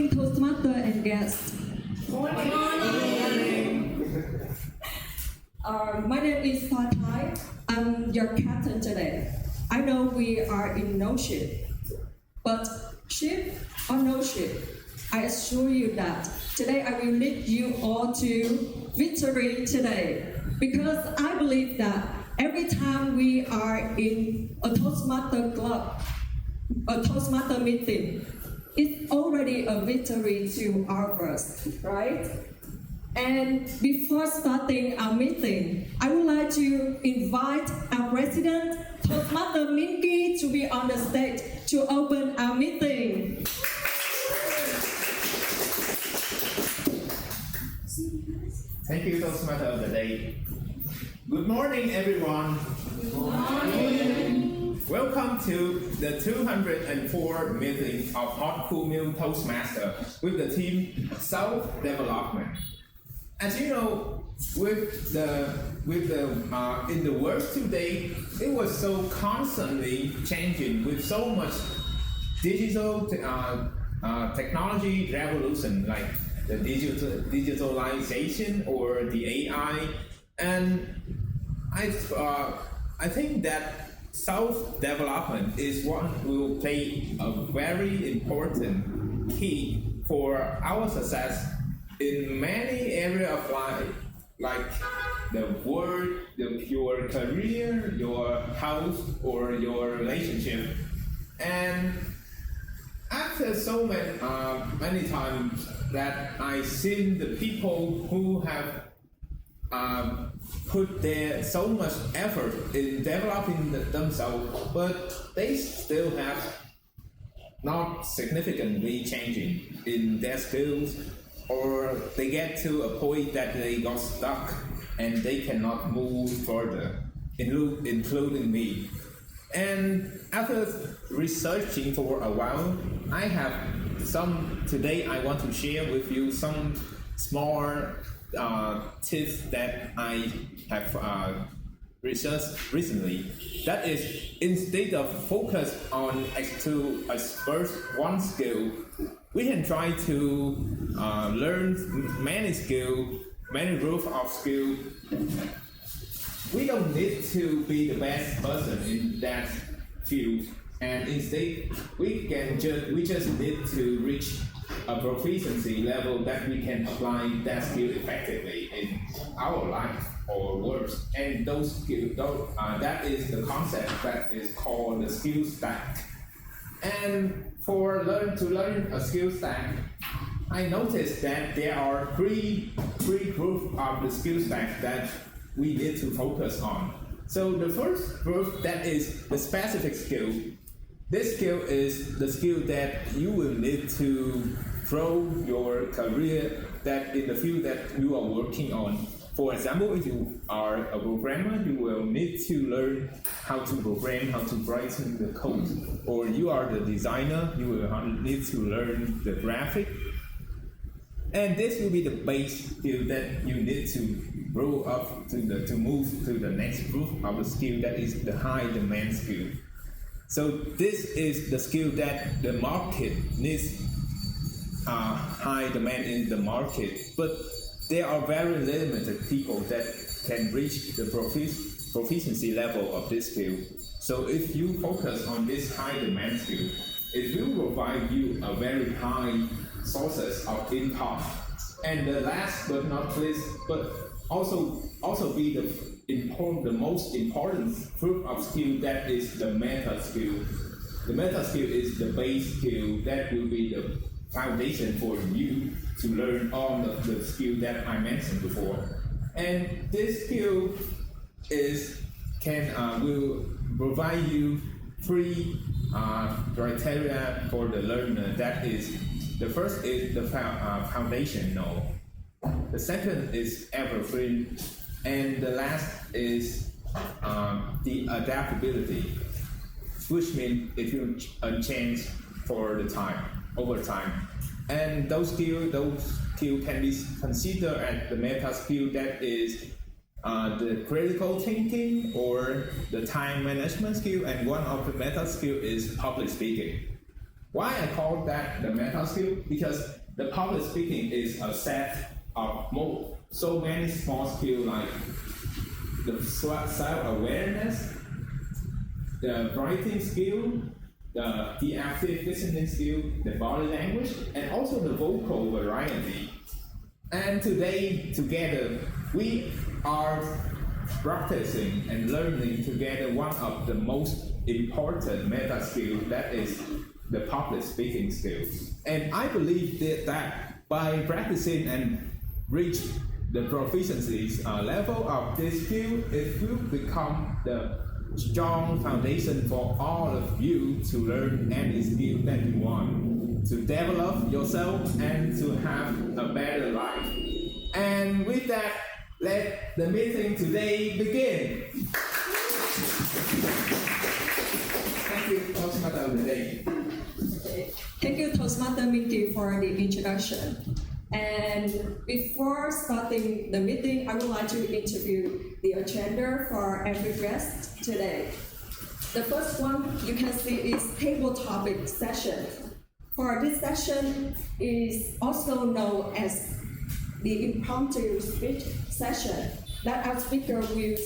morning, Toastmaster and guests. Morning. My name is Panda. I'm your captain today. I know we are in no ship, but ship or no ship, I assure you that today I will lead you all to victory today. Because I believe that every time we are in a Toastmaster club, a Toastmaster meeting, it's already a victory to our first, right? And before starting our meeting, I would like to invite our president, Toastmaster Minh Ky, to be on the stage to open our meeting. Thank you, Toastmaster of the day. Good morning, everyone. Good morning. Welcome to the 204 meeting of Hot Cool Meal Toastmaster with the team Self-Development. As you know, in the world today, it was so constantly changing with so much digital technology revolution, like the digitalization or the AI, and I think that self-development is what will play a very important key for our success in many areas of life, like the work, your career, your house, or your relationship. And after so many times that I've seen the people who have put their so much effort in developing themselves, but they still have not significantly changing in their skills, or they get to a point that they got stuck and they cannot move further, including me. And after researching for a while, I have today I want to share with you some small tips that I have researched recently. That is, instead of focus on to expert one skill, we can try to learn many groups of skills. We don't need to be the best person in that field, and instead we just need to reach a proficiency level that we can apply that skill effectively in our life or work. And those skills, that is the concept that is called the skill stack. And to learn a skill stack, I noticed that there are three groups of the skill stack that we need to focus on. So the first group, that is the specific skill. This skill is the skill that you will need to grow your career that in the field that you are working on. For example, if you are a programmer, you will need to learn how to program, how to write the code. Or you are the designer, you will need to learn the graphic. And this will be the base skill that you need to grow up to move to the next group of the skill, that is the high demand skill. So this is the skill that the market needs high demand in the market, but there are very limited people that can reach the proficiency level of this skill. So if you focus on this high demand skill, it will provide you a very high sources of income. And the last but not least, but also be the most important group of skill, that is the meta skill. The meta skill is the base skill that will be the foundation for you to learn all the skill that I mentioned before. And this skill will provide you three criteria for the learner. That is, the first is the foundational, the second is evergreen, and the last is the adaptability, which means it will change over time. And those skills can be considered as the meta skill, that is the critical thinking or the time management skill, and one of the meta skill is public speaking. Why I call that the meta skill? Because the public speaking is a set of so many small skills like the self-awareness, the writing skill, the active listening skill, the body language, and also the vocal variety. And today, together, we are practicing and learning together one of the most important meta skills, that is the public speaking skills. And I believe that by practicing and reach the proficiency level of this skill, it will become the strong foundation for all of you to learn any skill that you want, to develop yourself and to have a better life. And with that, let the meeting today begin. Thank you, Toastmaster of the day. Thank you, Toastmaster Minky, for the introduction. And before starting the meeting, I would like to interview the agenda for every guest today. The first one you can see is table topic session. For this session is also known as the impromptu speech session, that our speaker will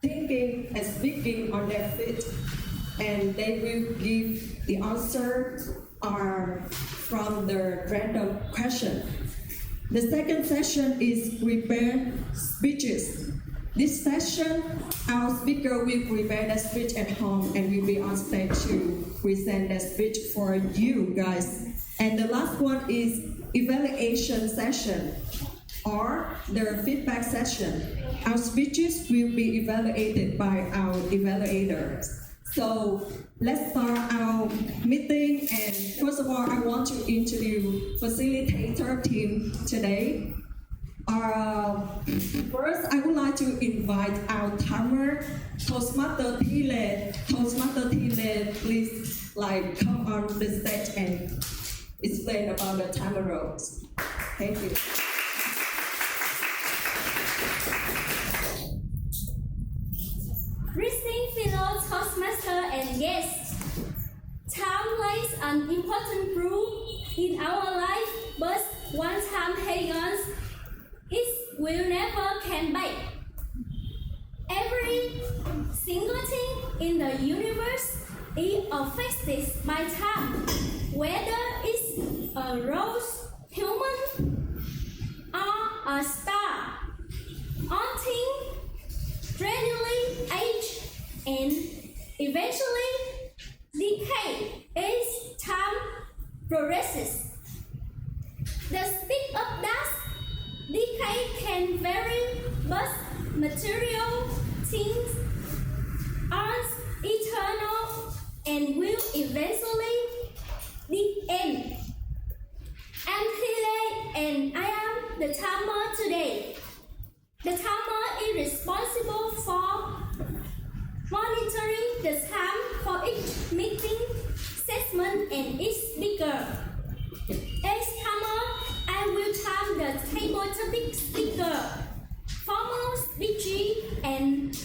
thinking and speaking on their feet, and they will give the answer from the random question. The second session is prepare speeches. This session, our speaker will prepare the speech at home and will be on stage to present the speech for you guys. And the last one is evaluation session, or the feedback session. Our speeches will be evaluated by our evaluators. So let's start our meeting, and first of all, I want to introduce facilitator team today. First, I would like to invite our timer, Toastmaster Tuyen. Toastmaster Tuyen, please come on the stage and explain about the timer rules. Thank you. Greetings, fellow Toastmaster and guests. Time plays an important role in our life, but one time pagans, it will never come back. Every single thing in the universe is affected by time, whether it's a rose, human, or a star. All things gradually age and eventually decay as time progresses. The speed of that decay can vary, but material things are eternal and will eventually end. I'm Lynne and I am the timer today. The timer is responsible for monitoring the time for each meeting, segment, and each speaker. As timer, I will time the table topic speaker, formal speech, and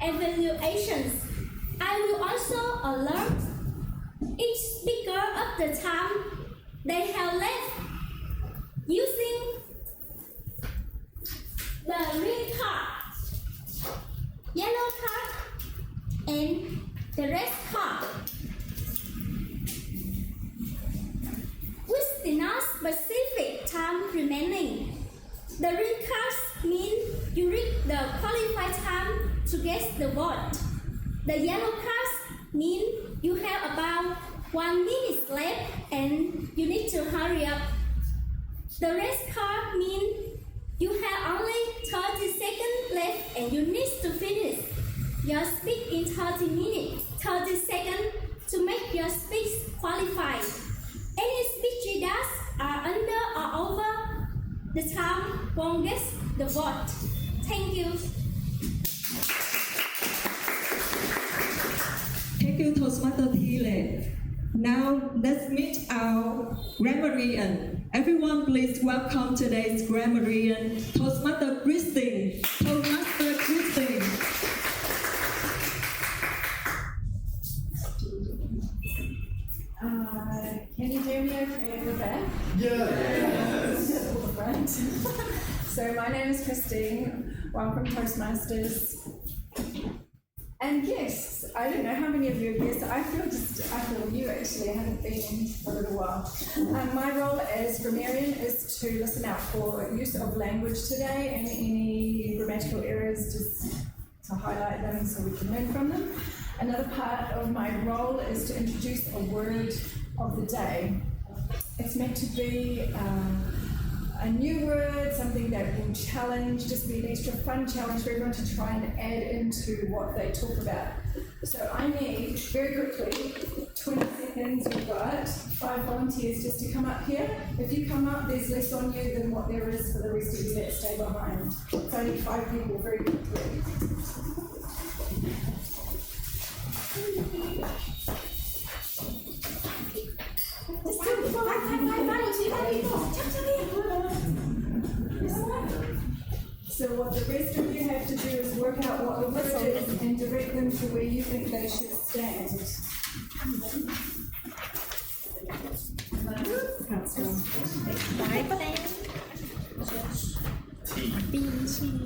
evaluations. I will also alert each speaker of the time they have left using the green card, yellow card, and the red card. With enough specific time remaining, the red cards mean you reach the qualified time to get the vote. The yellow cards mean you have about 1 minute left and you need to hurry up. The red card means you have only 30 seconds left and you need to finish your speech in 30 seconds to make your speech qualified. Any speech that are under or over the time won't get the vote. Thank you. Thank you, Toastmaster Tuyen. Now let's meet our Grammarian. Everyone, please welcome today's Grammarian, Toastmaster Christine. Toastmaster Christine. So my name is Christine. I'm from Toastmasters. And yes, I don't know how many of you are guests. I feel new actually. I haven't been in for a little while. My role as grammarian is to listen out for use of language today and any grammatical errors, just to highlight them so we can learn from them. Another part of my role is to introduce a word of the day. It's meant to be a new word, something that will challenge, just be an extra fun challenge for everyone to try and add into what they talk about. So I need, very quickly, 20 seconds. We've got 5 volunteers just to come up here. If you come up, there's less on you than what there is for the rest of you that stay behind. So I need 5 people very quickly. So what the rest of you have to do is work out what the word is and direct them to where you think they should stand.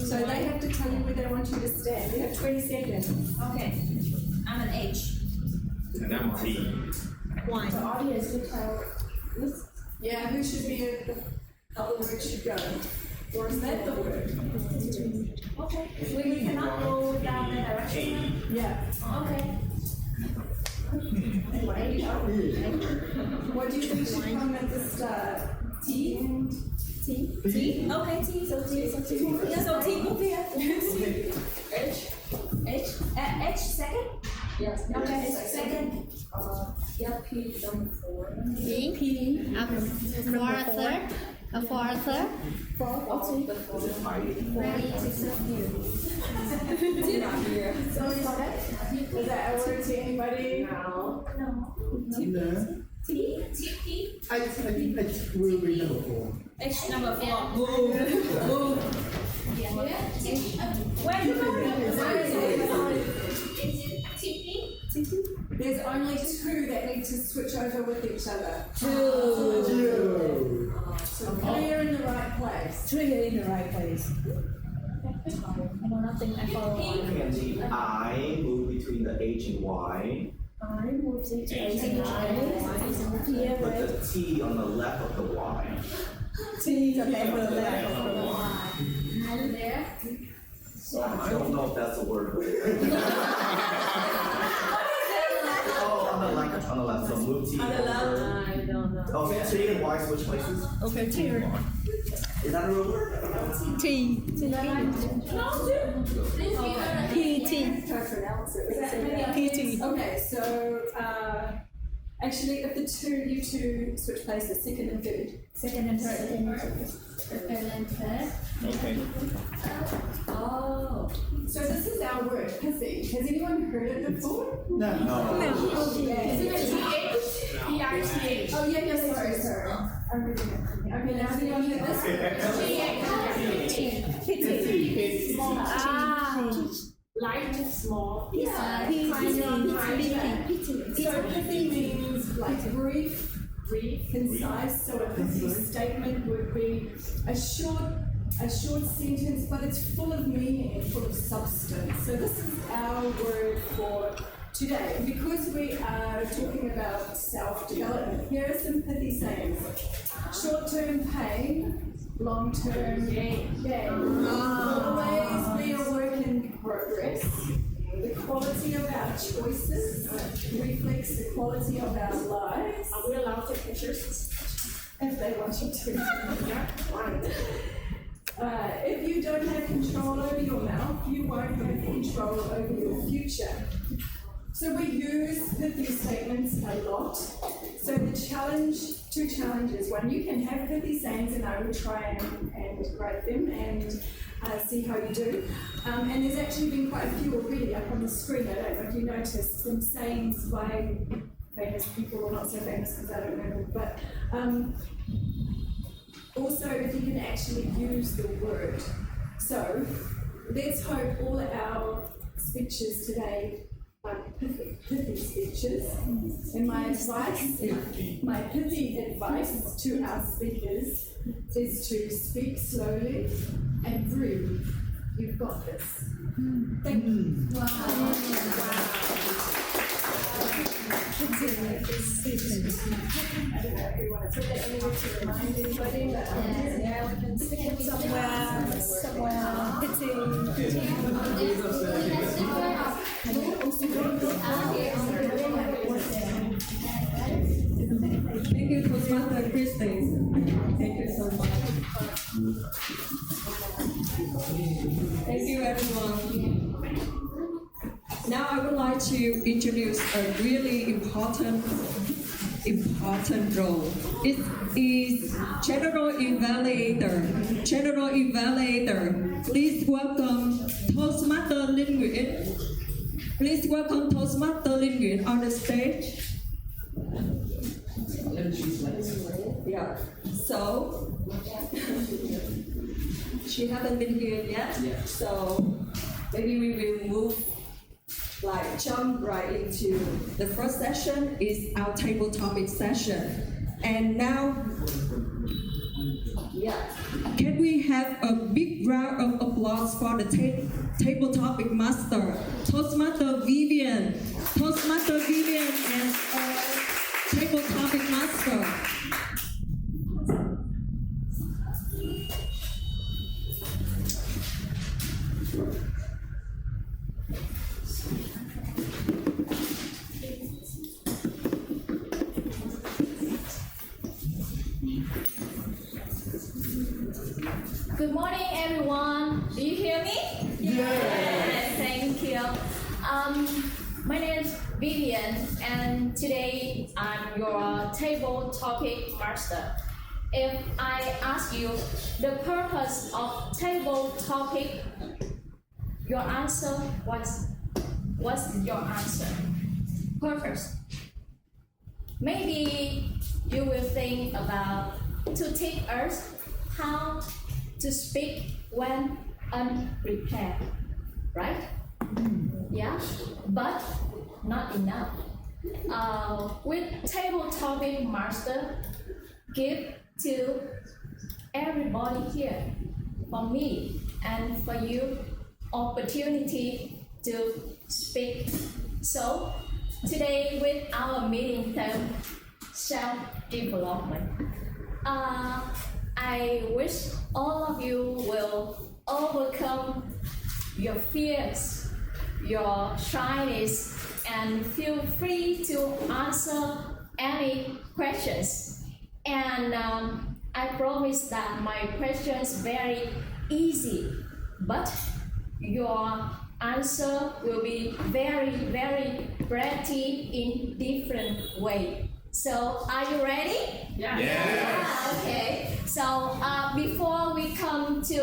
So they have to tell you where they want you to stand. You have 20 seconds. Okay, I'm an H. And I'm T. Wine. The audience will tell. Yeah, who should be how the word should go. Or is that the word? Okay. We cannot go down that direction. Yeah. Okay. What do you think should come at the start? T? T? T? Okay, T. So T. So T. Yeah, so T move here. H. H. H second? Yes. Okay, second. Yeah, P number 4. P. P. Fourth. Ready to serve you. So is that a word to anybody? No. T? T. I think that will be number 4. H number 4. Move. Yeah. Where you going? There's only 2 that need to switch over with each other. So 3 are in the right place. 3 are in the right place. I know nothing. I follow along. And the I move between the H and Y. I move to H and Y. Put the T on the left of the Y. T on the left of the Y. And there. I don't know if that's a word. Oh, on the left. So move T On the left. over. I don't know. Okay, T and Y switch places. Okay, T. Is that a real word? T. PT. Okay, so actually, if the 2, you 2 switch places, second and third. Second and third. Okay. Oh. So this is our word, pithy. Has anyone heard it before? No. Isn't it T-H? P-I-T-H. Oh, yeah, sorry. I'm reading it. Okay, now has anyone heard this? Pithy. Light, small. Yeah. So pithy means like brief, concise. So a pithy statement would be a short sentence, but it's full of meaning and full of substance. So this is our word for today. Because we are talking about self-development, here are some pithy sayings. Short-term pain, long-term gain. Always be a work in progress. The quality of our choices reflects the quality of our lives. Are we allowed to take pictures? If they want you to. If you don't have control over your mouth, you won't have control over your future. So we use pithy statements a lot. So the 2 challenges. One, you can have pithy sayings and I will try and write them and see how you do. And there's actually been quite a few already up on the screen. I don't know if you noticed some sayings by famous people or not so famous because I don't know them. But also if you can actually use the word. So let's hope all our speeches today pithy speeches. And my pithy advice to our speakers is to speak slowly and breathe. You've got this. Thank you. Wow. I don't know if we want to put that anywhere to remind anybody, but yeah, we can stick it somewhere. Thank you, Toastmaster Christine. Thank you so much. Thank you, everyone. Now I would like to introduce a really important role. It is General Evaluator. General Evaluator. Please welcome Toastmaster Lynne Nguyen. Please welcome Toastmaster Lynne Nguyen on the stage. Yeah. So she hasn't been here yet. Yeah. So maybe we will jump right into the first session is our table topic session. And now, can we have a big round of applause for the table topic master, Toastmaster Vivian. Toastmaster Vivian and table topic master. Good morning, everyone. Do you hear me? Yes. Thank you. My name is Vivian, and today I'm your table topic master. If I ask you the purpose of table topic, your answer what's your answer? Purpose. Maybe you will think about to teach us how to speak when unprepared, right? Yeah, but not enough. With table topic master, give to everybody here, for me and for you, opportunity to speak. So today with our meeting theme, self-development. I wish all of you will overcome your fears, your shyness, and feel free to answer any questions. And I promise that my questions very easy, but your answer will be very, very pretty in different way. So are you ready? Yeah. Okay. So before we come to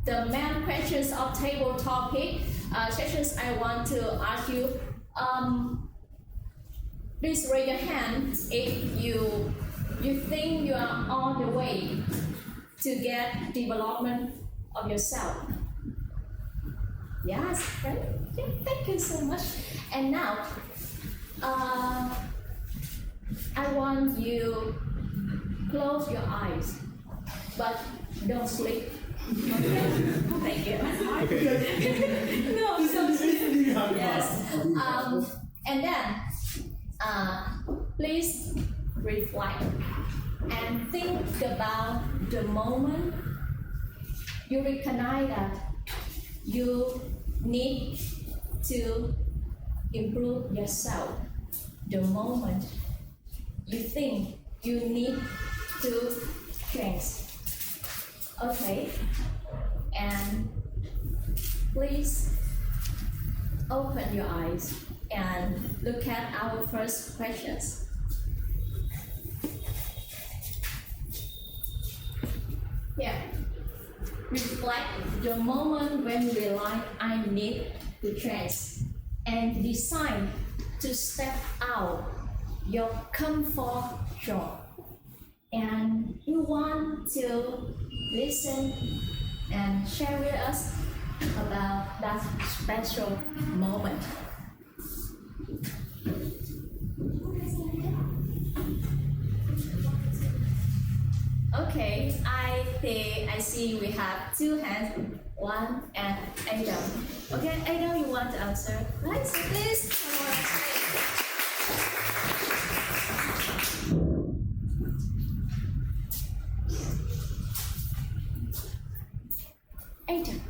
the main questions of table topic sessions, I want to ask you, please raise your hand if you think you are on the way to get development of yourself. Yes, right? Yeah, thank you so much. And now, I want you close your eyes, but don't sleep. Thank you. Okay. No, don't sleep. Yes. And then, please reflect and think about the moment you recognize that you need to improve yourself. The moment you think you need to change. Okay, and please open your eyes and look at our first questions. Yeah, reflect the moment when you realize I need to change and decide to step out your comfort zone, and you want to listen and share with us about that special moment. Okay, I see we have two hands, one and Adam. Okay, Adam, you want to answer? Right, so please come on stage. Adam.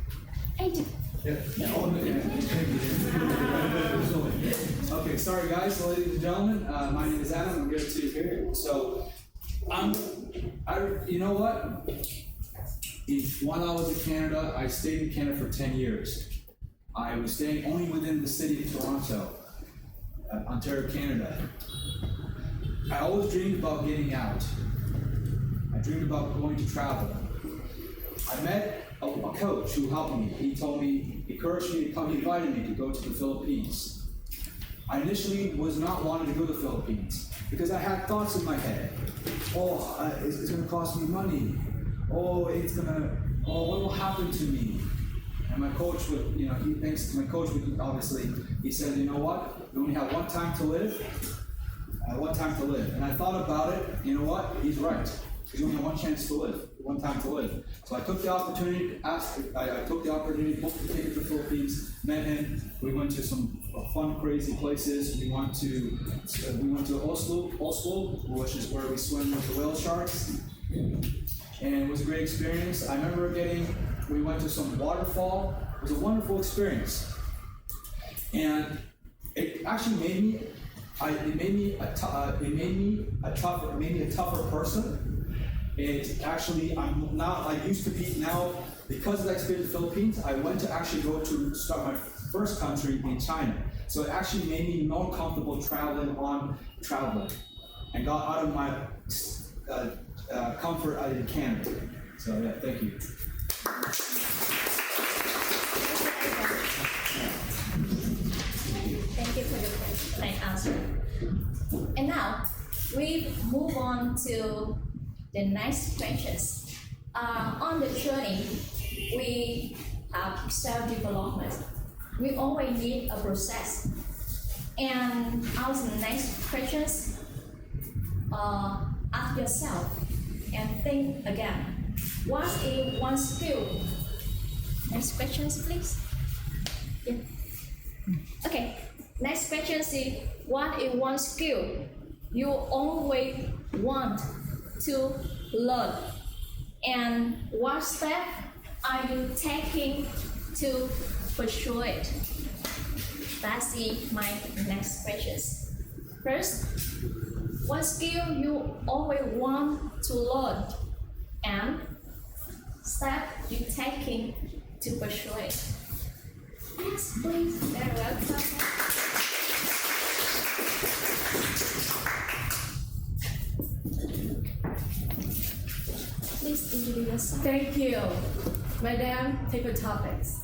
Okay, sorry guys, ladies and gentlemen. My name is Adam. I'm good to be here. So, you know what? When I was in Canada, I stayed in Canada for 10 years. I was staying only within the city of Toronto, Ontario, Canada. I always dreamed about getting out. I dreamed about going to travel. I met a coach who helped me. He told me, encouraged me to come, he invited me to go to the Philippines. I initially was not wanting to go to the Philippines because I had thoughts in my head. Oh, it's going to cost me money. Oh, what will happen to me? And my coach would, he said, you know what? You only have one time to live. And I thought about it, you know what? He's right. You only have one chance to live, one time to live. So I took the opportunity, booked the ticket to the Philippines, met him. We went to some fun, crazy places. We went to Oslo, which is where we swim with the whale sharks. And it was a great experience. I remember we went to some waterfall. It was a wonderful experience. And it actually made me a tougher person. I'm not, I used to be now, because of that experience in the Philippines, I went to actually go to start my first country in China. So it actually made me more comfortable traveling and got out of my comfort in Canada. So yeah, thank you. Thank you for your kind answer. And now, we move on to the next questions. On the journey, we have self-development. We always need a process. And our next questions, ask yourself and think again. What is one skill? Next questions, please. Yeah. Okay. Next question is, what is one skill you always want to learn? And what step are you taking to pursue it? That's my next questions. First, what skill you always want to learn? And step you taking to pursue it? Yes, please. Very welcome. Please introduce yourself. Thank you. Madam, take your topics.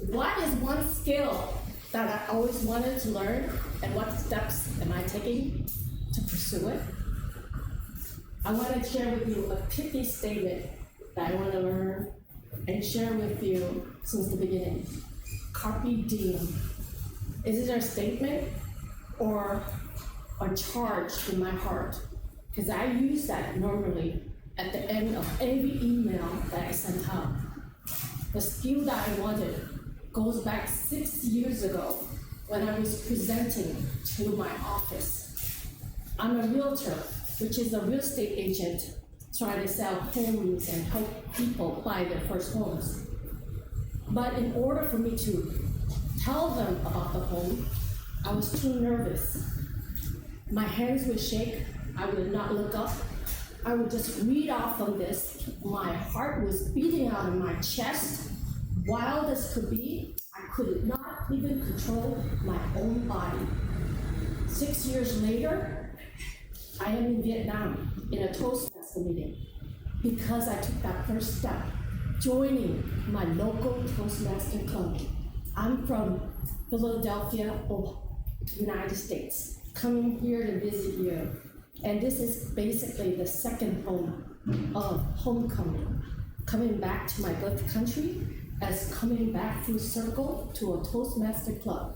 What is one skill that I always wanted to learn, and what steps am I taking to pursue it? I want to share with you a pithy statement that I want to learn and share with you since the beginning. Carpe diem. Is it a statement or a charge in my heart? Because I use that normally at the end of every email that I sent out. The skill that I wanted goes back 6 years ago when I was presenting to my office. I'm a realtor, which is a real estate agent trying to sell homes and help people buy their first homes. But in order for me to tell them about the home, I was too nervous. My hands would shake, I would not look up. I would just read off of this. My heart was beating out of my chest. Wild as could be, I could not even control my own body. 6 years later, I am in Vietnam in a Toastmasters meeting because I took that first step, joining my local Toastmaster club. I'm from Philadelphia, United States, coming here to visit you. And this is basically the second home of homecoming, coming back to my birth country as coming back full circle to a Toastmaster club.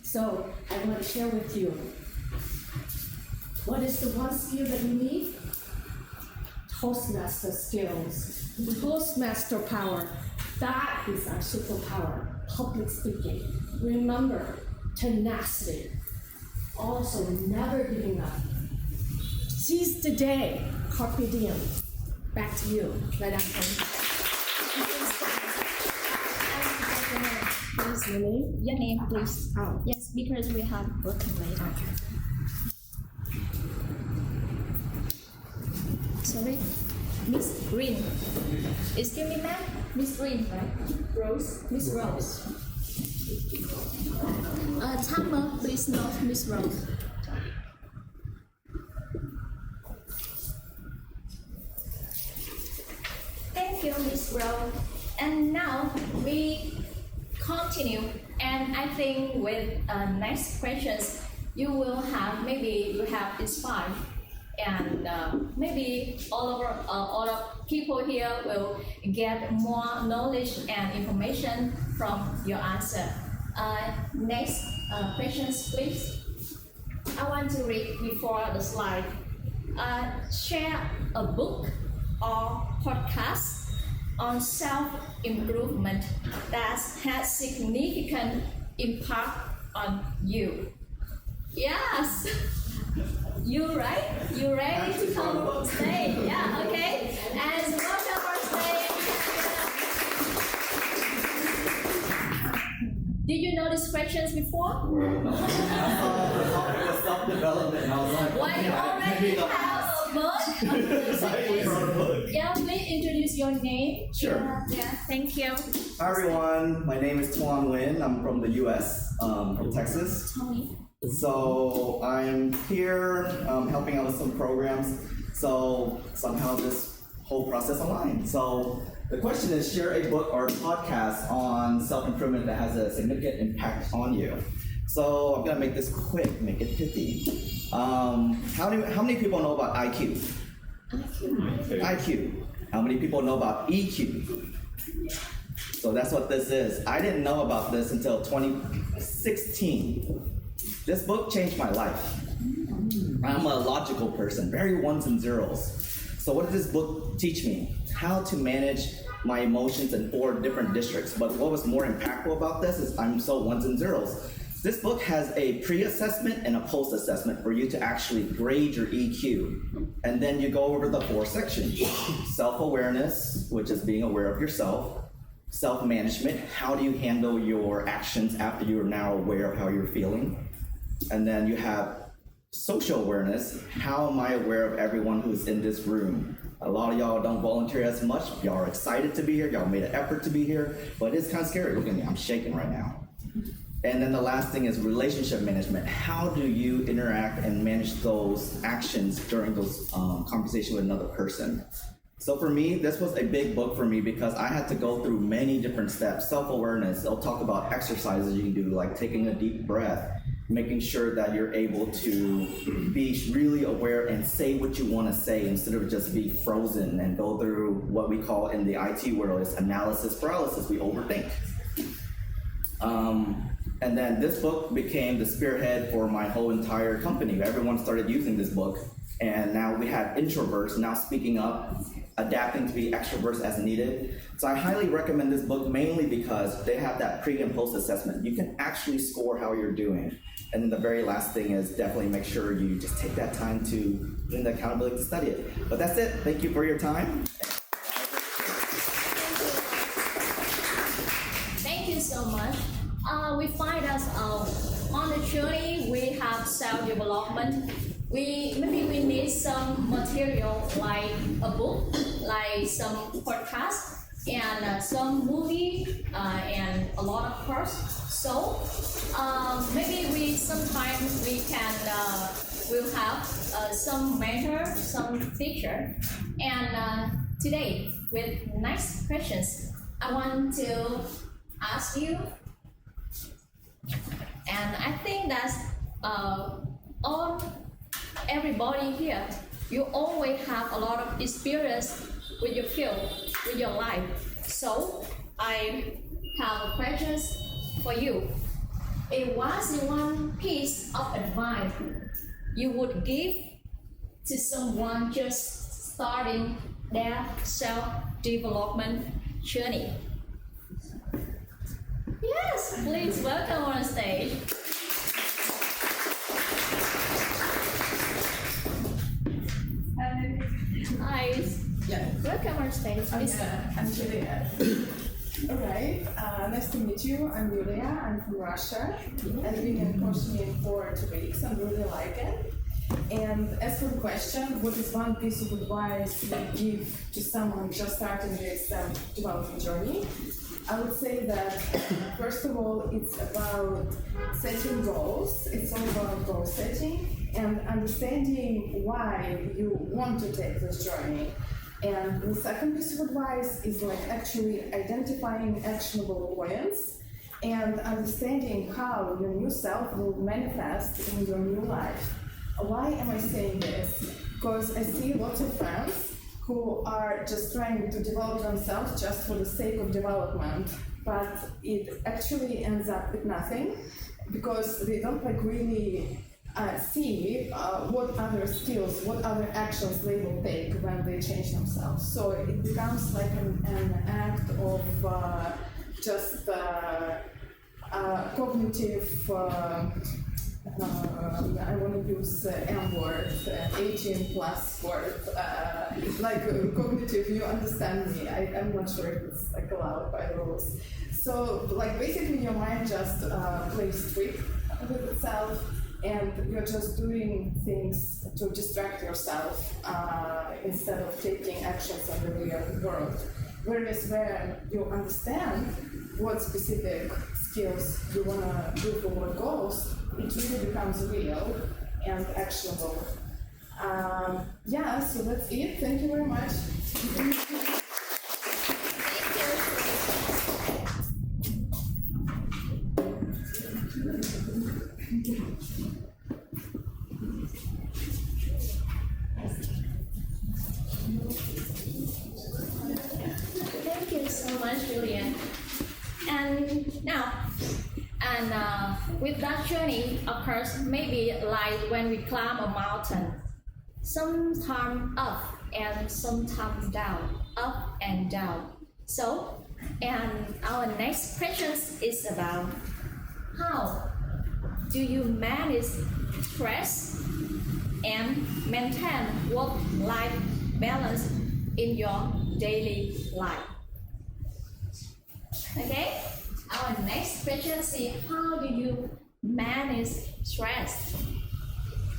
So I want to share with you, what is the one skill that you need? Toastmaster skills, Toastmaster power. That is our superpower, public speaking. Remember, tenacity. Also, never giving up. Seize the day, carpe diem. Back to you, Madam. Please, your name, please. Oh. Yes, because we have working later. Sorry, Miss Green. Excuse me, ma'am. Miss Green, right? Rose. Miss Rose. Timer, please note Miss Rose. Thank you, Miss Rose. And now we continue. And I think with next questions, you will have, maybe you have inspired. And maybe all of people here will get more knowledge and information from your answer. Next questions, please. I want to read before the slide. Share a book or podcast on self-improvement that has significant impact on you. Yes. You right? You ready to come on stage? Yeah, okay. And welcome on stage. Did you know these questions before? Self-development, and I was like, Why you already have a book? Yeah, please introduce your name. Sure. Yeah, thank you. Hi everyone, my name is Nguyen. I'm from the US, from Texas. Tony. So I'm here helping out with some programs. So somehow this whole process aligned. So the question is, share a book or podcast on self-improvement that has a significant impact on you. So I'm gonna make this quick, make it pithy. How many people know about IQ? IQ. How many people know about EQ? So that's what this is. I didn't know about this until 2016. This book changed my life. I'm a logical person, very ones and zeros. So what did this book teach me? How to manage my emotions in 4 different districts. But what was more impactful about this is I'm so ones and zeros. This book has a pre-assessment and a post-assessment for you to actually grade your EQ. And then you go over the 4 sections. Self-awareness, which is being aware of yourself. Self-management, how do you handle your actions after you are now aware of how you're feeling? And then you have social awareness, how am I aware of everyone who's in this room? A lot of y'all don't volunteer as much, y'all are excited to be here, y'all made an effort to be here, but it's kind of scary. Look at me, I'm shaking right now. And then the last thing is relationship management. How do you interact and manage those actions during those conversations with another person? So for me, this was a big book for me because I had to go through many different steps. Self-awareness, they'll talk about exercises you can do, like taking a deep breath, making sure that you're able to be really aware and say what you want to say instead of just be frozen and go through what we call in the IT world is analysis paralysis. We overthink. And then this book became the spearhead for my whole entire company. Everyone started using this book. And now we have introverts now speaking up, adapting to be extroverts as needed. So I highly recommend this book mainly because they have that pre and post assessment. You can actually score how you're doing. And then the very last thing is definitely make sure you just take that time to put in the accountability to study it. But that's it. Thank you for your time. Thank you so much. We find us on the journey, we have self-development. Maybe we need some material like a book, like some podcast, and some movie, and a lot of course. So maybe sometimes we can we'll have some mentor, some teacher. And today, with next questions, I want to ask you. And I think that's everybody here, you always have a lot of experience with your field, with your life. So I have questions for you. It was one piece of advice you would give to someone just starting their self-development journey. Yes, please welcome on stage. Hi. Yeah. Welcome on stage. I'm Julia. All right. Nice to meet you. I'm Julia. I'm from Russia. I've been in Koshmin for 2 weeks. I really like it. And as for the question, what is one piece of advice you would give to someone just starting their self-development journey? I would say that, first of all, it's about setting goals. It's all about goal setting and understanding why you want to take this journey. And the second piece of advice is like actually identifying actionable points and understanding how your new self will manifest in your new life. Why am I saying this? Because I see lots of friends who are just trying to develop themselves just for the sake of development, but it actually ends up with nothing because they don't like really see what other skills, what other actions they will take when they change themselves. So it becomes like an act of just cognitive, I want to use M word, 18 plus word, like cognitive, you understand me. I'm not sure if it's like allowed by the rules. So like basically your mind just plays trick with itself, and you're just doing things to distract yourself instead of taking actions in the real world. Whereas when you understand what specific skills you want to do for what goals, it really becomes real and actionable. Yeah, so that's it. Thank you very much. Thank you so much, Julian. And now, with that journey, of course, maybe like when we climb a mountain, sometimes up and sometimes down, up and down. So, and our next question is about how do you manage stress and maintain work-life balance in your daily life? Okay, our next question is how do you manage stress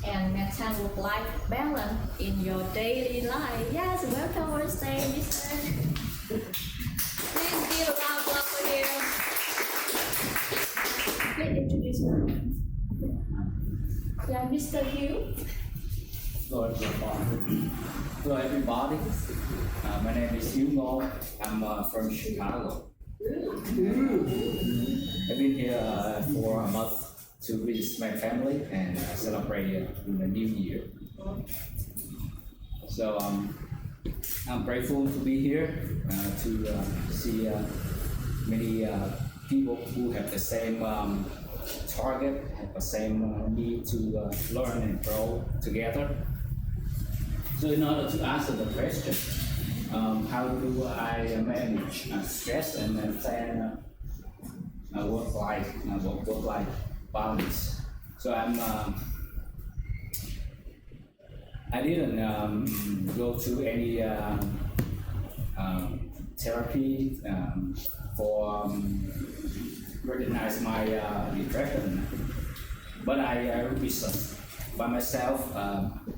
and maintain work-life balance in your daily life? Yes, welcome on stage, Mr. Please give a round of applause for him. Please introduce yourself. Yeah, Mr. Hugh. Hello everybody. My name is Nguyen. I'm from Chicago. I've been here for a month to visit my family and celebrate the New Year. So I'm grateful to be here to see many people who have the same target, have the same need to learn and grow together. So in order to answer the question, how do I manage stress and maintain work-life balance? So I didn't go to any therapy for recognize my depression, but I researched by myself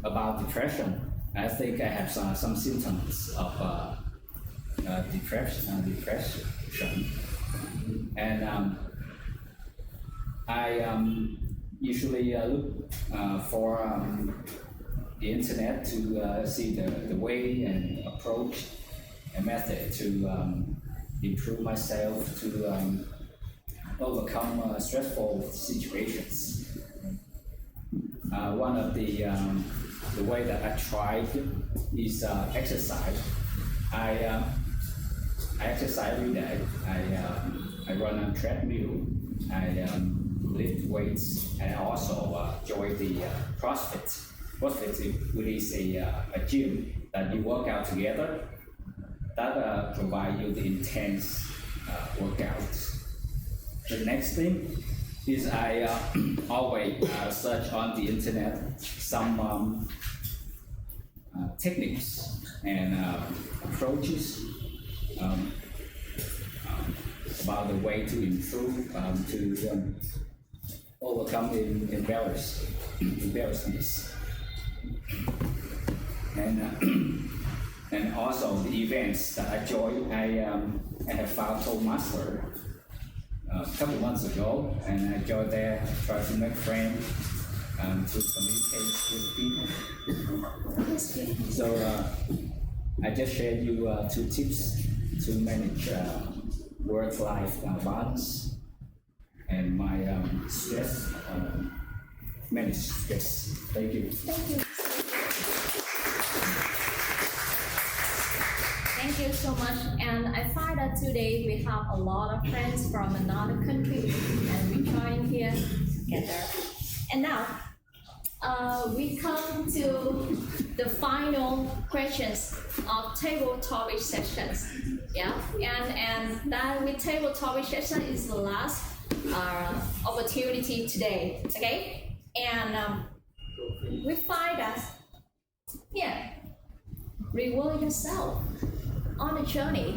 about depression. I think I have some symptoms of depression, and I usually look for the internet to see the way and approach and method to improve myself to overcome stressful situations. One of the way that I tried is exercise. I I exercise every day. I run on treadmill. I lift weights, and I also join the CrossFit. CrossFit is a gym that you work out together. That provide you the intense workouts. The next thing is I always search on the internet some techniques and approaches about the way to improve, to overcome embarrassments. And also the events that I joined, I have found Toastmasters a couple months ago, and I joined there, try to make friends, to communicate with people. So I just shared you 2 tips to manage work-life balance and my stress, manage stress. Thank you. Thank you. Thank you so much. And I find that today we have a lot of friends from another country and we join here together. And now we come to the final questions of table topic sections. Yeah, and that with table topic section is the last opportunity today. Okay, and we find that reward yourself on the journey.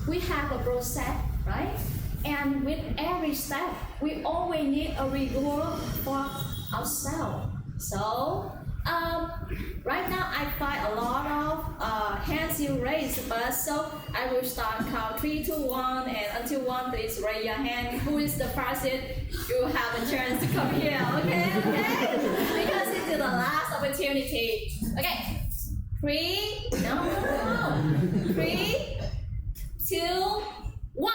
We have a process, right? And with every step, we always need a reward for ourselves. So right now I find a lot of hands you raise, but so I will start count 3, 2, 1, and until 1, please raise your hand. Who is the person? You have a chance to come here, okay? Because this is the last opportunity. Okay. 3, no. 3, 2, 1.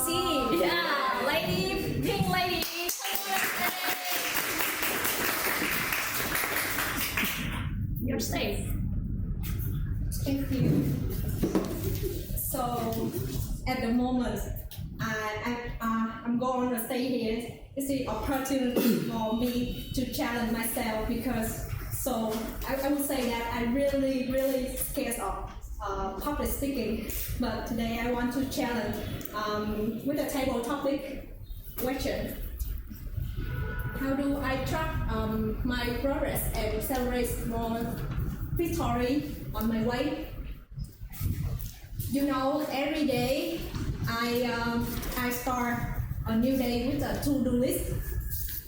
See, yeah, lady, pink lady. You're safe. Thank you. So, at the moment, I'm going to stay here. It's an opportunity for me to challenge myself because. So I would say that I'm really scared of public speaking, but today I want to challenge with a table topic question. How do I track my progress and celebrate small victory on my way? You know, every day I start a new day with a to-do list.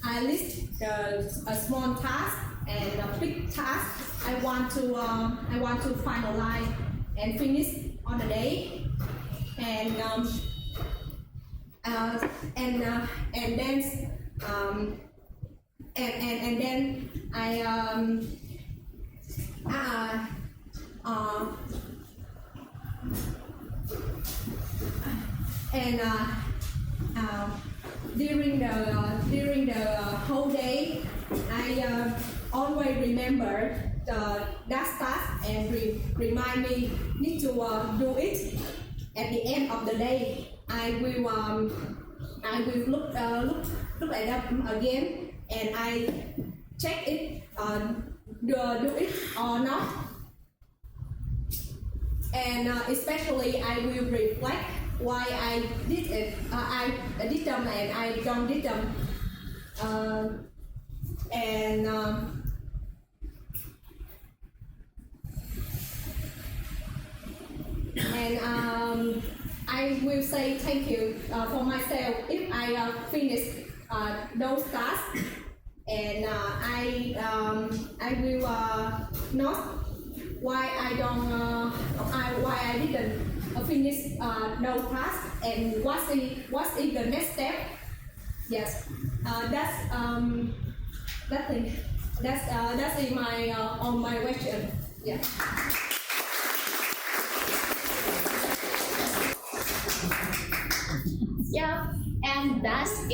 I list a small task and a big task I want to finalize and finish on the day, and then during the whole day, I always remember that task and remind me need to do it. At the end of the day, I will look at them again and I check it do it or not. And especially I will reflect why I did it. I did them and I don't did them. I will say thank you for myself if I finish those tasks, and I will not why I didn't finish those tasks and what's is the next step. Yes, that thing. That's in my on my question. Yeah. Yeah, and that's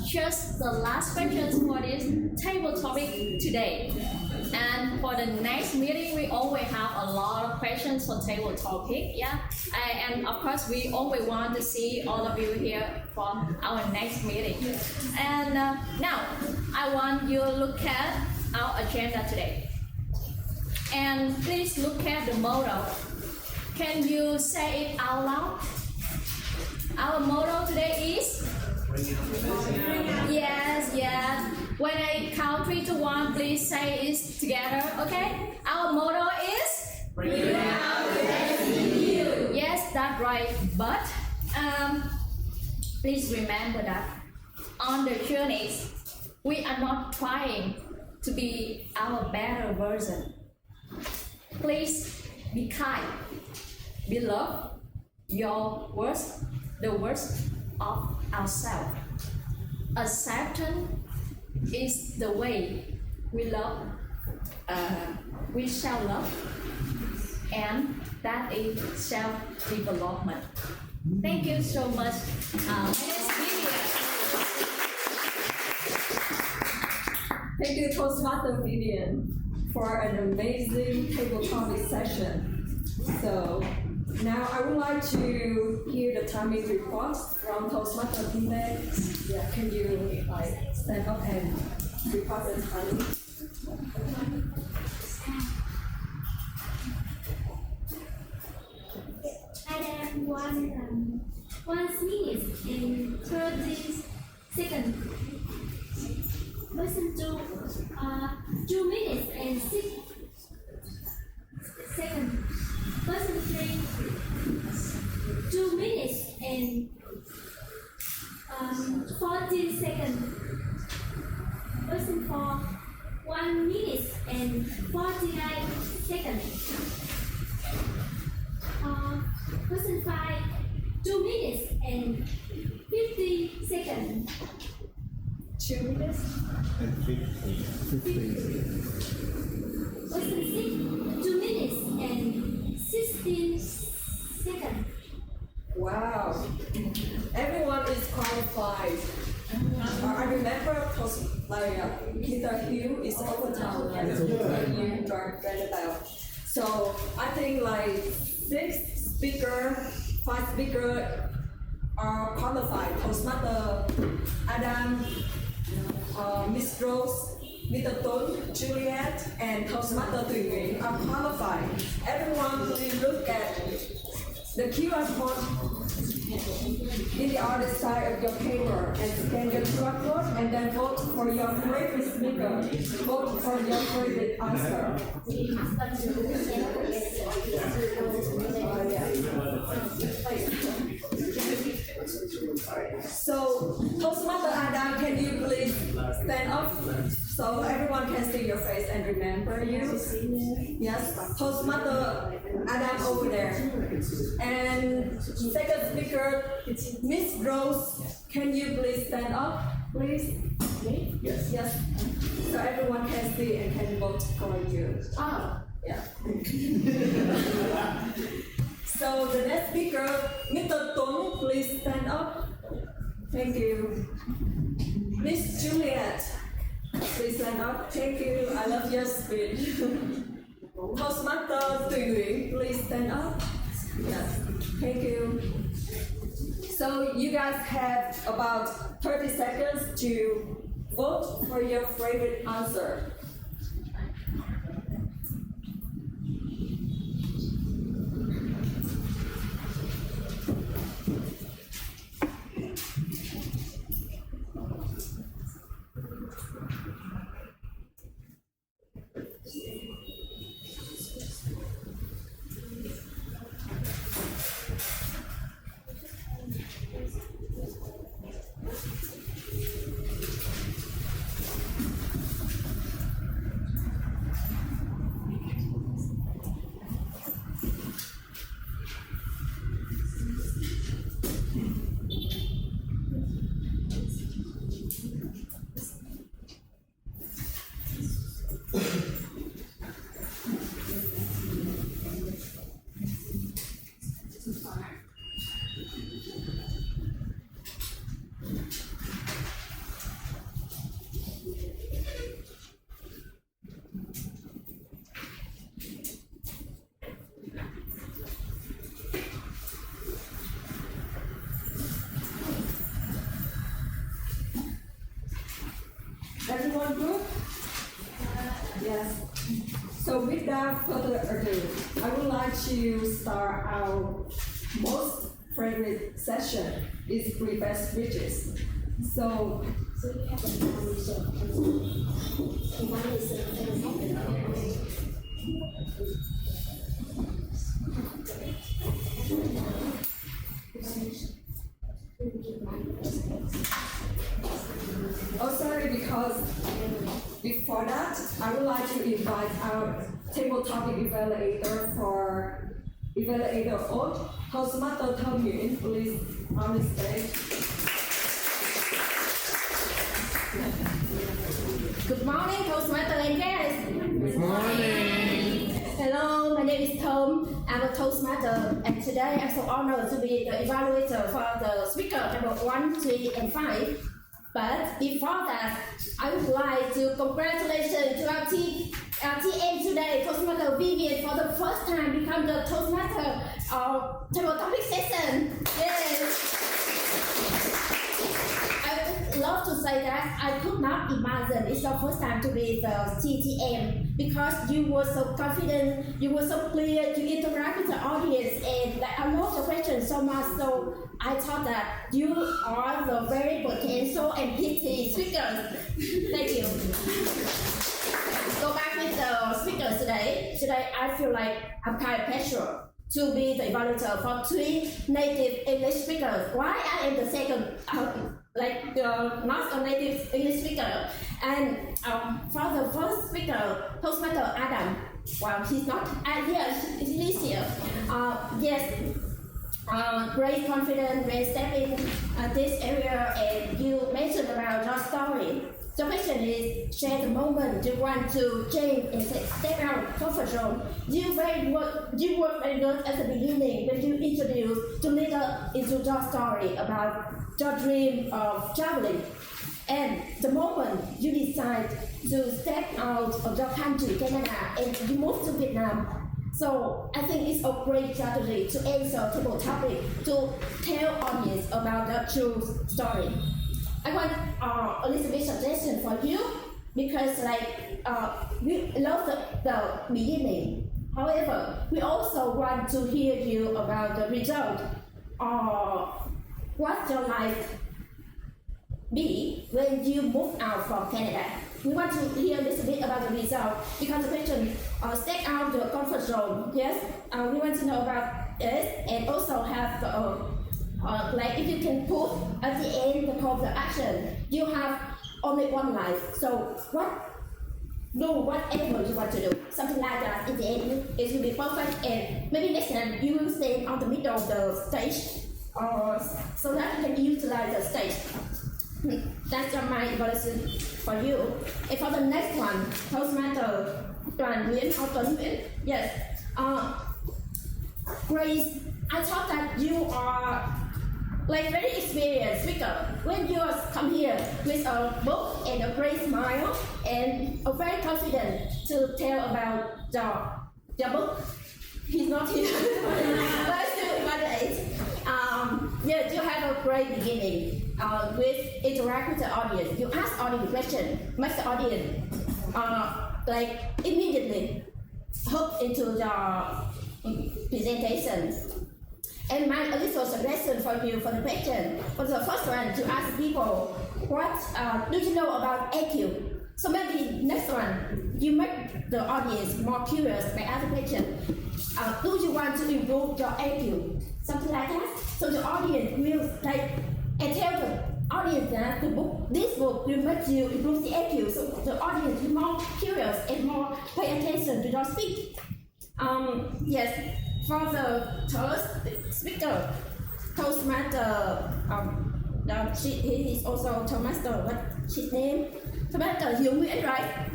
just the last question for this table topic today. And for the next meeting, we always have a lot of questions for table topic. Yeah, and of course, we always want to see all of you here for our next meeting. And now, I want you to look at our agenda today. And please look at the motto. Can you say it out loud? Our motto today is? Yes, yes. When I count 3 to 1, please say it together, okay? Our motto is? Bring out the best in you. Yes, that's right. But please remember that on the journeys, we are not trying to be our better version. Please be kind. We love your worst, the worst of ourselves. Acceptance is the way we love, we shall love, and that is self-development. Thank you so much. My name is Vivian. Thank you, Toastmaster Vivian, for an amazing table topic session. So now I would like to hear the timing report from Toastmaster Vivian. Yeah, can you stand up and report the timing? I am 1 minute and 30 seconds. Person 2 minutes and 6 seconds. Person 3 2 minutes and 40 seconds. Person 4 1 minute and 49 seconds. Person 5 2 minutes and 50 seconds. 2 minutes? And 50. Person 6 2 minutes and 16 seconds. Wow, everyone is qualified. I remember Peter Hill is overtime, right? You got read about. So I think 6 speakers, 5 speakers are qualified. Toastmaster Adam, Miss Rose, Mr. Tuyen, Juliet, and Toastmaster Tuyen are qualified. Everyone please look at the QR code in the other side of your paper and scan your QR code and then vote for your favorite speaker. Vote for your favorite answer. So, Toastmaster Adam, can you please stand up so everyone can see your face and remember you? Yes, Toastmaster Adam over there. And second speaker, Miss Rose, can you please stand up, please? Yes. Yes. So everyone can see and can vote for you. Yeah. So the next speaker, Mr. Tuyen, please stand up. Thank you. Miss Juliet, please stand up. Thank you. I love your speech. Toastmaster Tuyen, please stand up. Yes. Thank you. So you guys have about 30 seconds to vote for your favorite answer. Yes. So without further ado, I would like to start our most favorite session is prefix speeches. So you have oh, sorry, because before that, I would like to invite our table topic evaluator for evaluator oath, Toastmaster Tuyen, please on the stage. Good morning, Toastmaster and guests. Good morning. Hello, my name is Tom. I'm a Toastmaster, and today I'm so honored to be the evaluator for the speaker number 1, 3, and 5. But before that, I would like to congratulate to our TM today, Toastmaster Vivian, for the first time become the Toastmaster table topic session. Yes. I would love to say that I could not imagine it's your first time to be the TTM because you were so confident, you were so clear, you interact with the audience, and like, I love the question so much. So I thought that you are the very potential and pithy speakers. Thank you. Go back with the speakers today. Today I feel like I'm kind of pressure to be the evaluator for 3 native English speakers. Why I am the second, not a native English speaker. And for the first speaker, Toastmaster Adam, well, he's not, he's here. Yes, great confidence when stepping this area, and you mentioned about your story. The question is, share the moment you want to change and step out of comfort zone. You work very good at the beginning when you introduce to lead up into your story about your dream of traveling. And the moment you decide to step out of your country, Canada, and you move to Vietnam, so I think it's a great strategy to answer table topic, to tell audience about the true story. I want a little bit suggestion for you because we love the beginning. However, we also want to hear you about the result or what your life be when you move out from Canada. We want to hear a little bit about the result because the question step out the comfort zone. Yes, we want to know about it and also have if you can put at the end the call to action. You have only one life, so do whatever you want to do. Something like that. In the end, it will be perfect, and maybe next time you will stand on the middle of the stage, so that you can utilize the stage. That's my evaluation for you. And for the next one, Toastmaster Nguyen or Tuyen. Yes. Grace, I thought that you are very experienced speaker. When you come here with a book and a great smile and a very confident to tell about your book. He's not here. But still evaluate. You have a great beginning with interact with the audience. You ask audience a question, make the audience immediately hook into the presentation. And my little suggestion for you for the question, for the first one, to ask people, what do you know about AQ? So maybe next one, you make the audience more curious by asking the question, do you want to improve your AQ? Something like that. So the audience will and tell the audience that this book will make you improve the AQ. So the audience will be more curious and more pay attention to your speech. Yes. For the third speaker, Toastmaster, he is also Toastmaster, what's his name? Toastmaster Dieu, right?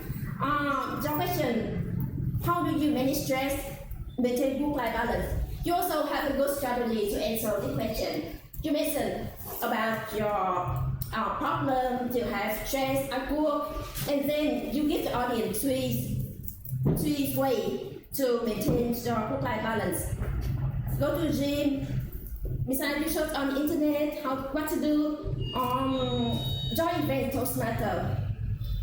Your question, how do you manage stress, maintain work-life balance? You also have a good strategy to answer this question. You mentioned about your problem, you have stress at work, and then you give the audience three ways to maintain your work-life balance. Go to the gym, besides research on the internet, what to do, join event Toastmaster.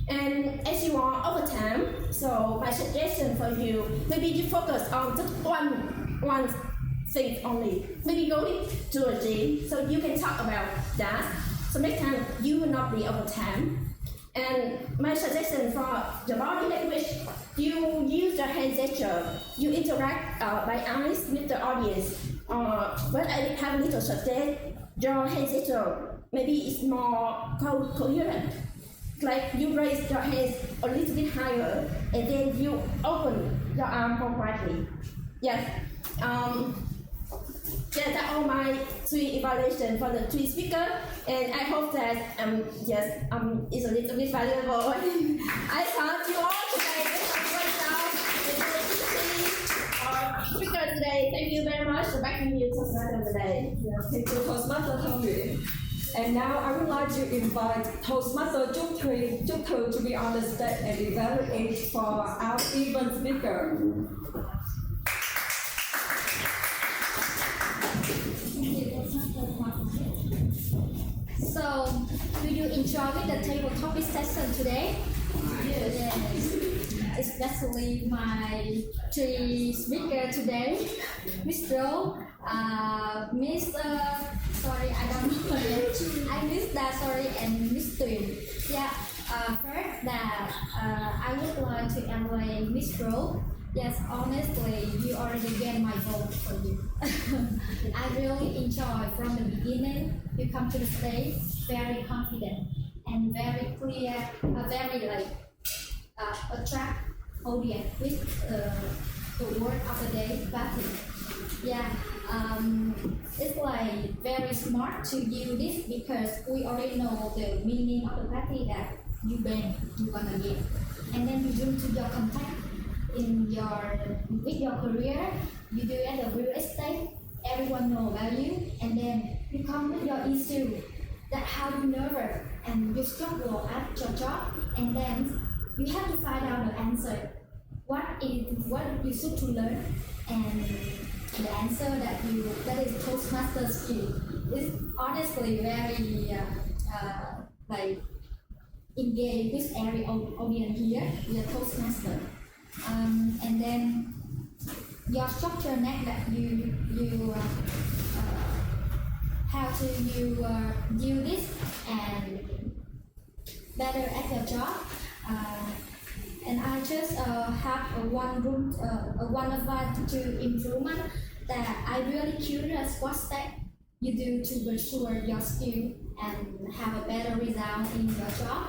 And as you are over time, so my suggestion for you, maybe you focus on just one thing only. Maybe go to a gym so you can talk about that. So next time you will not be over time. And my suggestion for the body language, you use your hand gesture, you interact by eyes with the audience. But I have a little suggest, your hand gesture maybe it's more coherent. Like you raise your hands a little bit higher and then you open your arm more widely. Yes. Yeah, that's all my 3 evaluations for the 3 speakers, and I hope that it's a little bit valuable. I thank you all today. Speaker today. Thank you very much. Back to you, Toastmaster today. Thank you, Toastmaster Thanh Duyen. And now I would like to invite Toastmaster Trúc Thư to be on the stage and evaluate for our event speaker. So, do you enjoy the table topic session today? Yes. Especially my 3 speakers today, Miss Joe, Miss, sorry, I don't know her name. I missed that, sorry, and Miss Tuyen. Yeah, first that I would like to evaluate Miss Joe. Yes, honestly, you already get my vote for you. I really enjoy from the beginning. You come to the stage very confident and very clear, very attract audience with the word of the day, party. Yeah, it's like very smart to use this because we already know the meaning of the party that you're gonna get, and then you bring to your contact with your career. You do at the real estate, everyone know about you, and then you come with your issue, that how you nervous and you struggle at your job, and then you have to find out the answer. What you should to learn, and the answer that is Toastmasters skill is honestly very like engage with every audience here. We are Toastmaster. And then your structure next that how to do this and better at your job. And I just have one advice to improvement that I really curious what step you do to pursue your skill and have a better result in your job.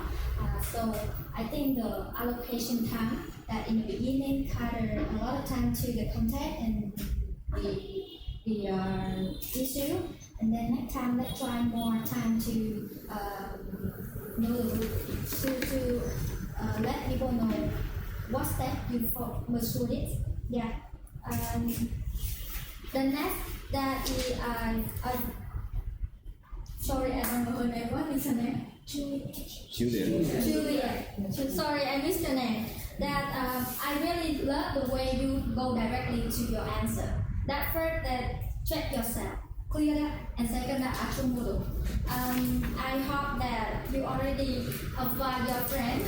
So I think the allocation time that in the beginning cater a lot of time to the content and the issue, and then next time let's try more time to let people know what step you pursue it. Yeah. The next that is sorry, I don't know her name. What is her name? Julian. Sorry, I missed your name. That I really love the way you go directly to your answer. That first, that check yourself, clear that, and second, that actual model. I hope that you already advise your friend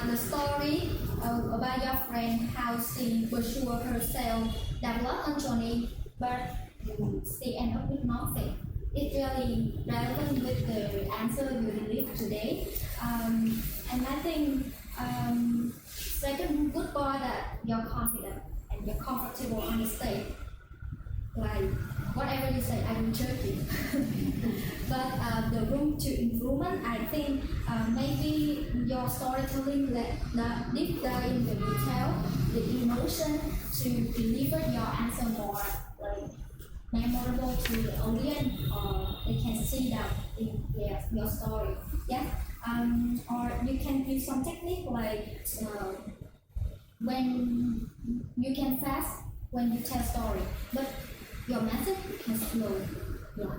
the story about your friend, how she pursue herself, development journey, but she end up with nothing. It's really relevant with the answer you delivered today. And I think second good part that you're confident and you're comfortable on the stage. Like whatever you say, I will judge you. But the room to improvement, I think maybe your storytelling that deep dive in the detail, the emotion to deliver your answer more like memorable to the audience, or they can see that in your story. Yeah. Or you can use some technique like when you can fast when you tell story, but your message can slow. Yeah.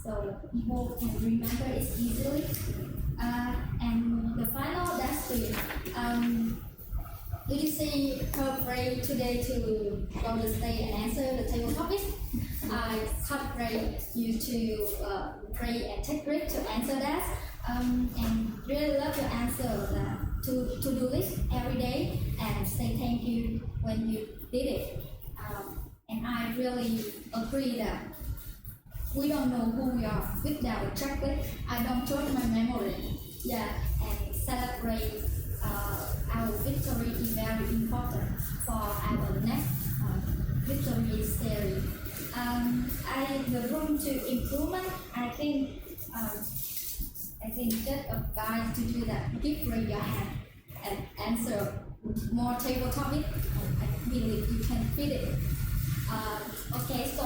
So people can remember it easily. And the final, that's the did you see Godfrey today to go to stage and answer the table topics? I encourage you to pray and take break to answer that. And really love your answer to do list every day and say thank you when you did it. And I really agree that we don't know who we are without a checklist. I don't trust my memory. Yeah, and celebrate our victory is very important for our next victory series. The room to improvement, I think just advise to do that. Give raise your hand and answer more table topic. I believe you can fit it. Okay, so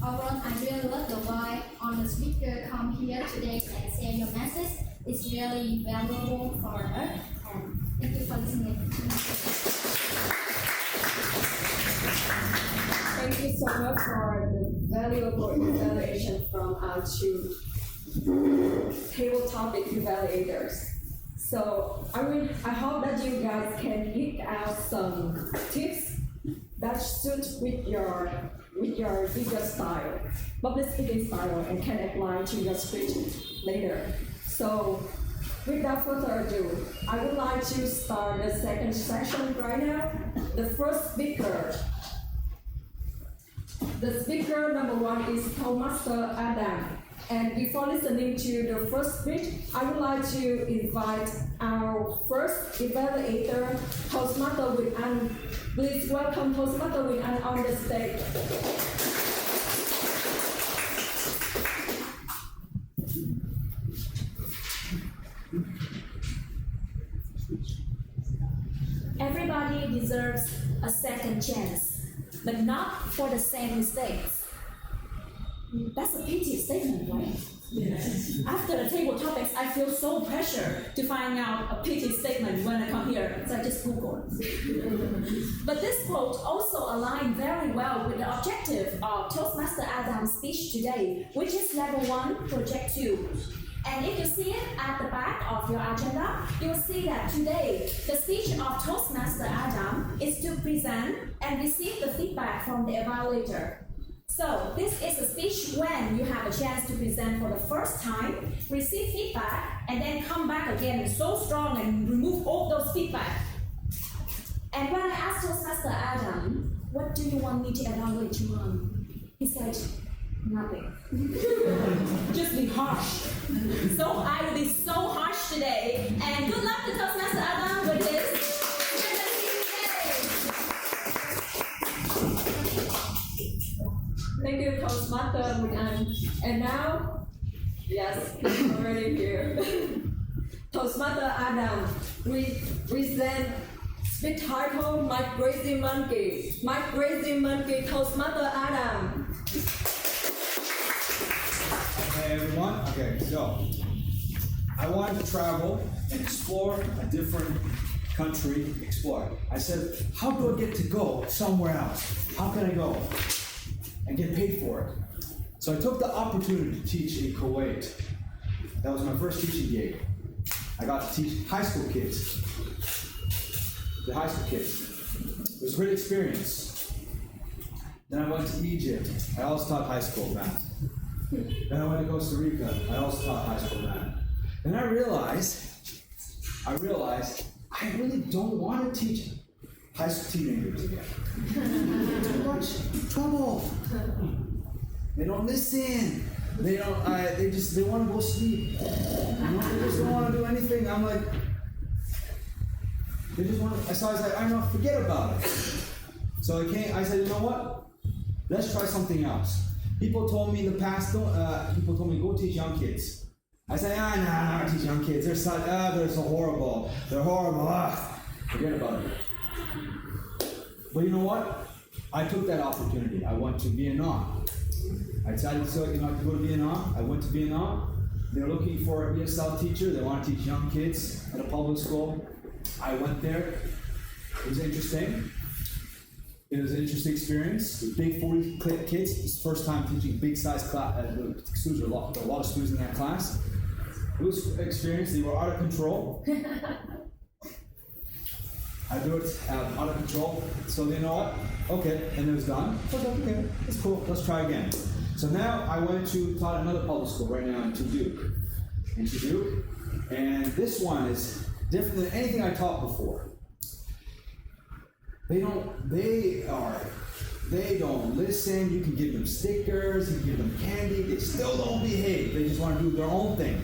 overall, I really love the why on the speaker come here today and share your message. It's really valuable for us, and thank you for listening. Thank you so much for the valuable evaluation from our two table topic evaluators. So I hope that you guys can pick out some tips that suit with your bigger style, public speaking style, and can apply to your speech later. So without further ado, I would like to start the second session right now. The first speaker. The speaker number one is Toastmaster Adam. And before listening to the first speech, I would like to invite our first evaluator, Toastmaster Nguyen. Please welcome Toastmaster Nguyen on the stage. Everybody deserves a second chance, but not for the same mistakes. That's a pity statement, right? Yes. After the table topics, I feel so pressure to find out a pity statement when I come here, so I just Google it. But this quote also aligns very well with the objective of Toastmaster Adam's speech today, which is level 1, project 2. And if you see it at the back of your agenda, you'll see that today, the speech of Toastmaster Adam is to present and receive the feedback from the evaluator. So this is a speech when you have a chance to present for the first time, receive feedback, and then come back again so strong and remove all those feedback. And when I asked Toastmaster Adam, what do you want me to evaluate you on? He said, nothing. Just be harsh. So I will be so harsh today. And good luck to Toastmaster Adam with this. Thank you, Toastmaster Nguyen. And now, yes, he's already here. Toastmaster Adam, present speech title, My Crazy Monkey. My Crazy Monkey, Toastmaster Adam. Hey everyone, okay, so I wanted to travel and explore a different country, explore. I said, how do I get to go somewhere else? How can I go and get paid for it? So I took the opportunity to teach in Kuwait. That was my first teaching gig. I got to teach high school kids. The high school kids. It was a great experience. Then I went to Egypt. I also taught high school math. Then I went to Costa Rica. I also taught high school math. And I realized I really don't want to teach high school teenagers again. Too much trouble. They don't listen. They want to go sleep. They just don't want to do anything. I'm like, they just want to. So I was like, I don't know, forget about it. So I said, you know what? Let's try something else. People told me in the past, people told me, go teach young kids. I said, nah, teach young kids. They're so horrible. They're horrible. Forget about it. But you know what? I took that opportunity. I went to Vietnam. I decided to go to Vietnam. I went to Vietnam. They were looking for an ESL teacher. They want to teach young kids at a public school. I went there. It was interesting. It was an interesting experience. Big 40 kids. It's the first time teaching big size class. There were a lot of students in that class. It was an experience. They were out of control. I do it out of control. So you know what? Okay, and it was done. Okay, that's cool. Let's try again. So now I went to taught another public school right now in Duke. In Duke, And this one is different than anything I taught before. They don't listen. You can give them stickers, you can give them candy, they still don't behave. They just want to do their own thing.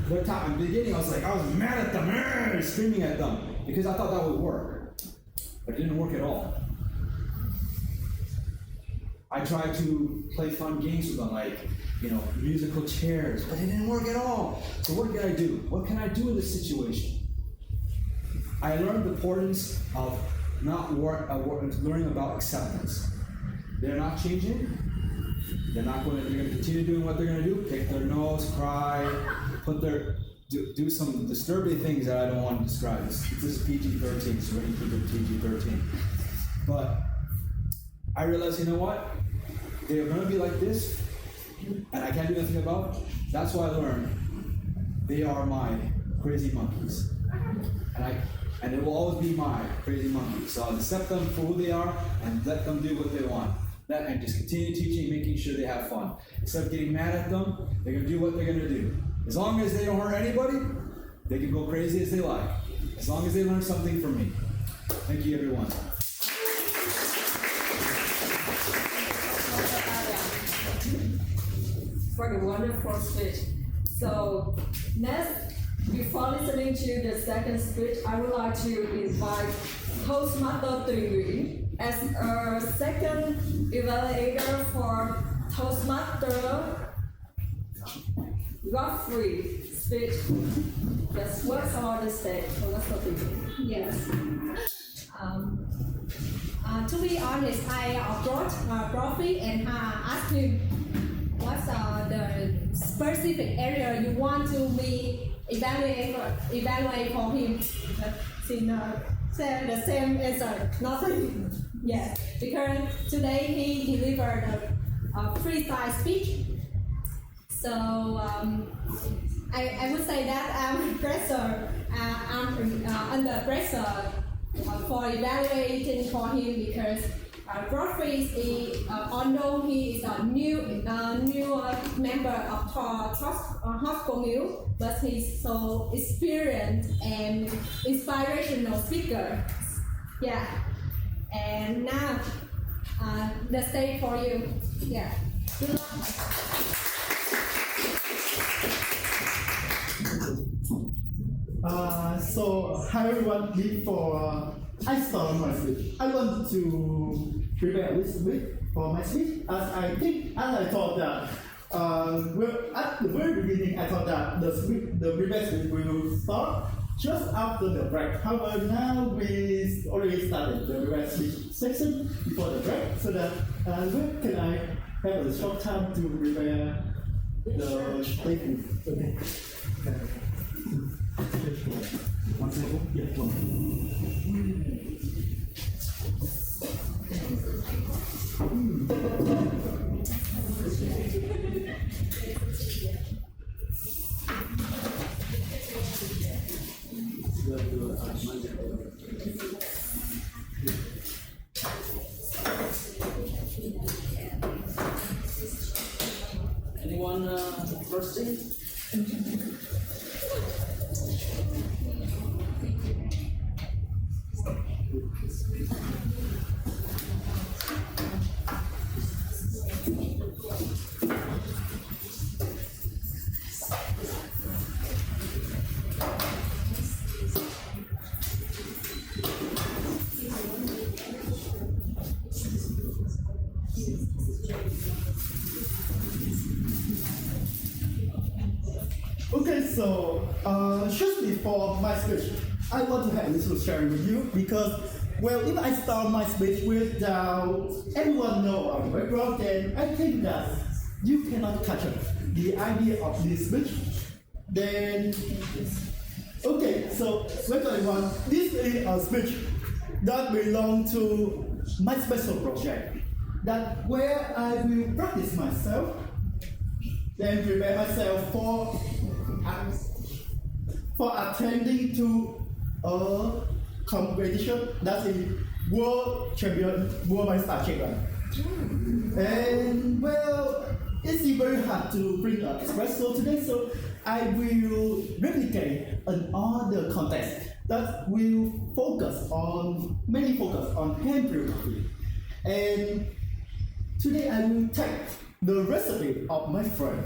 In the beginning, I was mad at them, screaming at them, because I thought that would work. But it didn't work at all. I tried to play fun games with them, musical chairs, but it didn't work at all. So what did I do? What can I do in this situation? I learned the importance of learning about acceptance. They're not changing. They're going to continue doing what they're going to do. Pick their nose, cry, do some disturbing things that I don't want to describe. This is PG-13, so we're going to keep it PG-13. But I realized, you know what? They're going to be like this, and I can't do anything about it. That's why I learned they are my crazy monkeys. And it will always be my crazy monkeys. So I'll accept them for who they are and let them do what they want. And just continue teaching, making sure they have fun. Instead of getting mad at them, they're going to do what they're going to do. As long as they don't hurt anybody, they can go crazy as they like. As long as they learn something from me. Thank you, everyone. For the wonderful speech. So next, before listening to the second speech, I would like to invite Toastmaster Tuyen as a second evaluator for Toastmaster Godfrey speech. Yes, what's on the stage? Yes. To be honest, I approached Godfrey and asked him what's the specific area you want to be evaluate for him. But said the same answer, nothing. Yes, because today he delivered a freestyle speech. So I would say that I'm under pressure for evaluating for him because Godfrey is although he is a new member of Hospital Mill, but he's so experienced and inspirational speaker. Yeah, and now the stage for you. Yeah. Good luck. So hi everyone, before I start my speech, I want to prepare a little bit for my speech as I thought that at the very beginning I thought that the previous speech will start just after the break. However, now we already started the previous speech section before the break, so that when can I have a short time to prepare the statement? Okay. One second. Yeah, one. Anyone thirsty? Okay, so just before my speech, I want to have a little sharing with you because, well, if I start my speech without everyone know our background, then I think that you cannot catch up the idea of this speech. Then, okay, so let's everyone, this is a speech that belongs to my special project, that where I will practice myself, then prepare myself for attending to a competition that is World Barista Champion. And well, it's very hard to bring an espresso today, so I will replicate another context that will mainly focus on hand brewed coffee. And today I will take the recipe of my friend,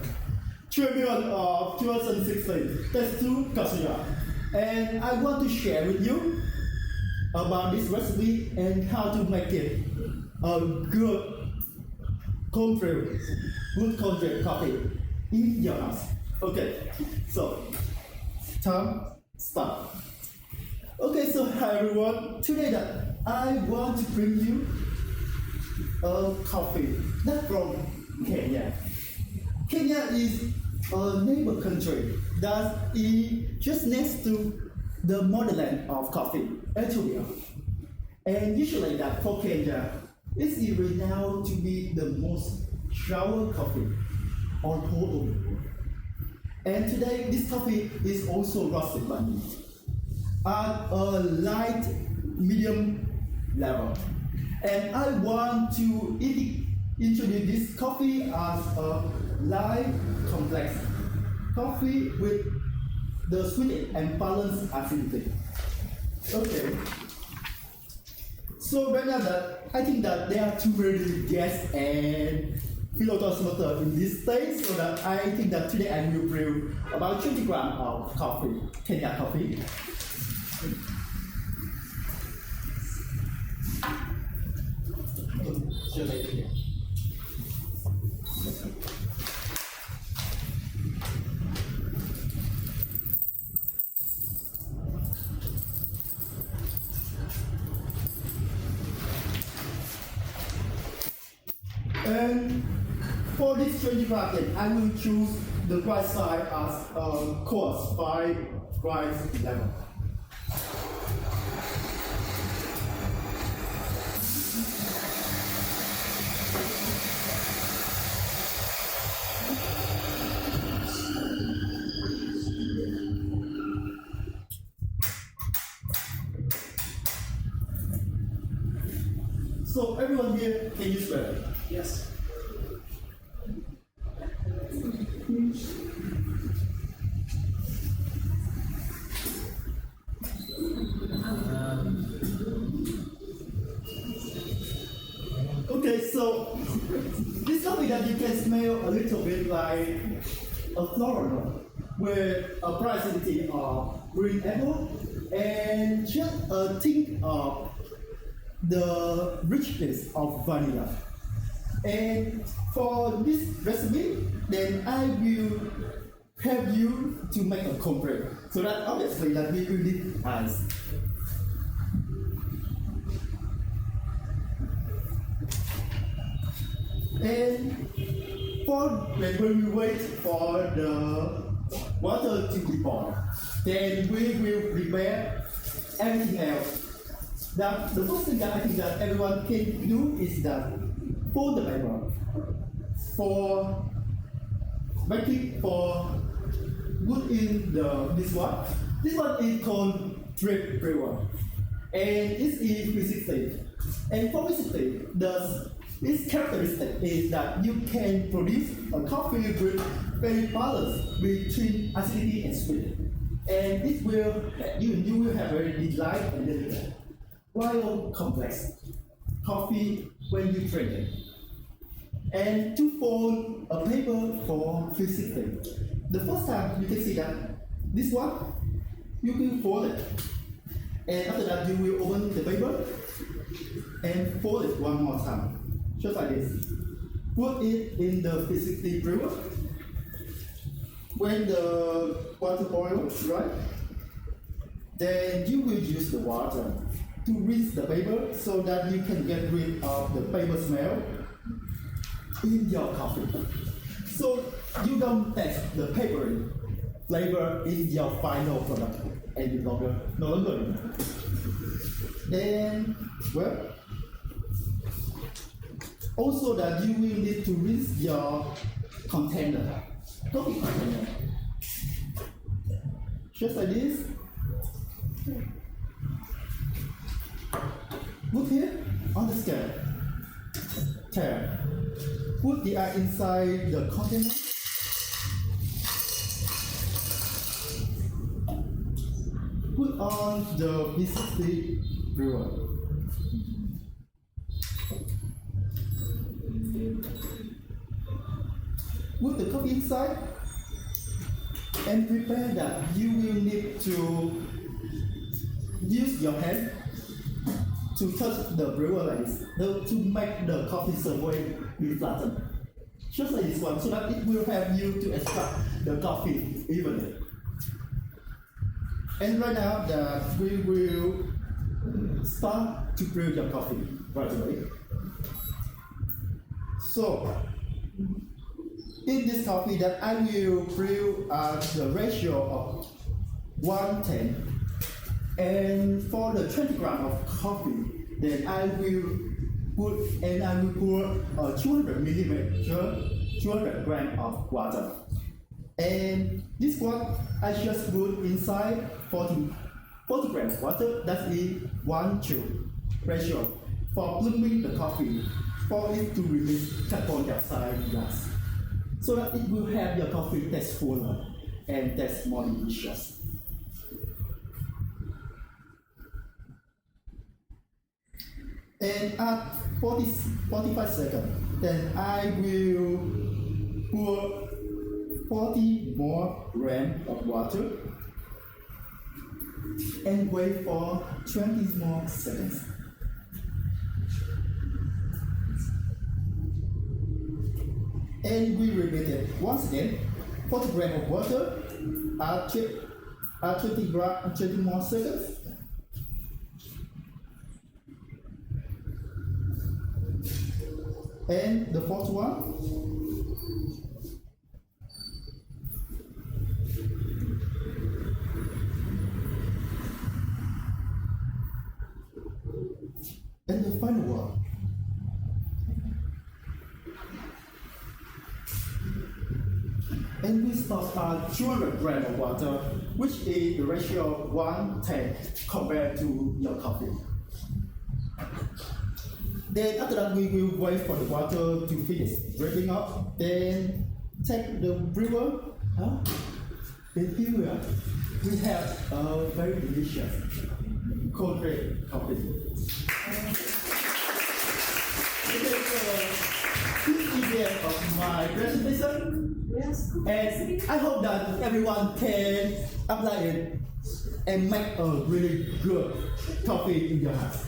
champion of 2016, Tetsu Kasuya. And I want to share with you about this recipe and how to make it a good cold brew coffee in your house. Okay, so time start. Okay, so hi everyone. Today that I want to bring you a coffee that's from Kenya. Kenya is a neighbor country that is just next to the motherland of coffee, Ethiopia. And usually that for Kenya, it's renowned to be the most sour coffee on whole world. And today, this coffee is also roasted by me at a light medium level. And I want to introduce this coffee as a light complex coffee with the sweet and balanced acidity. Okay. So right now that I think that there are too many guests and fellow Toastmasters in this stage, so that I think that today I will brew about 20 grams of coffee, Kenya coffee. And for this 20 grams, I will choose the right side as a coarse by right level. So everyone here, can you spell? Yes. Okay, so this coffee that you can smell a little bit like a floral note with a bright acidity of green apple and just a tinge of the richness of vanilla. And for this recipe, then I will help you to make a cold brew. So that obviously that we will need ice. And when we wait for the water to be boiled, then we will prepare everything else. That the first thing that I think that everyone can do is that pour the paper for making for put in this one. This one is called drip brewer, and this is V60. And for V60, its characteristic is that you can produce a coffee with very balance between acidity and sweet, and this will you will have very light and delicate, while complex coffee when you drink it. And to fold a paper for V60. The first time you can see that this one, you can fold it. And after that you will open the paper and fold it one more time. Just like this. Put it in the V60 brewer. When the water boils, right? Then you will use the water to rinse the paper so that you can get rid of the paper smell in your coffee. So you don't taste the papery flavor in your final product and you no longer. Then, well, also that you will need to rinse your container, coffee container. Just like this. Put here on the scale. Tear. put the egg inside the container. Put on the B60 brewer. Put the coffee inside and prepare that you will need to use your hand to touch the brewer like this, to make the coffee survey be flattened. Just like this one, so that it will help you to extract the coffee evenly. And right now that we will start to brew your coffee right away. So, in this coffee that I will brew at the ratio of 1:10, and for the 20 grams of coffee, then I will pour 200 millimeter, 200 grams of water. And this one I just put inside 40 grams of water. That is 1:2 ratio for blooming the coffee, for it to release carbon dioxide gas, so that it will have your coffee taste fuller and taste more delicious. And at 45 seconds, then I will pour 40 more grams of water and wait for 20 more seconds. And we repeat it once again. 40 grams of water at 20 more seconds. And the fourth one. And the final one. And we start at 200 grams of water, which is the ratio of 1:10 compared to your coffee. Then after that, we will wait for the water to finish breaking up. Then take the brewer. Then here we have a very delicious cold brew coffee. This is the end of my presentation. Yes. And I hope that everyone can apply it and make a really good coffee in your house.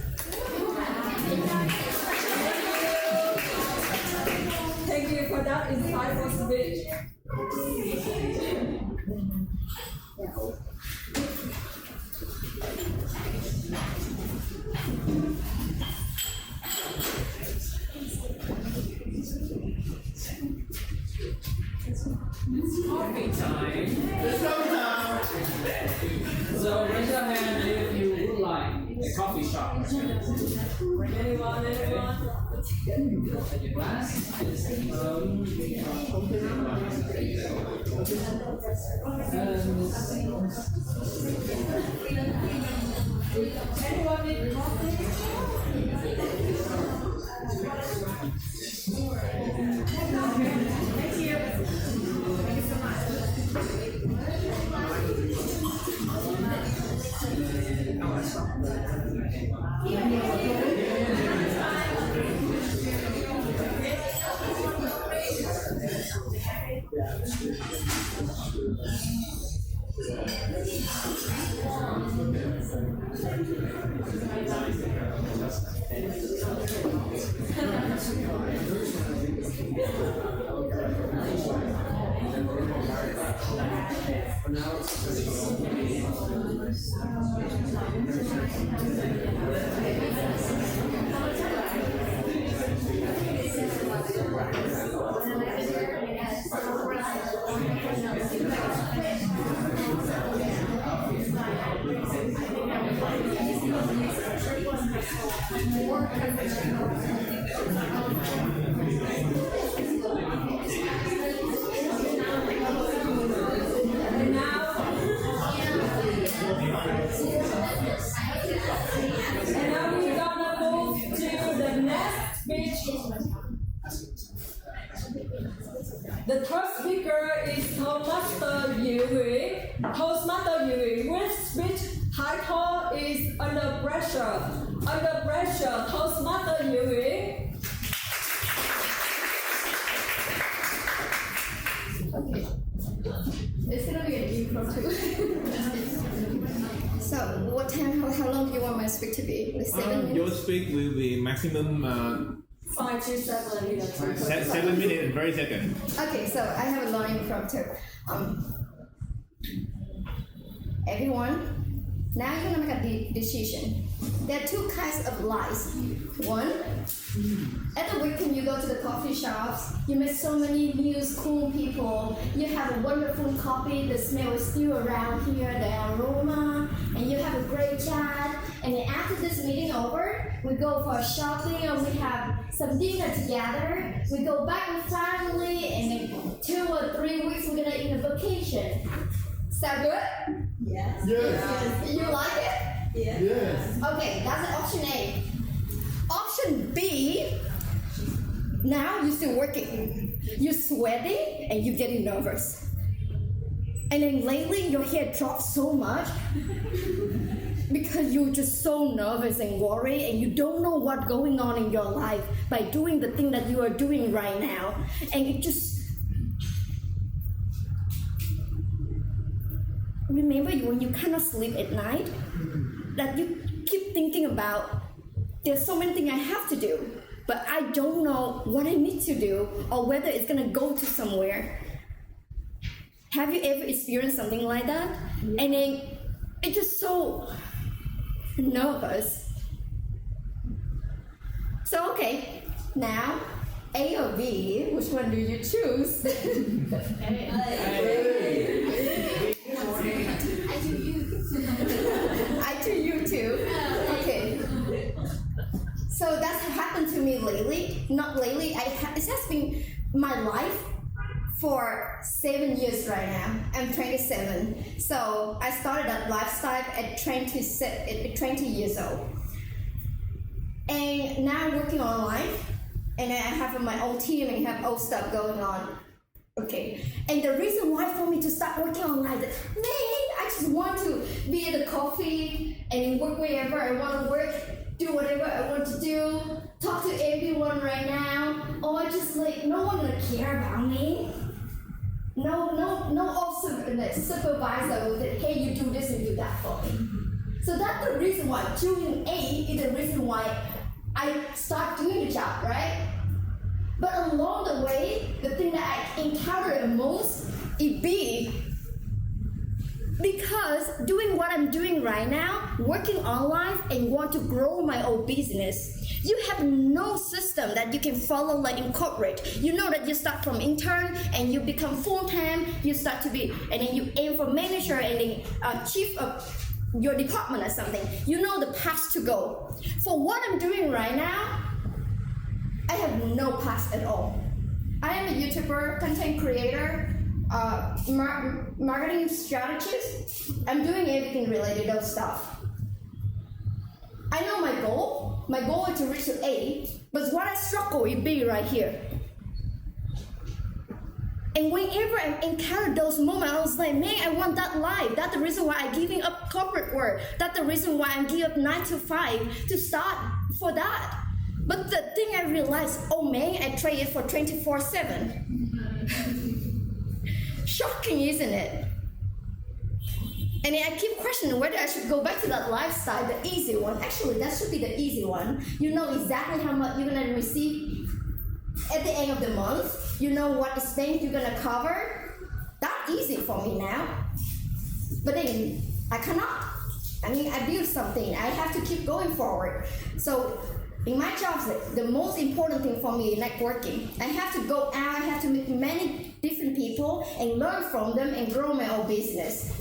Thank you for that insightful speech. Coffee time. It's coffee time. So raise your hand if you would like a coffee shop. Anyone? At your glass. Anyone need coffee? Thank you. Thank you so And now we're gonna move The third speaker is Toastmaster Dieu. Toastmaster Dieu, which speech title is Underpressure. Underpressure, Toastmaster Dieu. Okay. It's gonna be an intro too. So, what time? How long do you want my speak to be? Like 7 minutes. Your speak will be maximum 5 to 7 minutes. 7 minutes and 30 seconds. Okay, so I have a long impromptu. Everyone, now you're gonna make a decision. There are two kinds of lies. One, at the weekend you go to the coffee shops, you meet so many new cool people, you have a wonderful coffee, the smell is still around here, the aroma, and you have a great chat, and then after this meeting over, we go for shopping and we have some dinner together, we go back with family, and in 2 or 3 weeks we're gonna eat a vacation. Sound good? Yes. Yes. You like it? Yes. Yes. Okay, that's option A. Option B, now you're still working. You're sweating and you're getting nervous. And then lately your hair drops so much because you're just so nervous and worried and you don't know what's going on in your life by doing the thing that you are doing right now. And it just remember when you cannot sleep at night, that you keep thinking about, there's so many things I have to do, but I don't know what I need to do or whether it's gonna go to somewhere. Have you ever experienced something like that? And then it's just so nervous. So okay, now A or B, which one do you choose? I do you too. Okay. So that's happened to me lately. Not lately. It has been my life for 7 years right now. I'm 27. So I started that lifestyle at 20 years old. And now I'm working online. And I have my own team and have old stuff going on. Okay. And the reason why for me to start working online is, I just want to be at the coffee and work wherever I want to work, do whatever I want to do, talk to everyone right now, or just like no one gonna care about me. No also supervisor will say, hey, you do this and do that for me. So that's the reason why choosing A is the reason why I start doing the job, right? But along the way, the thing that I encounter the most is B. Because doing what I'm doing right now, working online and want to grow my own business, you have no system that you can follow like in corporate. You know that you start from intern and you become full-time, you start to be, and then you aim for manager and then chief of your department or something. You know the path to go. For what I'm doing right now, I have no path at all. I am a YouTuber, content creator, marketing strategist. I'm doing everything related to those stuff. I know my goal. My goal is to reach to A, but what I struggle is B right here. And whenever I encounter those moments, I was like, man, I want that life. That's the reason why I'm giving up corporate work. That's the reason why I'm giving up 9 to 5 to start for that. But the thing I realized, oh man, I trade it for 24/7. Shocking, isn't it? And then I keep questioning whether I should go back to that lifestyle, the easy one. Actually, that should be the easy one. You know exactly how much you're gonna receive at the end of the month. You know what expense you're gonna cover. That's easy for me now. But then I cannot. I mean, I built something. I have to keep going forward. So in my job, the most important thing for me is networking. I have to go out, I have to meet many different people and learn from them and grow my own business.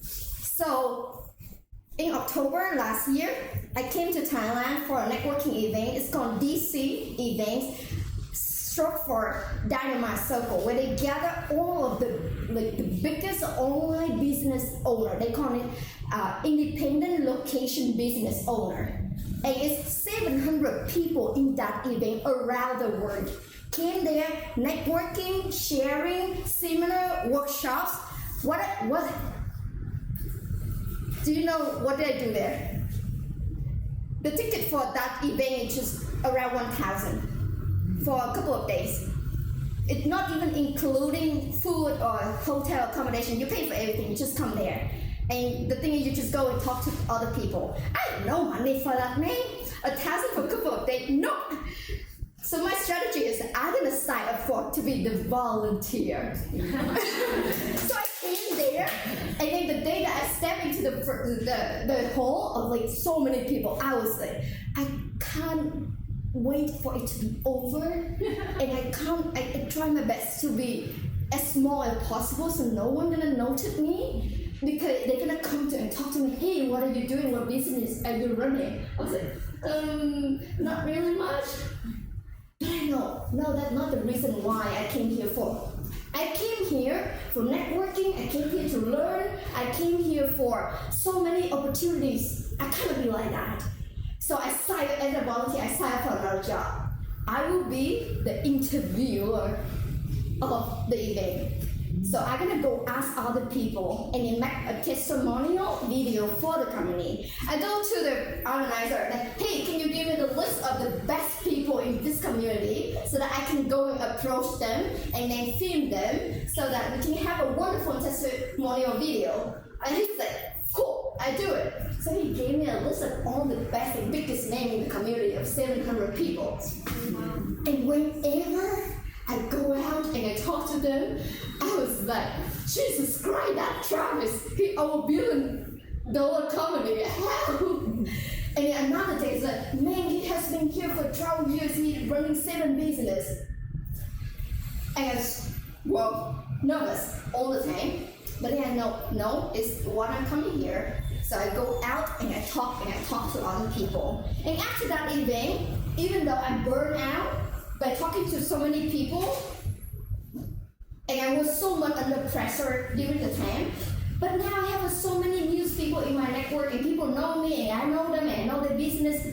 So in October last year, I came to Thailand for a networking event. It's called DC events, short for Dynamite Circle, where they gather all of the biggest online business owner. They call it independent location business owner. And it's 700 people in that event around the world. came there, networking, sharing, seminar, workshops. What do you know what did I do there? The ticket for that event is just around 1,000 for a couple of days. It's not even including food or hotel accommodation. You pay for everything, you just come there. And the thing is, you just go and talk to other people. I have no money for that, man. 1,000 for a couple of days, no. So my strategy is I'm gonna sign up to be the volunteer. So I came there, and then the day that I stepped into the hall of like so many people, I was like, I can't wait for it to be over, and I try my best to be as small as possible, so no one gonna notice me, because they're gonna come to and talk to me. Hey, what are you doing? What business are you running? I was like, not really much. But I know, no, that's not the reason why I came here for. I came here for networking. I came here to learn. I came here for so many opportunities. I cannot be like that. So I signed up as a volunteer. I signed up for another job. I will be the interviewer of the event. So I'm gonna go ask other people and then make a testimonial video for the company. I go to the organizer like, hey, can you give me the list of the best people in this community so that I can go and approach them and then film them so that we can have a wonderful testimonial video. And he's like, cool, I do it. So he gave me a list of all the best and biggest names in the community of 700 people. And whenever I go out and I talk to them, I was like, Jesus Christ, that Travis, he over $1 billion company. And then another day, it's like, man, he has been here for 12 years, he's running 7 businesses. And I was, well, nervous all the time. But then I know, no, it's what I'm coming here. So I go out and I talk to other people. And after that event, even though I burned out by talking to so many people, and I was so much under pressure during the time, but now I have so many new people in my network, and people know me, and I know them, and I know the business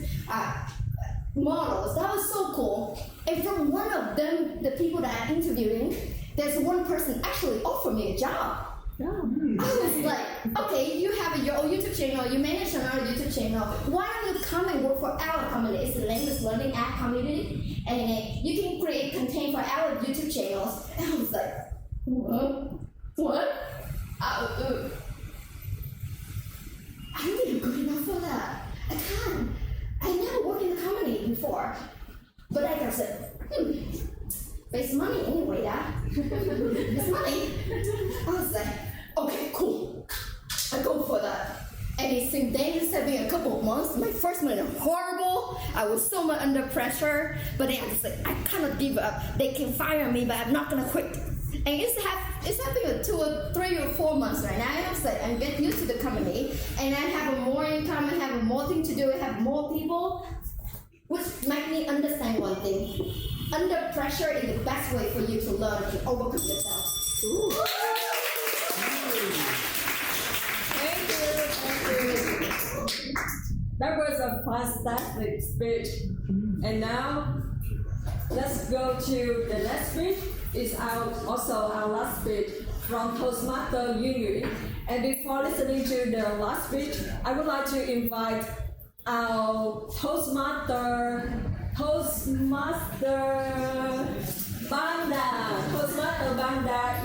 models. That was so cool. And from one of them, the people that I'm interviewing, there's one person actually offered me a job. I was like, okay, you have your own YouTube channel, you manage another YouTube channel. Why don't you come and work for our company? It's the language learning app community, and you can create content for our YouTube channels. And I was like, what? I'm not good enough for that. I can't. I never worked in a company before. But like I said, it's money anyway, yeah? It's money. I was like, okay, cool. I go for that. And it's been dangerous having a couple of months. My first month was horrible. I was so much under pressure. But then I was like, I cannot give up. They can fire me, but I'm not gonna quit. And it's having 2 or 3 or 4 months right now. I was like, I'm getting used to the company, and I have more income, I have more things to do, I have more people, which make me understand one thing. Under pressure is the best way for you to learn and overcome yourself. Thank you. That was a fantastic speech. And now, let's go to the next speech. It's also our last speech from Toastmaster Nguyen. And before listening to the last speech, I would like to invite our Toastmaster Panda. Toastmaster Panda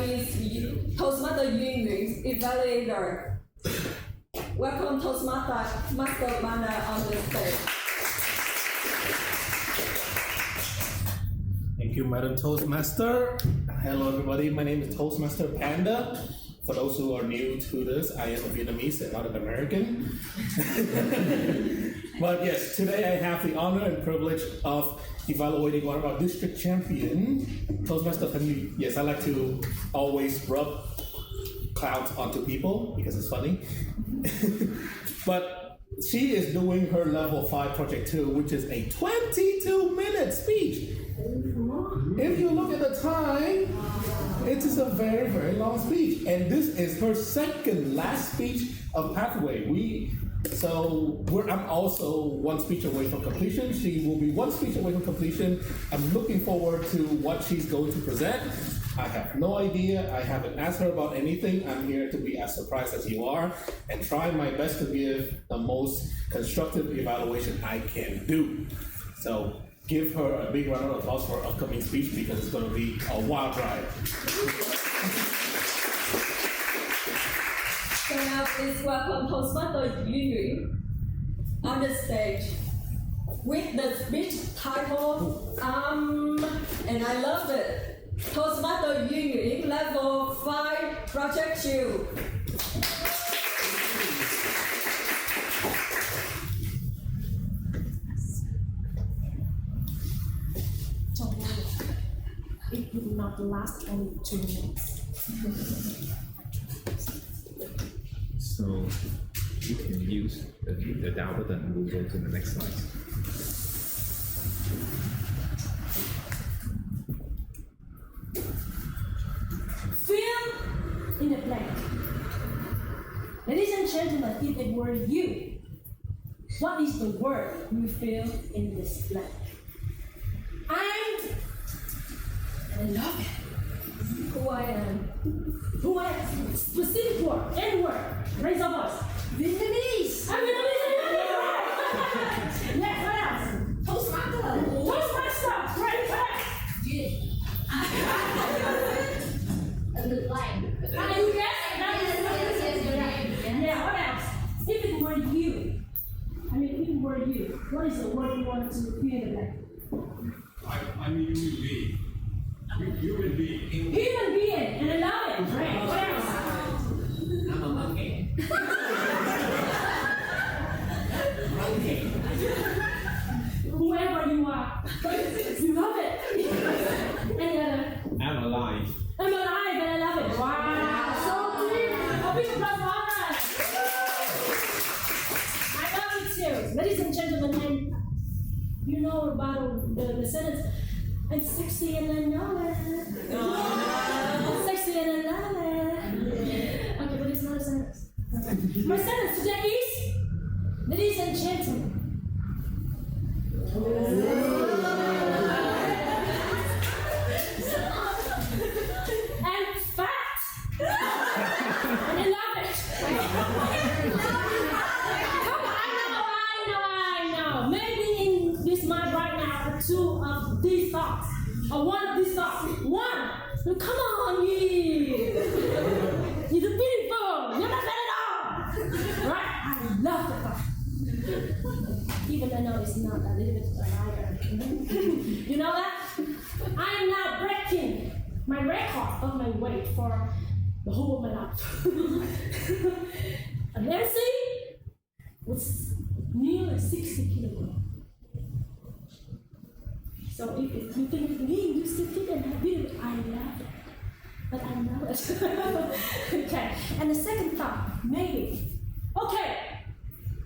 is Toastmaster Nguyen's evaluator. Welcome Toastmaster Panda on the stage. Thank you, Madam Toastmaster. Hello, everybody. My name is Toastmaster Panda. For those who are new to this, I am a Vietnamese and not an American. But yes, today I have the honor and privilege of evaluating one of our district champion, Toastmaster family. Yes, I like to always rub clouds onto people because it's funny. But she is doing her level 5 project 2, which is a 22-minute speech. If you look at the time, it is a very, very long speech. And this is her second last speech of Pathway. So I'm also one speech away from completion. She will be one speech away from completion. I'm looking forward to what she's going to present. I have no idea. I haven't asked her about anything. I'm here to be as surprised as you are and try my best to give the most constructive evaluation I can do. So give her a big round of applause for her upcoming speech because it's going to be a wild ride. So now please welcome Toastmaster Yuyu on the stage with the speech title, and I love it. Toastmaster Yuyu, level 5, Project Dieu. Don't worry, it will not last only 2 minutes. So you can use the down button and we'll go to the next slide. Fill in the blank. Ladies and gentlemen, if it were you, what is the word you fill in this blank? I love it. Who I am. Who I am. Specific word. Any word. Raise your voice. Vietnamese. I'm Vietnamese. Yes, what else? Toastmaster. Toastmaster. Great, correct. Yeah, what else? If it were you, what is the word you want to fill in the blank? I'm a human being. Human being. Human being, and I love it. Great. What else? I'm a monkey. Monkey. Whoever you are, you love it. Any other? I'm alive. I'm alive, and I love it. Wow, so deep. A big applause for us. I love it too, ladies and gentlemen. And you know about the sentence. I'm sexy and I know it. I'm sexy and I love it. Okay, but it's not a sentence. Okay. My sentence today is, ladies and gentlemen. And fat. And I love it. Come on, I know. Maybe in this mind right now, 2 of these thoughts, or 1 of these thoughts. 1. Come on, you. You're beautiful. You're not bad at all. Right? I love the thought. Even though I know it's not a little bit a liar. You know that? I am now breaking my record of my weight for the whole of my life. And Nancy was nearly 60 kilograms. So if you think of me, you still think I'm beautiful, I love it. But I know it. Okay, and the second thought, maybe. Okay,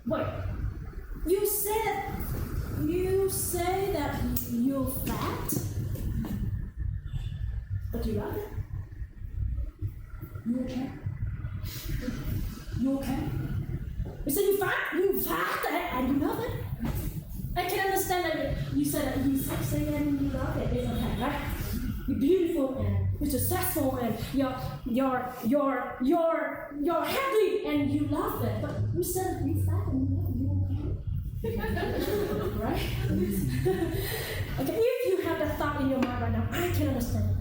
wait. You say that you're fat, but you love it? You okay? You okay? You say you fat, and you love it? I can understand that you said that you're sexy and you love it. It's okay, right? You're beautiful and you're successful and you're happy and you love it. But you said you're fat and you love it. Right? Okay, if you have that thought in your mind right now, I can understand it.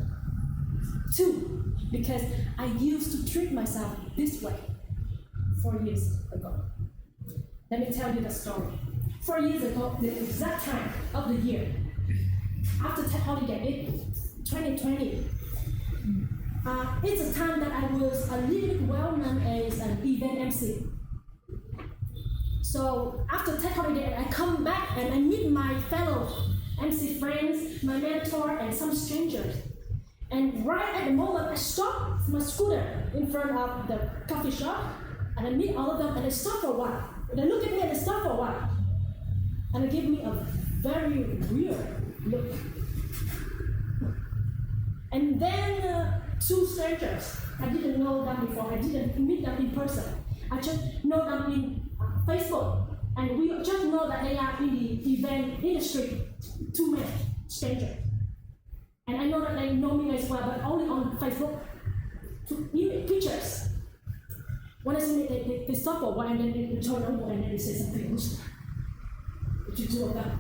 2, because I used to treat myself this way 4 years ago. Let me tell you the story. 4 years ago, the exact time of the year, after tech holiday, 2020, it's a time that I was a little bit well known as an event MC. So after tech holiday, I come back and I meet my fellow MC friends, my mentor, and some strangers. And right at the moment, I stop my scooter in front of the coffee shop, and I meet all of them, and they stop for a while. They look at me and they stop for a while. And they give me a very weird look. And then 2 strangers, I didn't know them before, I didn't meet them in person. I just know them in Facebook, and we just know that they are in the event industry, 2 men, strangers. And I know that they know me as well, but only on Facebook, pictures. When I see they stop for a while and then they turn over and then they say something, what you do about that?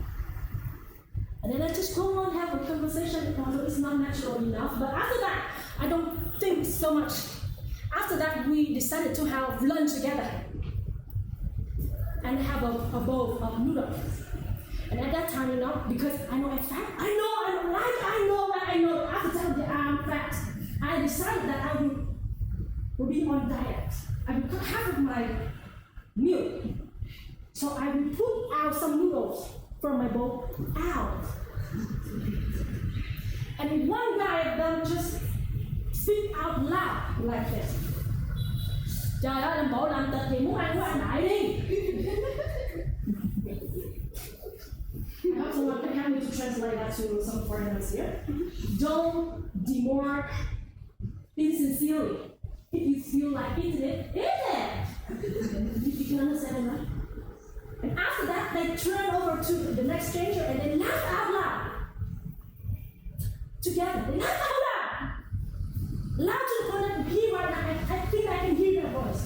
And then I just go on have a conversation, although it's not natural enough. But after that, I don't think so much. After that, we decided to have lunch together and have a bowl of noodles. And at that time, because I know I'm fat, I know, after telling that I'm fat, I decided that I will be on diet. I will cut half of my meal. So I will put out some noodles from my bowl out. And one guy of them just speak out loud like this. Trời ơi, làm bộ làm tịch thì muốn ăn của anh đại đi. I also want to have me to translate that to some foreigners here. Don't demur insincerely. If you feel like eating it, eat it. You can understand it, right? And after that, they turn over to the next stranger and they laugh out loud. Together, they laugh out loud. Loud to the point that he right now, I think I can hear their voice.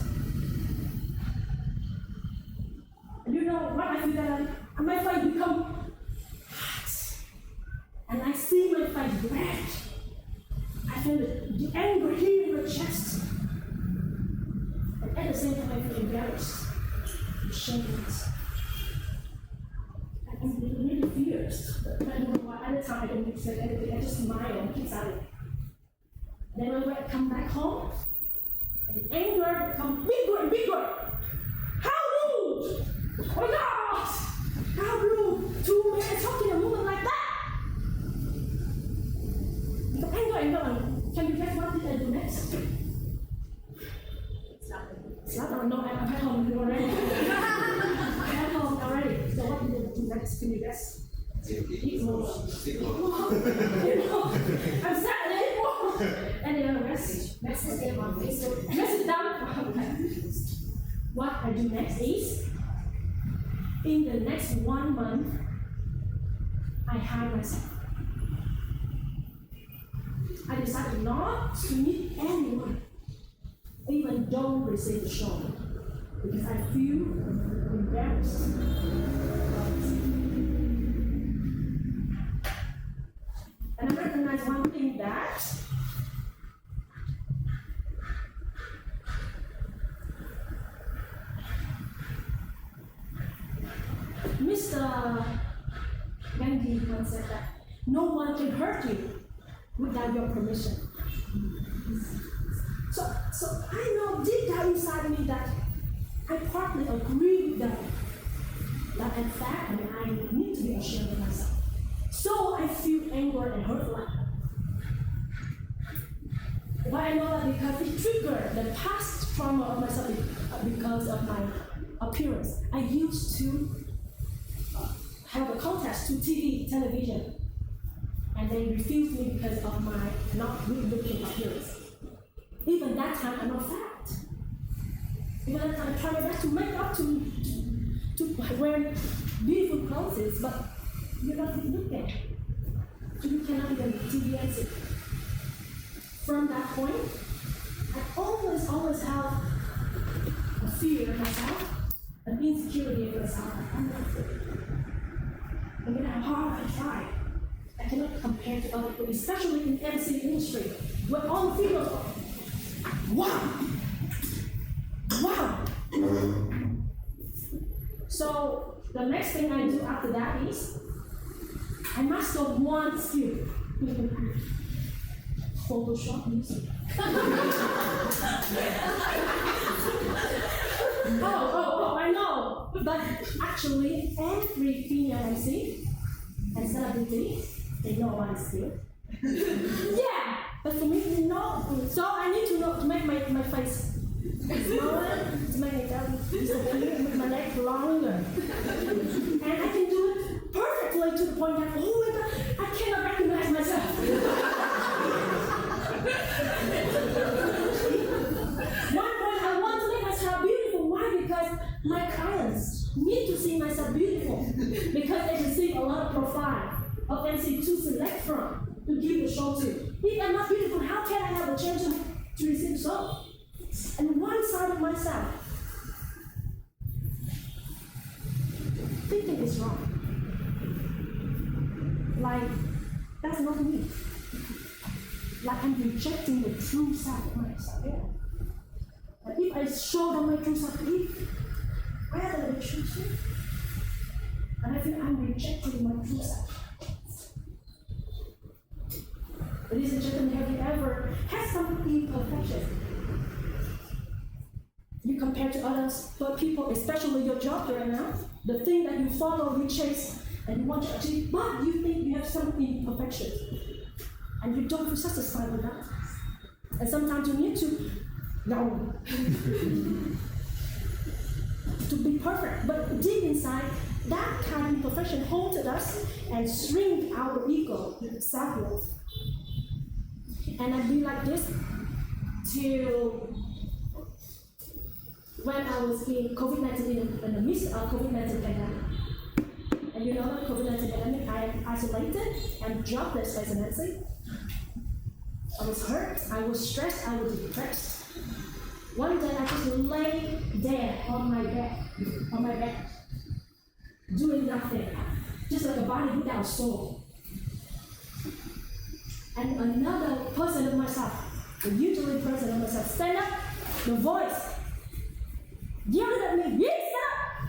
And you know what I feel that my face become hot. And I see my face red. I feel the anger here in my chest. And at the same time, I feel embarrassed, ashamed. I'm really fierce. But I don't know why. At the time, I didn't say anything. I just smile and keep silent. Then when I come back home, and the anger becomes bigger and bigger. How rude! Oh my God! How rude! 2 men talking to a woman like that! The anger and going, can you guess what did I do next? Slap. No, I'm at home already. I'm at home already. So what did I do next? Can you guess? Eat more. I'm sad and eat more. And then message them on Facebook. Message them. What I do next is, in the next 1 month, I hide myself. I decided not to meet anyone, even don't receive the show, because I feel embarrassed. And I recognize one thing that Mr. Gandhi once said that no one can hurt you without your permission. So I know deep down inside me that I partly agree with them, that in fact I need to be ashamed of myself. So I feel anger and hurt. Why I know that? Because it triggered the past trauma of myself because of my appearance. I used to have a contest to television, and they refused me because of my not good-looking appearance. Even that time, I'm not fat. Even that time, I try my best to make up to wear beautiful clothes, but you're not good looking. So you cannot even TVS it. From that point, I always have a fear of myself, an insecurity of myself. I'm not good. No matter how hard I try, I cannot compare to other people, especially in the MC industry, where all the females are, wow! So the next thing I do after that is, I master one skill. Photoshop music. Oh, I know. But actually, every female I see and celebrity, they know one skill. Yeah, but for me, no. So I need to know to make my face smaller, to make it disappear, make my legs longer. And I can do it perfectly to the point that, oh my God, I cannot recognize myself. One point, I want to make myself beautiful. Why? Because my clients agency to select from to give the show to. If I'm not beautiful, how can I have a chance to receive the show? And one side of myself thinking it's wrong. Like, that's not me. Like I'm rejecting the true side of myself. Yeah. And if I show them my true self, where are the true self? And I feel I'm rejecting my true self. Ladies and gentlemen, have you ever had some imperfection? You compare to others, but people, especially your job right now, the thing that you follow, you chase, and you want to achieve, but you think you have some imperfection, and you don't feel satisfied with that. And sometimes you need to know to be perfect, but deep inside, that kind of imperfection haunted us and shrink our ego, self-worth. And I've been like this till when I was in COVID-19, in the midst of COVID-19 pandemic. And you know that COVID-19 pandemic, I am isolated and jobless as a Nancy. I was hurt, I was stressed, I was depressed. One day I just lay there on my bed, doing nothing, just like a body without soul. And another person of myself, the usually person of myself, stand up, the voice, yelling at me, stop!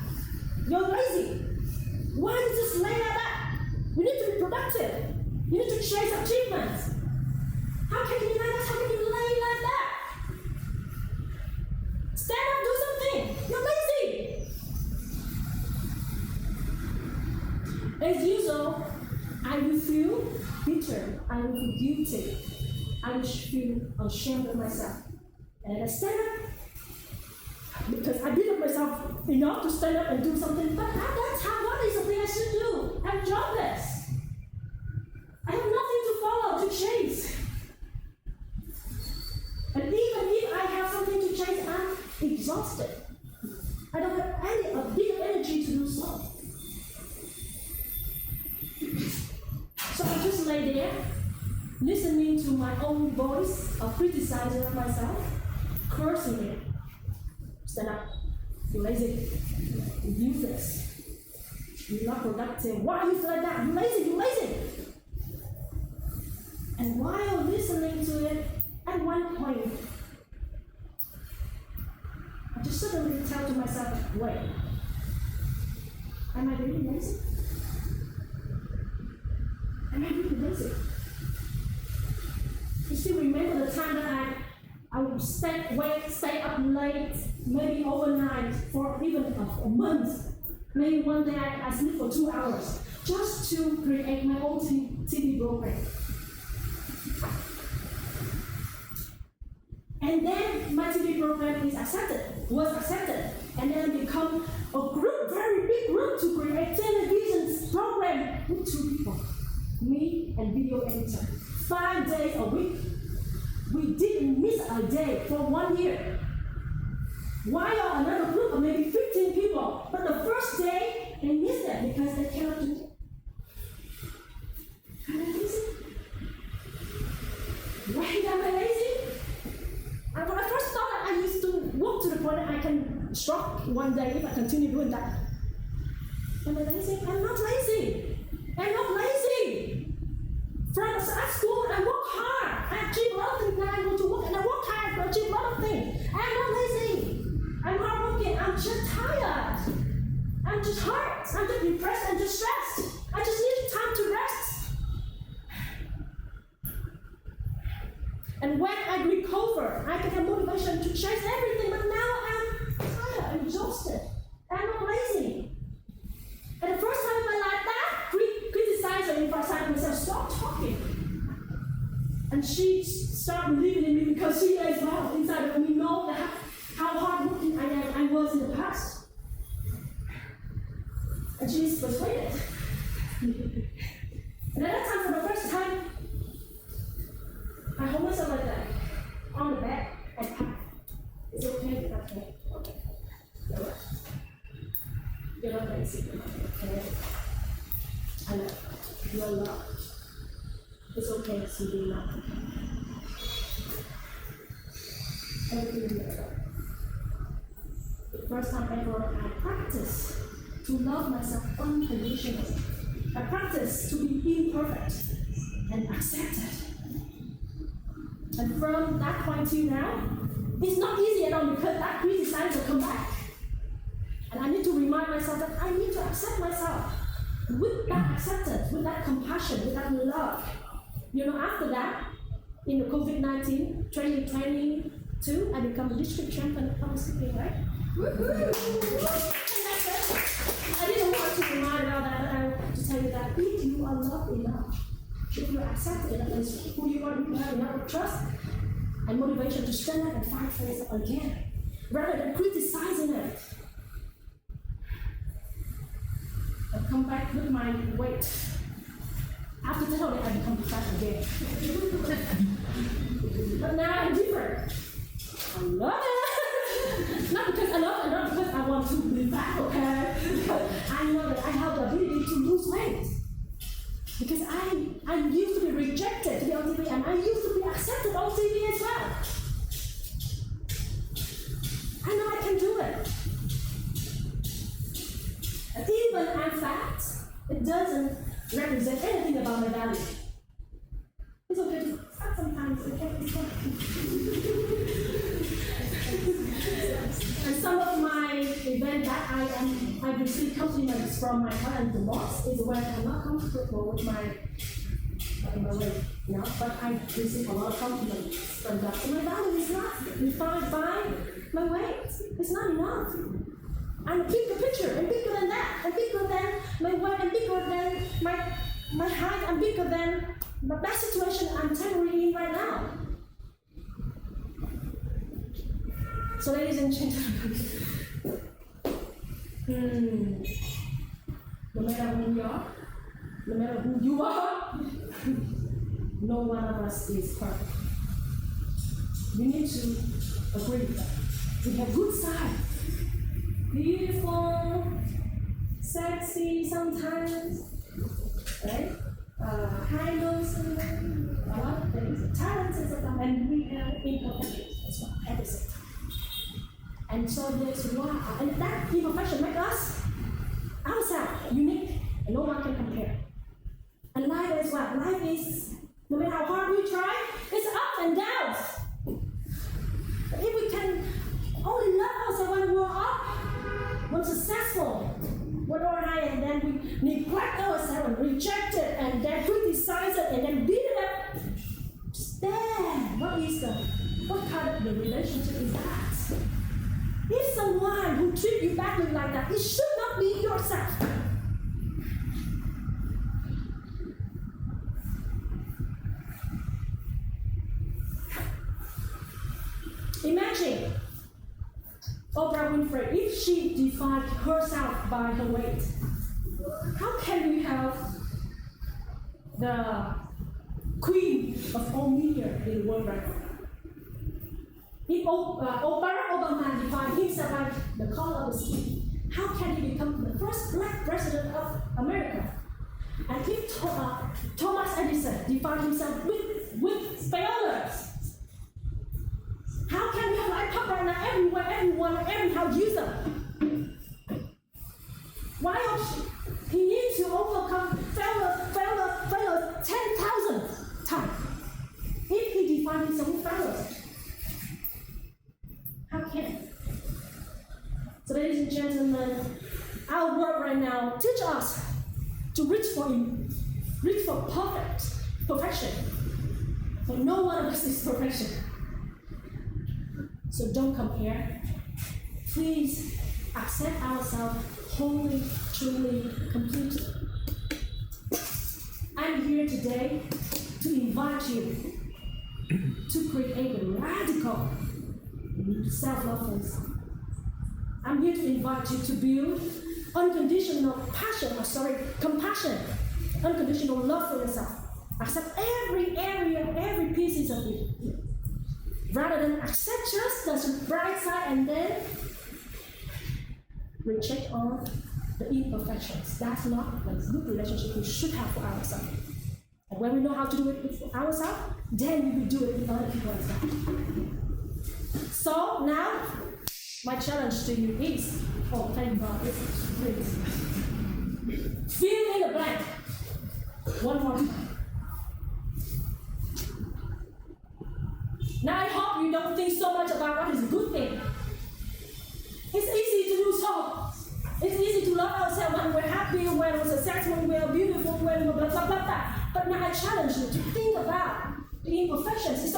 You're lazy. Why you just lay like that? You need to be productive. You need to chase achievements. How can you do that? How can you lay like that? Stand up, do something. You're lazy. As usual, I will feel bitter. I will feel guilty. I will feel ashamed of myself. And I stand up because I beat up myself enough to stand up and do something, but what is the thing I should do? I'm jobless. I have nothing to follow, to chase. And even if I have something to chase, I'm exhausted. I don't have a bit of energy to do so. So I just lay there, listening to my own voice of criticizing myself, cursing it. Stand up. You're lazy. You're useless. You're not productive. Why are you like that? You're lazy. You're lazy. And while listening to it, at one point, I just suddenly tell to myself, wait, am I really lazy? Am I really lazy? You still remember the time that I would stay up late, maybe overnight, for even a month. Maybe one day I sleep for 2 hours, just to create my own TV program. And then my TV program was accepted, and then become a group, very big group, to create television program with 2 people, me and video editor, 5 days a week. We didn't miss a day for 1 year. While another group of maybe 15 people, but the first day they missed it because they cannot do it. Am I lazy? Why am I lazy? And when I first thought I used to walk to the point that I can stroke one day if I continue doing that. Am I lazy? I'm not lazy. I'm not lazy. From at school, I work hard. I achieve a lot of things. Now I go to work and I work hard to achieve a lot of things. I'm not lazy. I'm hardworking. I'm just tired. I'm just hurt. I'm just depressed. I'm just stressed. I just need time to rest. And when I recover, I can have motivation to chase everything. But now I'm tired. I'm exhausted. I'm not lazy. And the first time in my life, that criticizer inside myself, stop talking. And she started believing in me because she as well inside of me know that how hardworking I was in the past. And she's persuaded. And at that time, for the first time, I hold myself like that, on the bed, and pat. It's okay, okay, okay. You're not lazy, okay? I know, you're loved. everything is better. The first time ever I practiced to love myself unconditionally. I practiced to be imperfect and accepted. And from that point to now, it's not easy at all because that criticizer will come back. And I need to remind myself that I need to accept myself. With that acceptance, with that compassion, with that love. You know, after that, in the COVID-19 2022, I become the district champion of public speaking, right? Woohoo! And that's it. I didn't want to remind all that, but I want to tell you that if you are loved enough, if you are accepted enough as who you are, you have enough trust and motivation to stand up and fight for yourself again, rather than criticizing it. I come back with my weight. After 10 days, I become fat again. But now I'm different. I love it. Not because I love it, not because I want to be fat, okay? I know that I have the ability to lose weight. Because I used to be rejected to be on TV, and I used to be accepted on TV as well. I know I can do it. And even I'm fat, it doesn't represent anything about my value. It's okay to fat sometimes, okay? And some of my events that I receive compliments from my clients the most is when I'm not comfortable with my weight, you know, but I receive a lot of compliments from that. So my value is not defined by my weight. It's not enough. I'm a bigger picture, I'm bigger than that, I'm bigger than my weight, I'm bigger than my height, I'm bigger than the best situation I'm temporarily in right now. So ladies and gentlemen, no matter who you are, no matter who you are, no one of us is perfect. We need to agree that we have good side. Beautiful, sexy sometimes, right? Handles, a lot of things, talented sometimes, and we have imperfections as well at the same time. And so that's why, and that imperfection makes us ourselves unique, and no one can compare. And life as well. Life is, no matter how hard we try, it's ups and downs. But if we can only love ourselves when we're up, when successful, when we're high, and then we neglect ourselves and reject it, and then criticize it, and then beat it up. Then, what kind of relationship is that? If someone who treats you badly like that, it should not be yourself. Imagine Oprah Winfrey, if she defined herself by her weight, how can we have the queen of all media in the world right now? If Barack Obama defined himself by the color of the skin, how can he become the first black president of America? And if Thomas Edison defined himself with failures, how can we have light bulb right now everywhere, everyone, everyhow use them? Why he needs to overcome failure 10,000 times if he defined himself with failures? How can? So ladies and gentlemen, our work right now teach us to reach for perfection. But no one of us is perfection. So don't compare. Please accept ourselves wholly, truly, completely. I'm here today to invite you to create a radical self-love for yourself. I'm here to invite you to build unconditional compassion, unconditional love for yourself. Accept every area, every piece of you. Rather than accept just the bright side and then reject all the imperfections. That's not a good relationship we should have for ourselves. And when we know how to do it with ourselves, then we will do it with other people as well. So now, my challenge to you is, oh, thank God, please. Fill in the blank. One more time. Now I hope you don't think so much about what is a good thing. It's easy to do so. It's easy to love ourselves when we're happy, when we're successful, when we're beautiful, when we're blah, blah, blah, blah. But now I challenge you to think about the imperfections. It's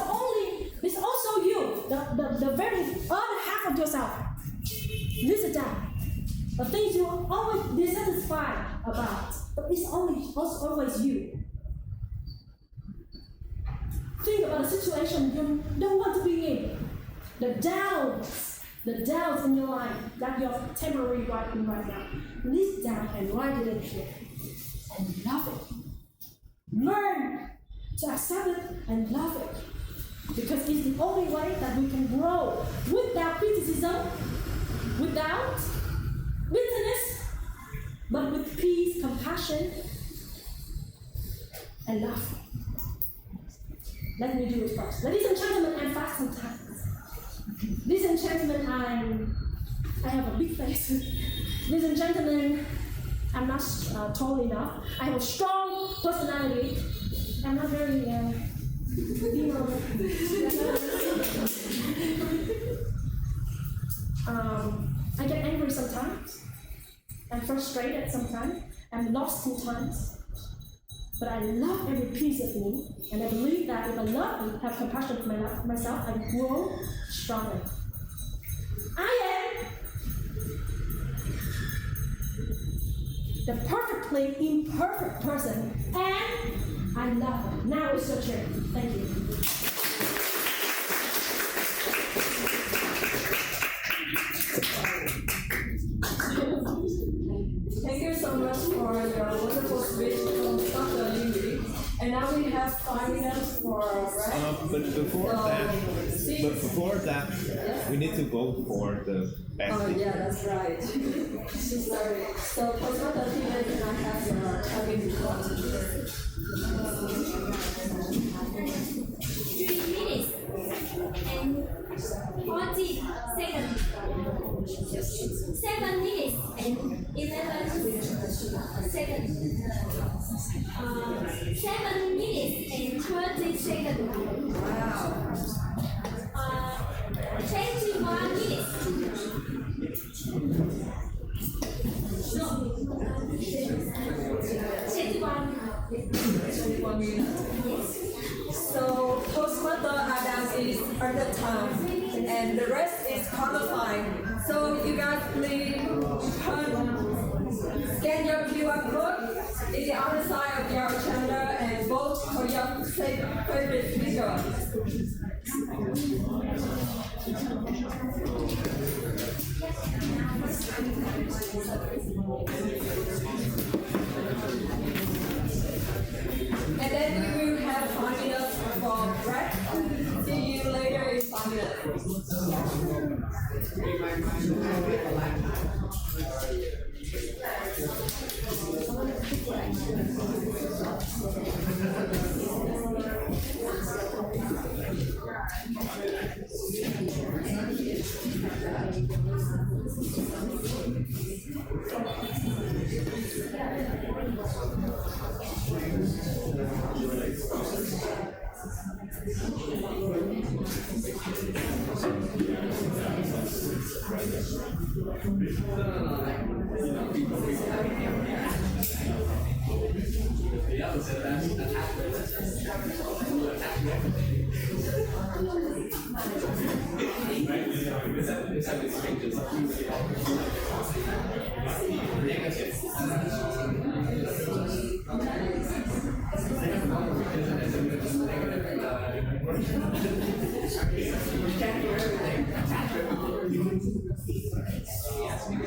also you, the very other half of yourself. Listen down. The things you're always dissatisfied about, but it's always you. Think about the situation you don't want to be in. The doubts in your life that you're temporarily writing right now. List down and write it in here. And love it. Learn to accept it and love it. Because it's the only way that we can grow without criticism, without bitterness, but with peace, compassion, and love. Let me do it first. Ladies and gentlemen, I'm fast sometimes. Ladies and gentlemen, I have a big face. Ladies and gentlemen, I'm not tall enough. I have a strong personality. I'm not very female. I get angry sometimes. I'm frustrated sometimes. I'm lost sometimes. But I love every piece of me, and I believe that if I love and have compassion for myself, I will grow stronger. I am the perfectly imperfect person, and I love it. Now it's your turn. Thank you. Thank you so much for your wonderful speech from Dr. Lynne. And now we have 5 minutes for rest. But before that, yes. we need to vote for the best. Oh yeah, that's right. Sorry. So for Dr. Lynne, can I have your having report? 3 minutes and 40 seconds. 7 minutes and 11 seconds. 7 minutes and 20 seconds. Wow. 21 minutes. No. 21 minutes. So Toastmaster Adam is under time, and the rest is qualifying. So you guys please scan your QR code in the other side of your channel and vote for your favorite speaker. And then we will have 5 minutes for break. See you later in 5 minutes.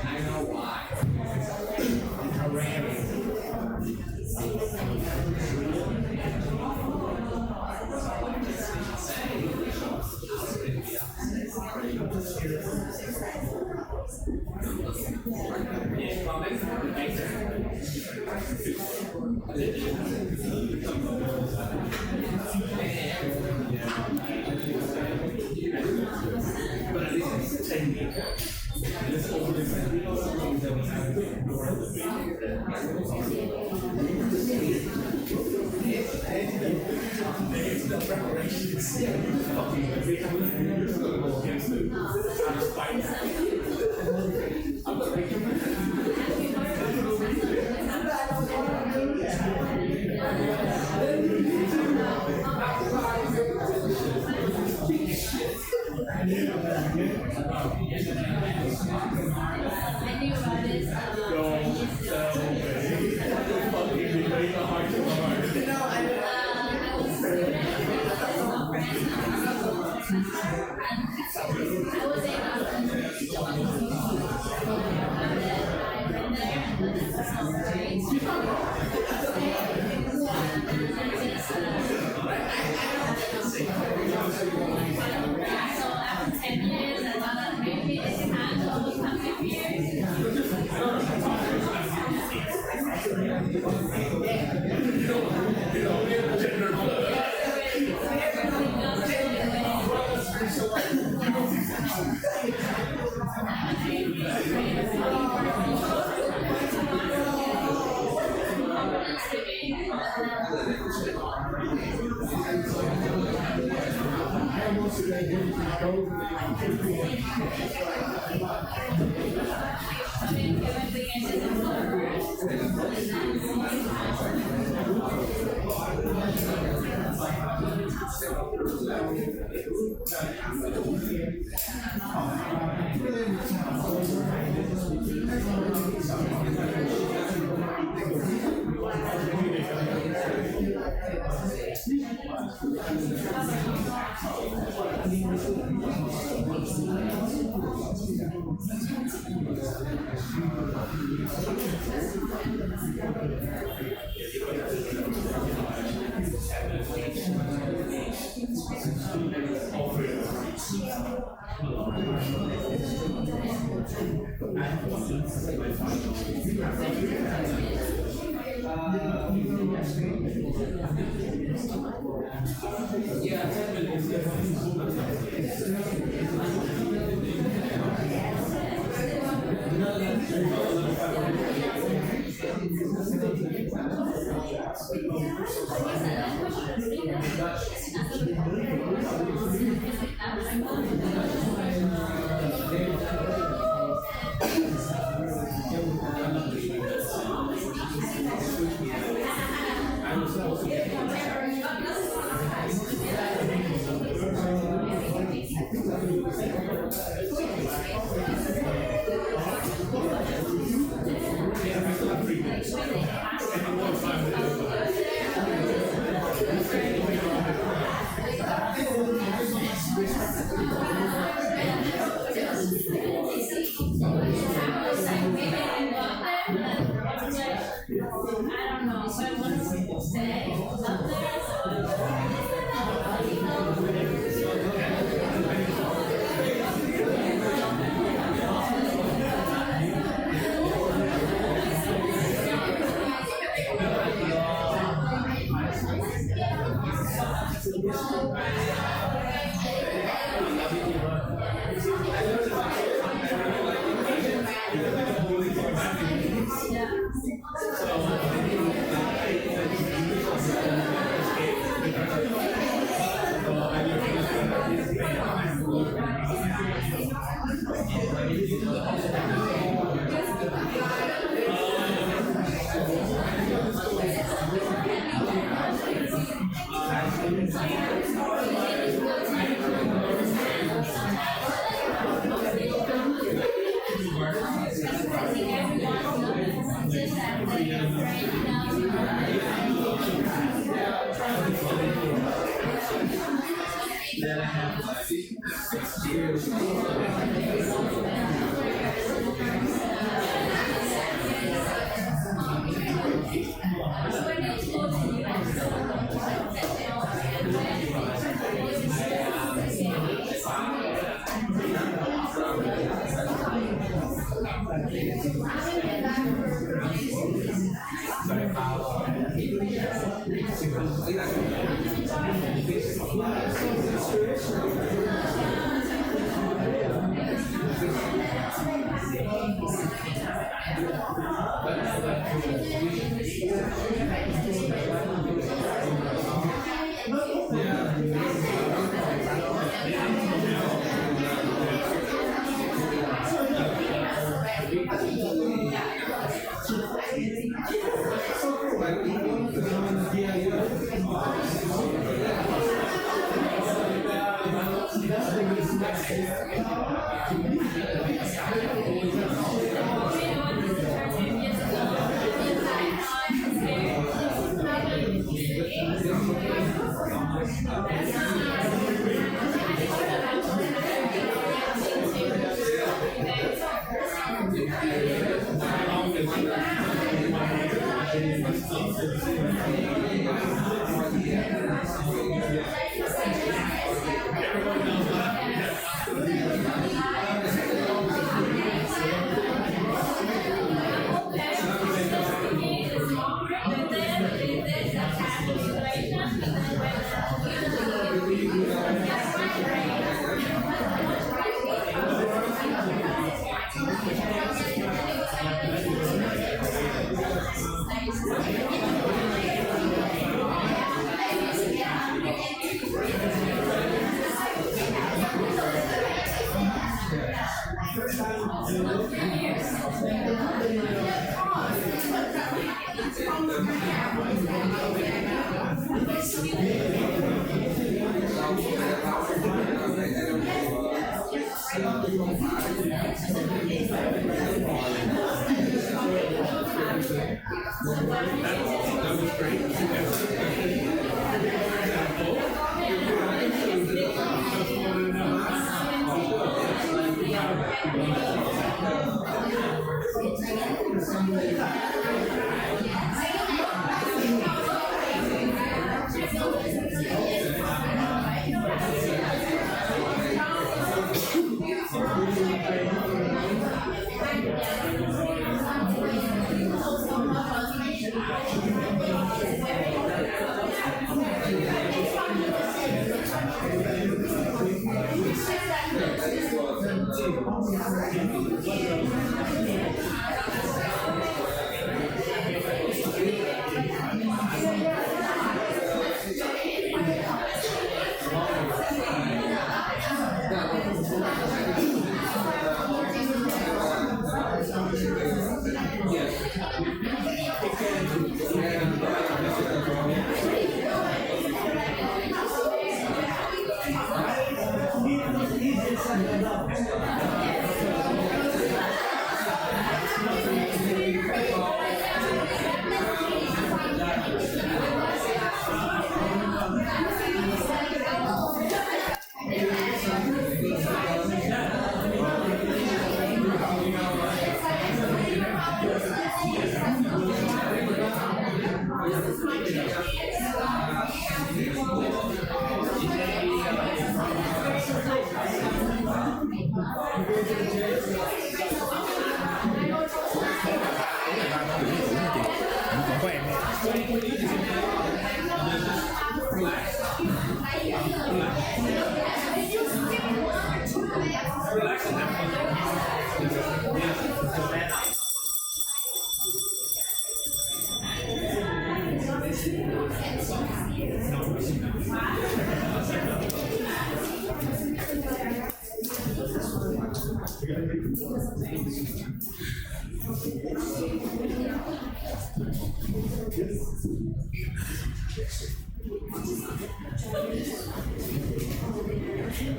I know why.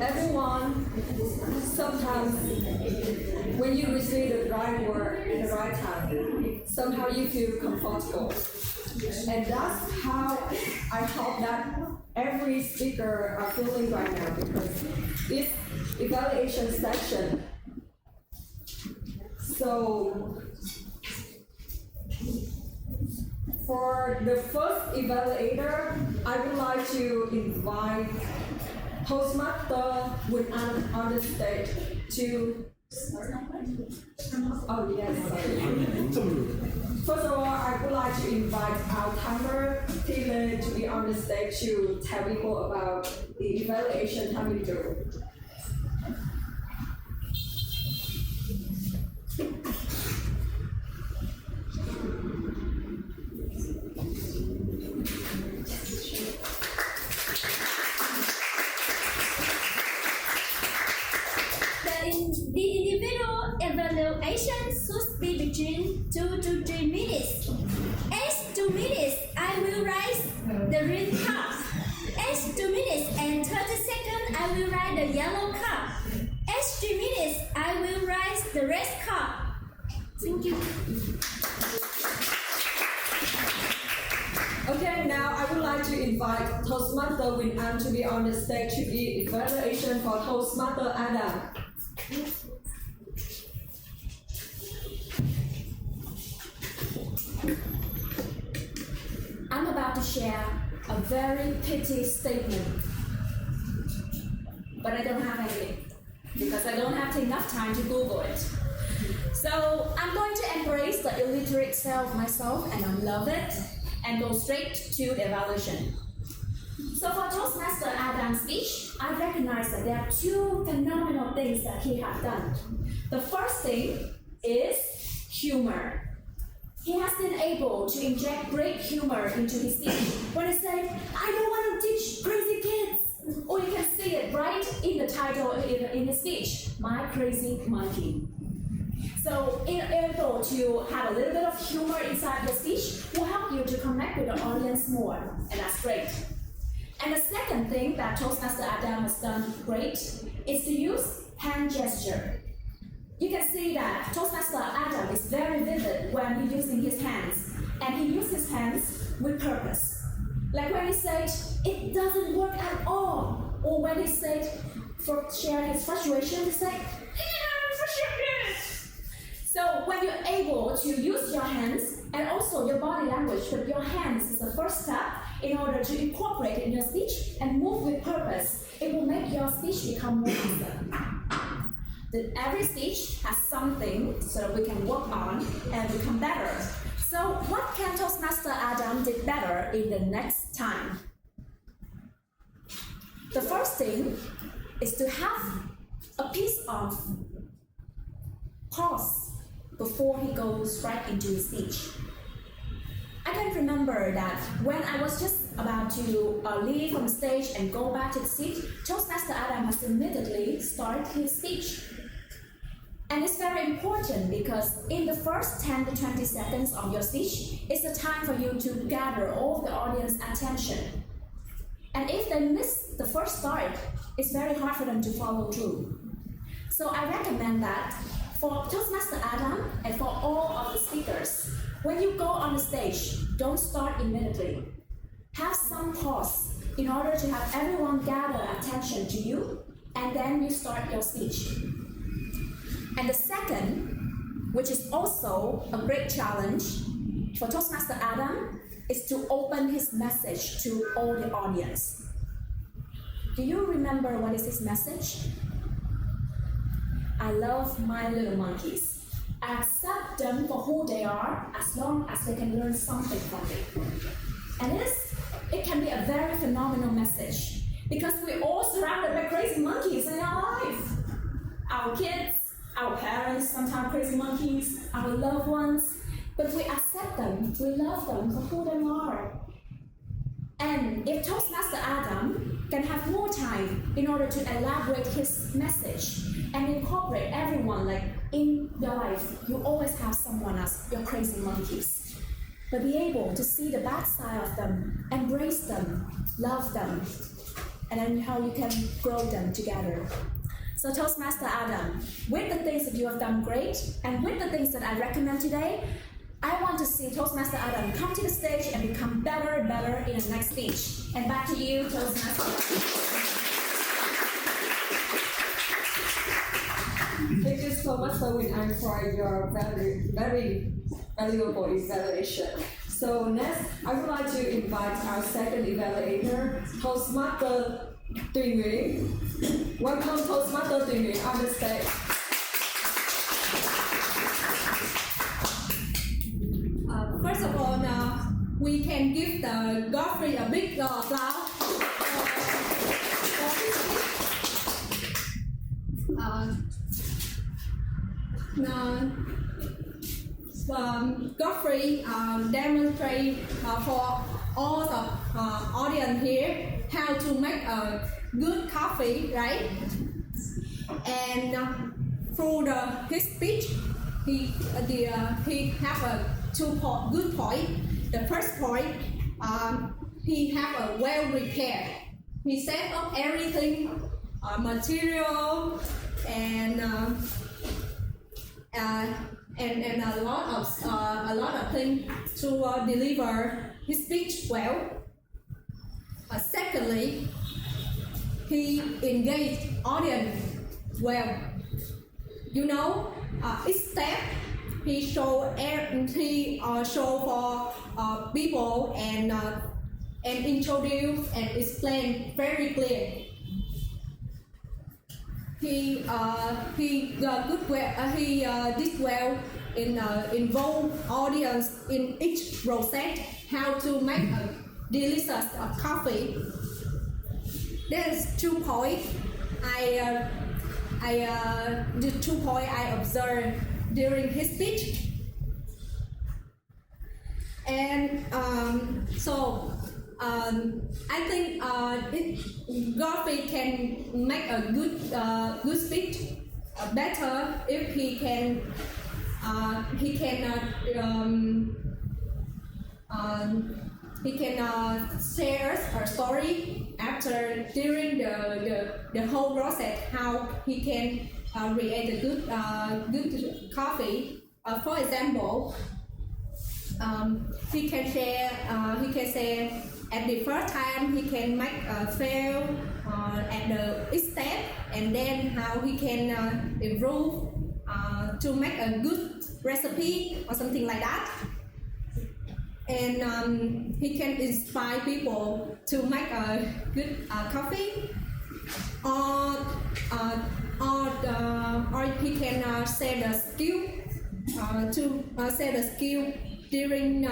Everyone, sometimes when you receive the right word in the right time, somehow you feel comfortable. And that's how I hope that every speaker are feeling right now, because this evaluation section. So for the first evaluator, I would like to invite Toastmaster Quynh Anh on the stage to. Oh yes. First of all, I would like to invite our timer, Lynne, to be on the stage to tell people about the evaluation how we do. The individual evaluation should be between 2 to 3 minutes. At 2 minutes, I will write the green card. At 2 minutes and 30 seconds, I will write the yellow card. the rest cup. Thank you. Okay, now I would like to invite Toastmaster Quynh Anh to be on the stage to give evaluation for Toastmaster Adam. I'm about to share a very pithy statement, but I don't have anything because I don't have enough time to Google it. So I'm going to embrace the illiterate self myself and I love it and go straight to the evaluation. So for Toastmaster Adam's speech, I recognize that there are two phenomenal things that he has done. The first thing is humor. He has been able to inject great humor into his speech. When he said, I don't want to teach crazy kids. Or you can see it right in the title in his speech, My Crazy Monkey. So being able to have a little bit of humor inside the speech will help you to connect with the audience more, and that's great. And the second thing that Toastmaster Adam has done great is to use hand gesture. You can see that Toastmaster Adam is very vivid when he's using his hands, and he uses his hands with purpose. Like when he said, it doesn't work at all, or when he said, for share his frustration, he said, I'm frustrated. So when you're able to use your hands and also your body language, but your hands is the first step in order to incorporate it in your speech and move with purpose, it will make your speech become more awesome. That every speech has something so that we can work on and become better. So what can Toastmaster Adam do better in the next time? The first thing is to have a piece of pause before he goes right into his speech. I can remember that when I was just about to leave from the stage and go back to the seat, Toastmaster Adam has immediately started his speech. And it's very important because in the first 10 to 20 seconds of your speech, it's the time for you to gather all the audience attention. And if they miss the first start, it's very hard for them to follow through. So I recommend that for Toastmaster Adam and for all of the speakers, when you go on the stage, don't start immediately. Have some pause in order to have everyone gather attention to you, and then you start your speech. And the second, which is also a great challenge for Toastmaster Adam, is to open his message to all the audience. Do you remember what is his message? I love my little monkeys. I accept them for who they are as long as they can learn something from me. And it can be a very phenomenal message because we're all surrounded by crazy monkeys in our life. Our kids, our parents, sometimes crazy monkeys, our loved ones, but we accept them, we love them for who they are. And if Toastmaster Adam can have more time in order to elaborate his message and incorporate everyone, like in your life, you always have someone as your crazy monkeys. But be able to see the bad side of them, embrace them, love them, and then how you can grow them together. So Toastmaster Adam, with the things that you have done great, and with the things that I recommend today, I want to see Toastmaster Adam come to the stage and become better and better in the next speech. And back to you, Toastmaster Adam. Thank you so much, Quynh Anh, for your very, very valuable evaluation. So next, I would like to invite our second evaluator, Toastmaster Tuyen. Welcome, Toastmaster Tuyen, on the stage. First of all, we can give the Godfrey a big applause. Godfrey demonstrate for all the audience here how to make a good coffee, right? And through his speech, he have a good point. The first point, he have a well prepared. He set up everything, material, and and a lot of things to deliver his speech well. Secondly, he engaged audience well. You know, each step he show for people and introduce and explain very clear. He did well in involve audience in each process how to make a delicious coffee. There's 2 points the 2 points I observed during his speech, and I think Godfrey can make a good speech better if he can share us a story during the whole process how he can create a good coffee. For example, he can say at the first time he can make a fail at the each step, and then how he can improve to make a good recipe or something like that. And he can inspire people to make a good coffee, or he can share the skill during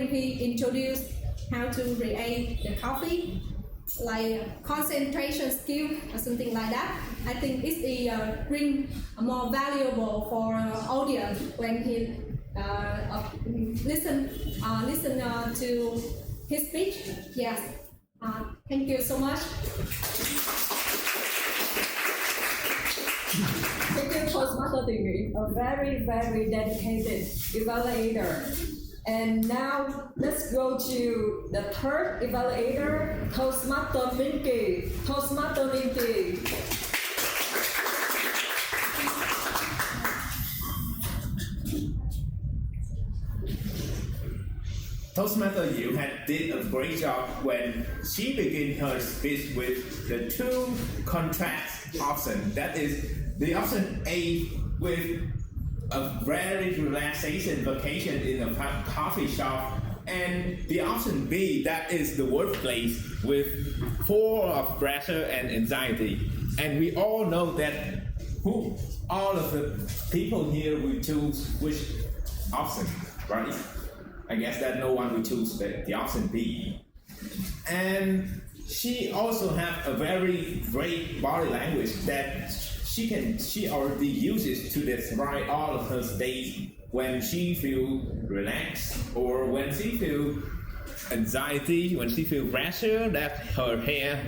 he introduced how to create the coffee, like concentration skill or something like that. I think it bring more valuable for audience when he listen to his speech. Yes. Thank you so much. Thank you, Toastmaster TV, a very, very dedicated evaluator. And now let's go to the third evaluator, Toastmaster Minh Ky. Toastmaster Minh Ky. Toastmaster Dieu did a great job when she began her speech with the 2 contrast options. That is the option A with a very relaxation vacation in a coffee shop, and the option B that is the workplace with full of pressure and anxiety. And we all know that all of the people here will choose which option, right? I guess that no one will choose the option B. And she also has a very great body language that she already uses to describe all of her states when she feels relaxed, or when she feels anxiety, when she feels pressure, that her hair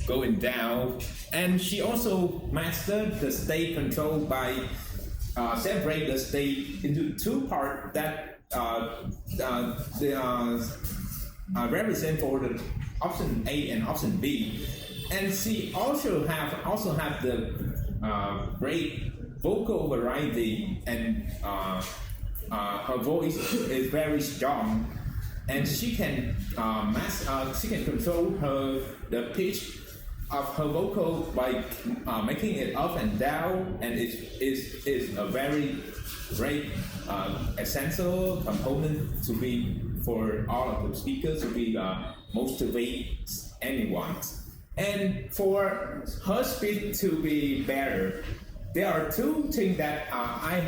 going down. And she also mastered the state control by separate the state into 2 parts that represent for the option A and option B. And she also have the great vocal variety, and her voice is very strong, and she can control the pitch of her vocal by making it up and down, and it is a very great essential component to be for all of the speakers to be motivate anyone. And for her speech to be better, there are 2 things that I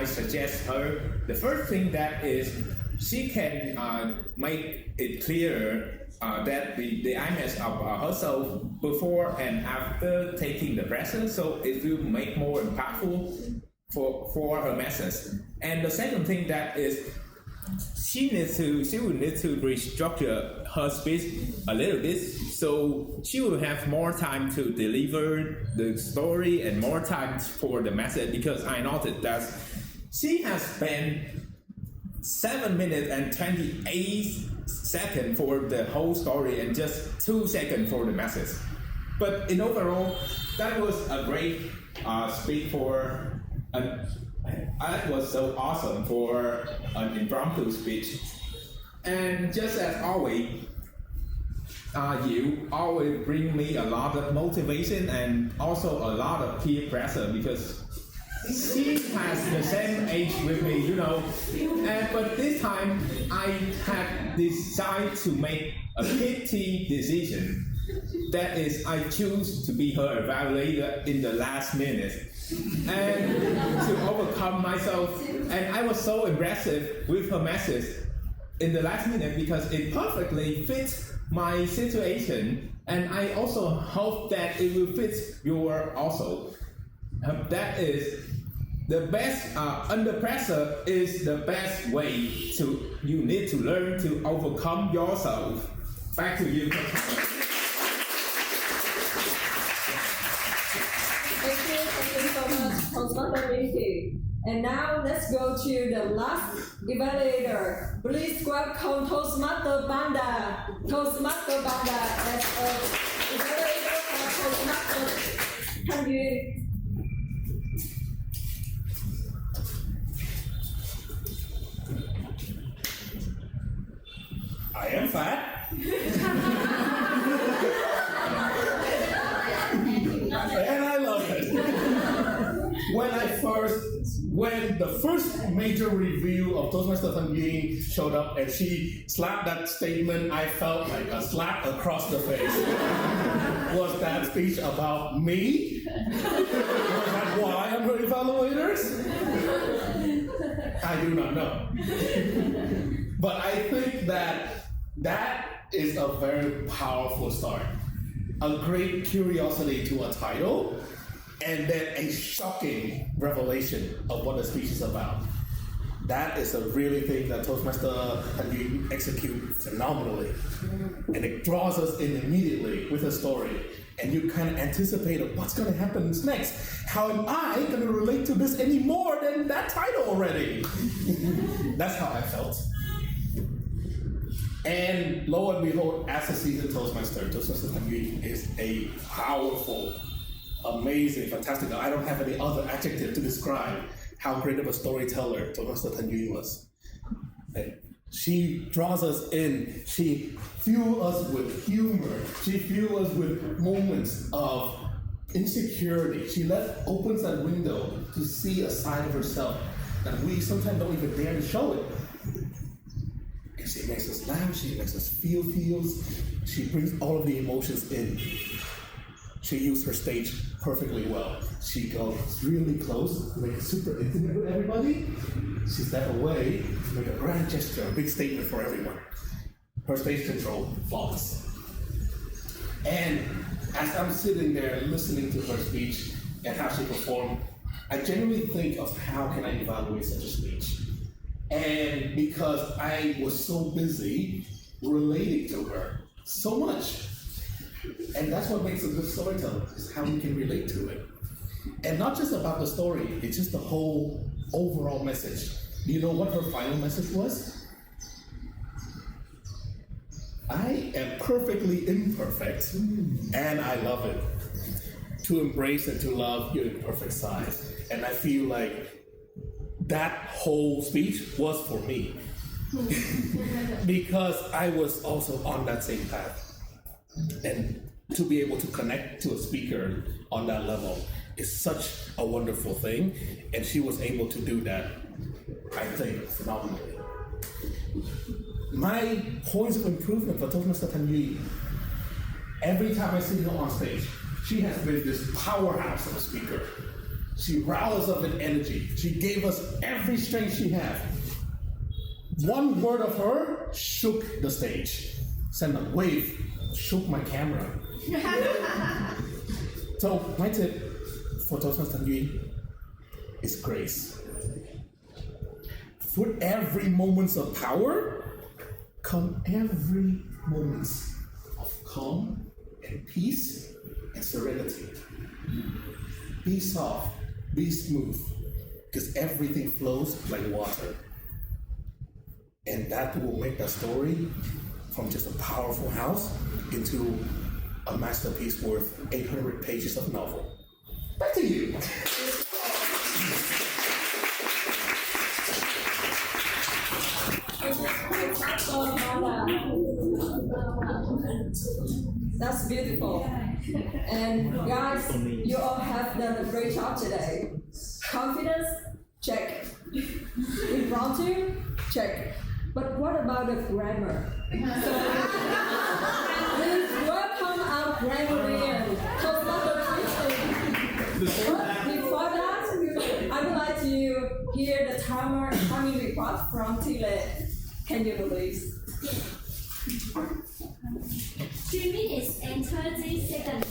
suggest her. The first thing that is she can make it clear that the image of herself before and after taking the pressure, so it will make more impactful for her message. And the second thing that is she will need to restructure her speech a little bit, so she will have more time to deliver the story and more time for the message, because I noted that she has spent 7 minutes and 28 seconds for the whole story and just 2 seconds for the message. But in overall, that was a great speak for that was so awesome for an impromptu speech. And just as always, you always bring me a lot of motivation and also a lot of peer pressure because she has the same age with me, you know. But this time, I had decided to make a kitty decision. That is, I choose to be her evaluator in the last minute. And to overcome myself. And I was so impressive with her message in the last minute because it perfectly fits my situation. And I also hope that it will fit your also. That is the best, under pressure is the best way you need to learn to overcome yourself. Back to you. Thank you so much, Toastmaster Minky. And now let's go to the last evaluator. Please welcome Toastmaster Panda. Toastmaster Panda as an evaluator for Toastmasters. Thanh Duyen. I am fat. And I love it. When the first major review of Toastmaster Thanh Duyen showed up and she slapped that statement, I felt like a slap across the face. Was that speech about me? Was that why I'm her evaluators? I do not know. But I think that is a very powerful start. A great curiosity to a title, and then a shocking revelation of what the speech is about. That is a really thing that Toastmaster Thanh Duyen execute phenomenally. And it draws us in immediately with a story. And you kind of anticipate what's going to happen next. How am I going to relate to this any more than that title already? That's how I felt. And lo and behold, as a seasoned Toastmaster, Toastmaster Thanh Duyen is a powerful, amazing, fantastic. I don't have any other adjective to describe how great of a storyteller Toastmaster Thanh Duyen was. She draws us in. She fuels us with humor. She fuels us with moments of insecurity. She opens that window to see a side of herself that we sometimes don't even dare to show it. And she makes us laugh. She makes us feel feels. She brings all of the emotions in. She used her stage perfectly well. She goes really close, make it super intimate with everybody. She steps away, make a grand gesture, a big statement for everyone. Her stage control, flawless. And as I'm sitting there listening to her speech and how she performed, I genuinely think of how can I evaluate such a speech. And because I was so busy relating to her so much, and that's what makes a good storyteller, is how we can relate to it. And not just about the story, it's just the whole overall message. Do you know what her final message was? I am perfectly imperfect, and I love it. To embrace and to love your imperfect side. And I feel like that whole speech was for me. Because I was also on that same path. And to be able to connect to a speaker on that level is such a wonderful thing. And she was able to do that, I think, phenomenally. My points of improvement for Toastmaster Thanh Duyen, every time I see her on stage, she has been this powerhouse of a speaker. She rallies up in energy. She gave us every strength she had. One word of her shook the stage. Sent a wave, shook my camera. So my tip for Toastmaster Thanh Duyen is grace. For every moments of power, come every moments of calm and peace and serenity. Be soft, be smooth, because everything flows like water. And that will make that story from just a powerful house into a masterpiece worth 800 pages of novel. Back to you. That's beautiful. And guys, you all have done a great job today. Confidence? Check. Impromptu? Check. But what about the grammar? So, please welcome our Grammarian, Toastmasters. But before that, I would like to hear the timing report from Tuyen. Can you please? 3 minutes and 30 seconds.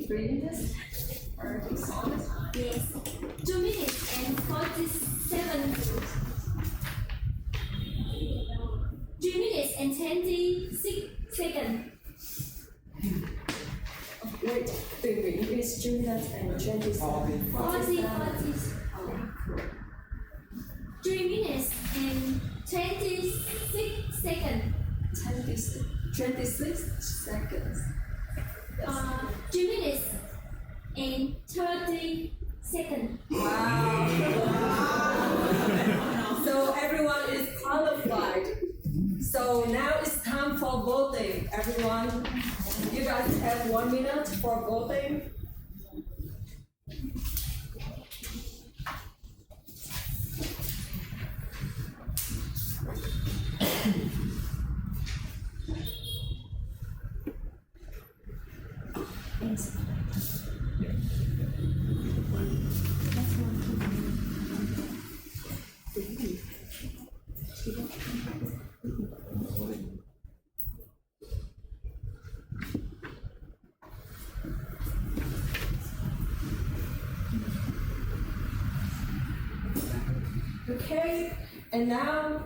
3 minutes? Yes. 2 minutes and 47. 3 minutes and 26 seconds. Wait, 3 minutes and 20 seconds. 40. 3 minutes and 26 seconds. 26 seconds. 3 minutes and 30 seconds. Wow. So everyone is qualified. So now it's time for voting. Everyone, you guys have 1 minute for voting. Okay, and now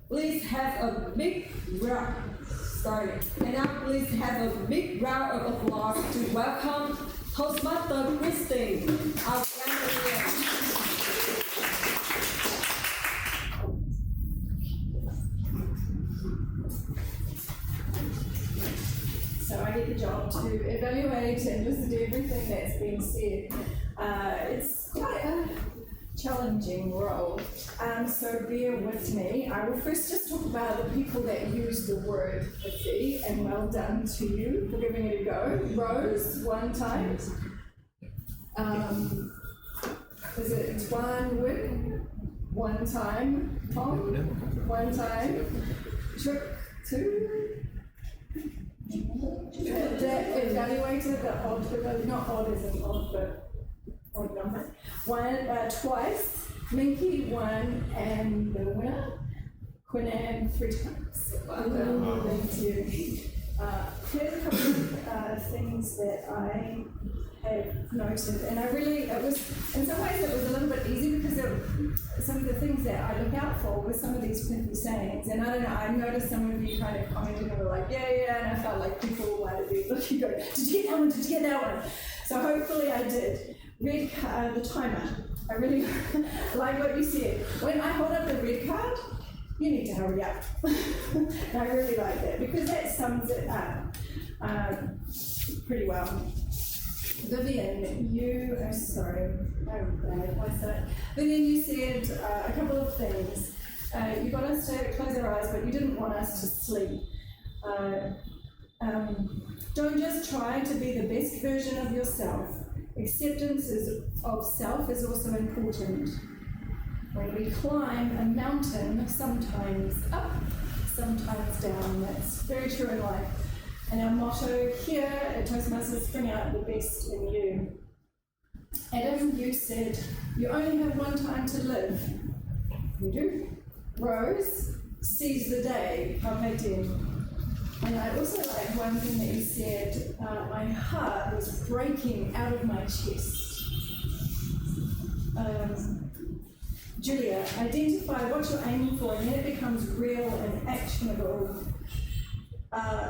please have a big round. And now please have a big round of applause to welcome Toastmaster Christine, our Grammarian. So I get the job to evaluate and listen to everything that's being said. It's quite a challenging role, so bear with me. I will first just talk about the people that use the word pithy, and well done to you for giving it a go. Rose, 1 time. Is it Nguyen? 1 time. Tom, 1 time. Trick, 2. The evaluator, the odd, not odd as in odd, but odd number. 1, twice. Minh Ky, 1, and the winner, Quynh Anh, 3 times. Welcome. Thank you. Here's a couple of things that I have noted, and it was, in some ways it was a little bit easy because some of the things that I look out for were some of these pithy sayings, and I don't know, I noticed some of you kind of commented and were like, yeah, and I felt like people might have been looking, going, did you get that one, did you get that one? So hopefully I did. Red card, the timer. I really like what you said. When I hold up the red card, you need to hurry up. And I really like that because that sums it up pretty well. Vivian, you, sorry, I'm bad, what's that? Vivian, you said a couple of things. You got us to close our eyes, but you didn't want us to sleep. Don't just try to be the best version of yourself. Acceptance of self is also important. When we climb a mountain, sometimes up, sometimes down. That's very true in life. And our motto here at Toastmasters, bring out the best in you. Adam, you said, you only have 1 time to live. You do. Rose, seize the day. Carpe diem. And I also like one thing that you said, my heart was breaking out of my chest. Julia, identify what you're aiming for and then it becomes real and actionable.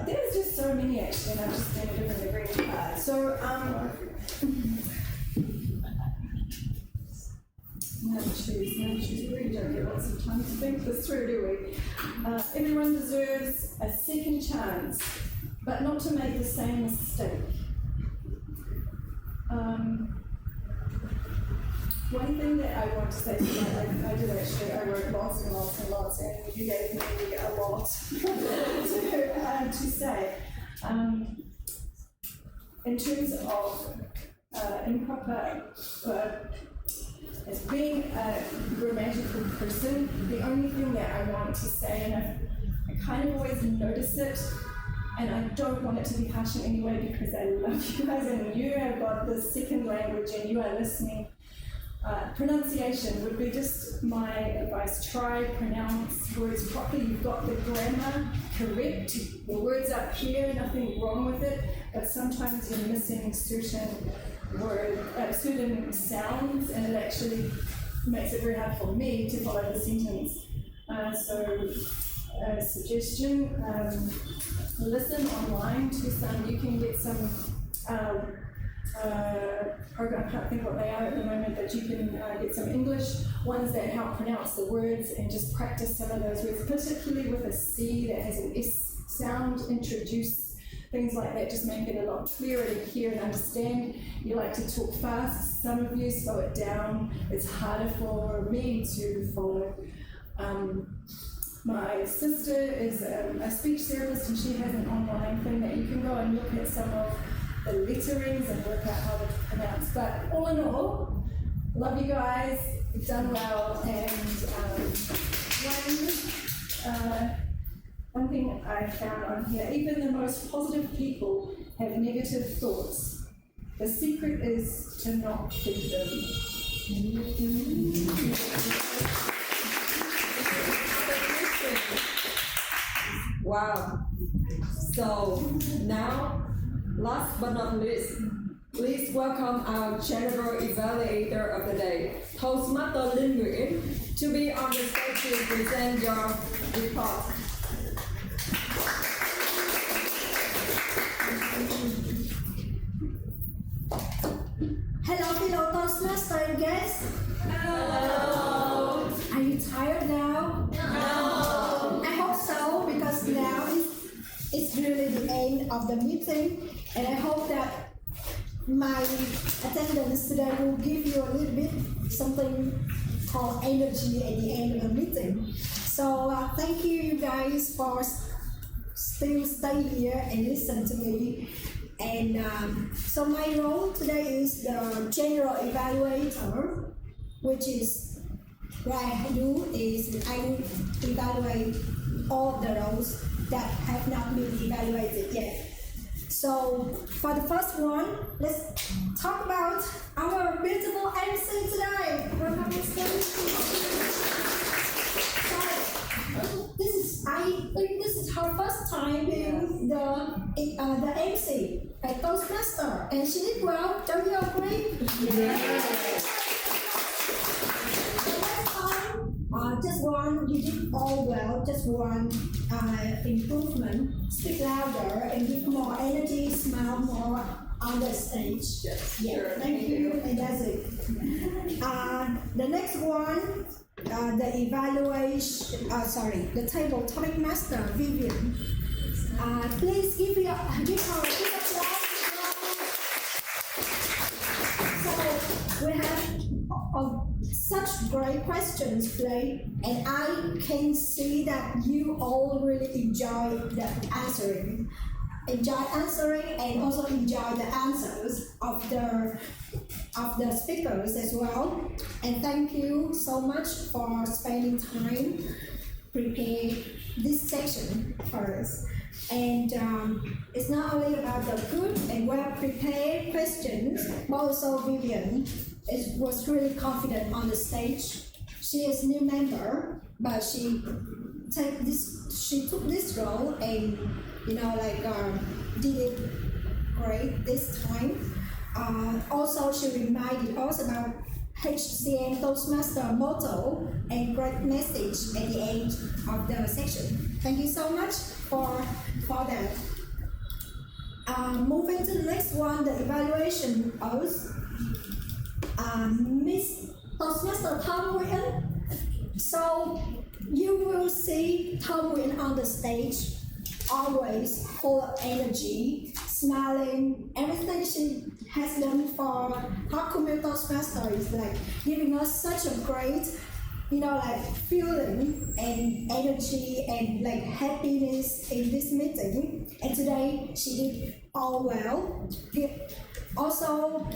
There's just so many actually, and I've just been given the green card. So, now choose, we really don't get lots of time to think this through, do we? Everyone deserves a second chance, but not to make the same mistake. One thing that I want to say tonight, I did actually, I wrote lots and lots and lots, and you gave me a lot to say. In terms of improper, as being a grammatical person, the only thing that I want to say, and I kind of always notice it, and I don't want it to be harsh in any way because I love you guys and you have got the second language and you are listening. Pronunciation would be just my advice. Try, pronounce words properly. You've got the grammar correct. The words up here, nothing wrong with it, but sometimes you're missing certain certain sounds, and it actually makes it very hard for me to follow the sentence. Suggestion, listen online to some, you can get some program, I can't think what they are at the moment, but you can get some English ones that help pronounce the words and just practice some of those words, particularly with a C that has an S sound, introduce things like that, just make it a lot clearer to hear and understand. You like to talk fast, some of you slow it down, it's harder for me to follow. My sister is a speech therapist and she has an online thing that you can go and look at some of the letterings and work out how to pronounce. But all in all, love you guys, you've done well, and one thing I found on here, even the most positive people have negative thoughts. The secret is to not think them. Wow. So now, last but not least, please welcome our General Evaluator of the day, Toastmaster Lynne Nguyen, to be on the stage to present your report. Hello, Toastmaster, you guys. Hello. Are you tired now? No. I hope so, because now it's really the end of the meeting, and I hope that my attendance today will give you a little bit something called energy at the end of the meeting. So thank you guys for still stay here and listen to me. And so my role today is the General Evaluator, which is what I do is I evaluate all the roles that have not been evaluated yet. So for the first one, let's talk about our beautiful MC today. I think this is her first time being the MC at Toastmaster, and she did well. Don't you agree? Yeah. Just one, you did all well. Just one improvement. Speak louder and give more energy. Smile more on the stage. Yes. Yeah. Sure. Thank you. And that's it. The next one. The table topic master, Vivian. Please give her a big applause. So we have such great questions today, and I can see that you all really enjoy the answering. Enjoy answering and also enjoy the answers of the speakers as well. And thank you so much for spending time prepare this session for us. And it's not only about the good and well prepared questions, but also Vivian was really confident on the stage. She is a new member, but she took this role and did it great this time. Also, she reminded us about HCM Toastmaster motto and great message at the end of the session. Thank you so much for that. Moving to the next one, the evaluation oath. Miss Toastmaster Thanh Duyen. So you will see Thanh Duyen on the stage, always full of energy, smiling. Everything she has done for Hot Community Toastmasters is like giving us such a great, like feeling and energy and like happiness in this meeting. And today she did all well. Also,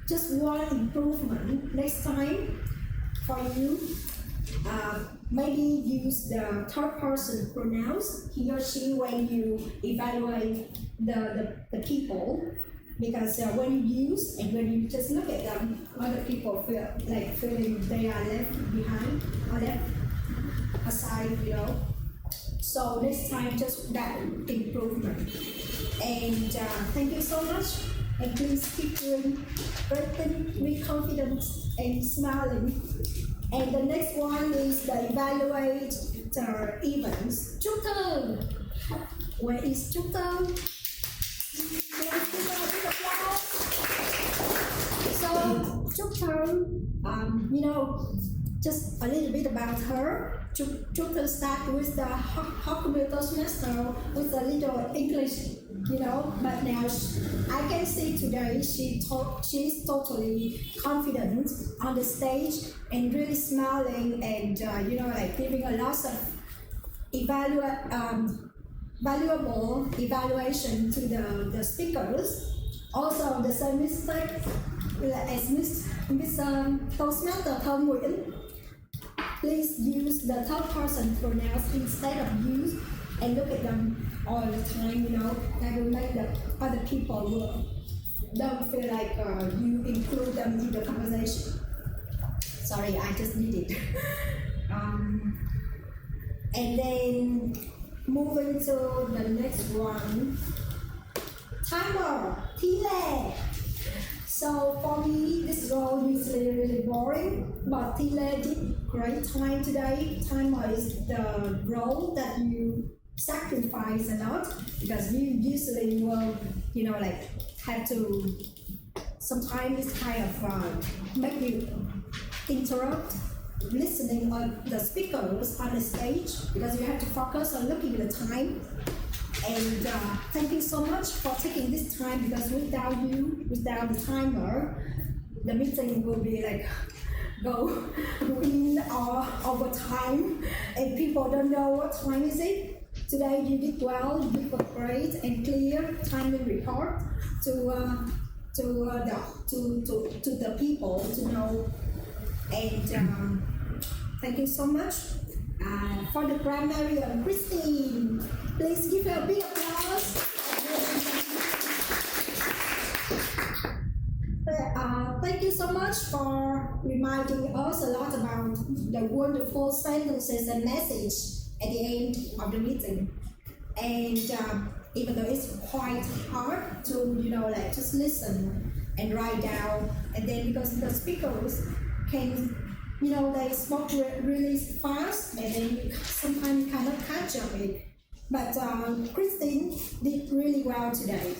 just one improvement next time for you. Maybe use the third person pronouns, he or she, when you evaluate the people, because when you use and when you just look at them, other people feel like feeling they are left behind or left aside, So next time, just that improvement. And thank you so much. And please keep doing great things with confidence and smiling. And the next one is the Evaluator events. Chúc Thơ! Where is Chúc Thơ? Let's give her a big applause. So, Chúc Thơ, just a little bit about her. Chúc Thơ started with the Hot Community Toastmaster with a little English, but now I can see today she's totally confident on the stage and really smiling and giving a lot of valuable evaluation to the speakers. Also the same mistake as Miss Toastmaster Nguyen. Please use the third person pronouns instead of use and look at them all the time, that will make the other people don't feel like you include them in the conversation. Sorry, I just need it. And then moving to the next one. Timer, Tile. So for me, this role is really boring, but Tile did great time today. Timer is the role that you sacrifice a lot, because you usually will, have to, sometimes it's kind of make you interrupt listening on the speakers on the stage, because you have to focus on looking at the time. And thank you so much for taking this time, because without the timer, the meeting will be go in or over time, and people don't know what time is it. Today you did well, you did a great and clear timely report to the people to know. And thank you so much. For the Grammarian, Christine, please give her a big applause. Thank you so much for reminding us a lot about the wonderful sentences and message at the end of the meeting. And even though it's quite hard to, just listen and write down, and then because the speakers can, they spoke really fast, and then you sometimes cannot catch up it. But Christine did really well today.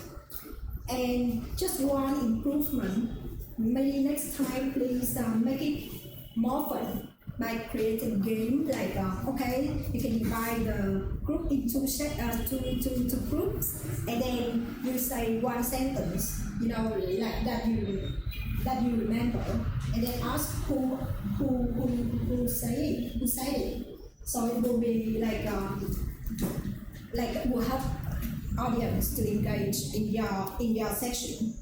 And just one improvement, maybe next time please make it more fun by creating a game, you can divide the group into two groups, and then you say one sentence, that you remember, and then ask who said it. So it will be it will help audience to engage in your section.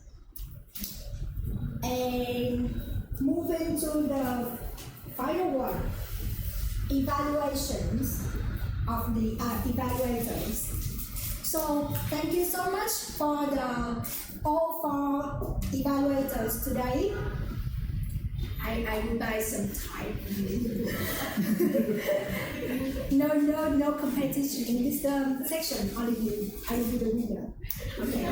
And moving to the final one, evaluations of the evaluators. So thank you so much for all four evaluators today. I will buy some time. No competition in this section. Only you. I will be the winner. Okay.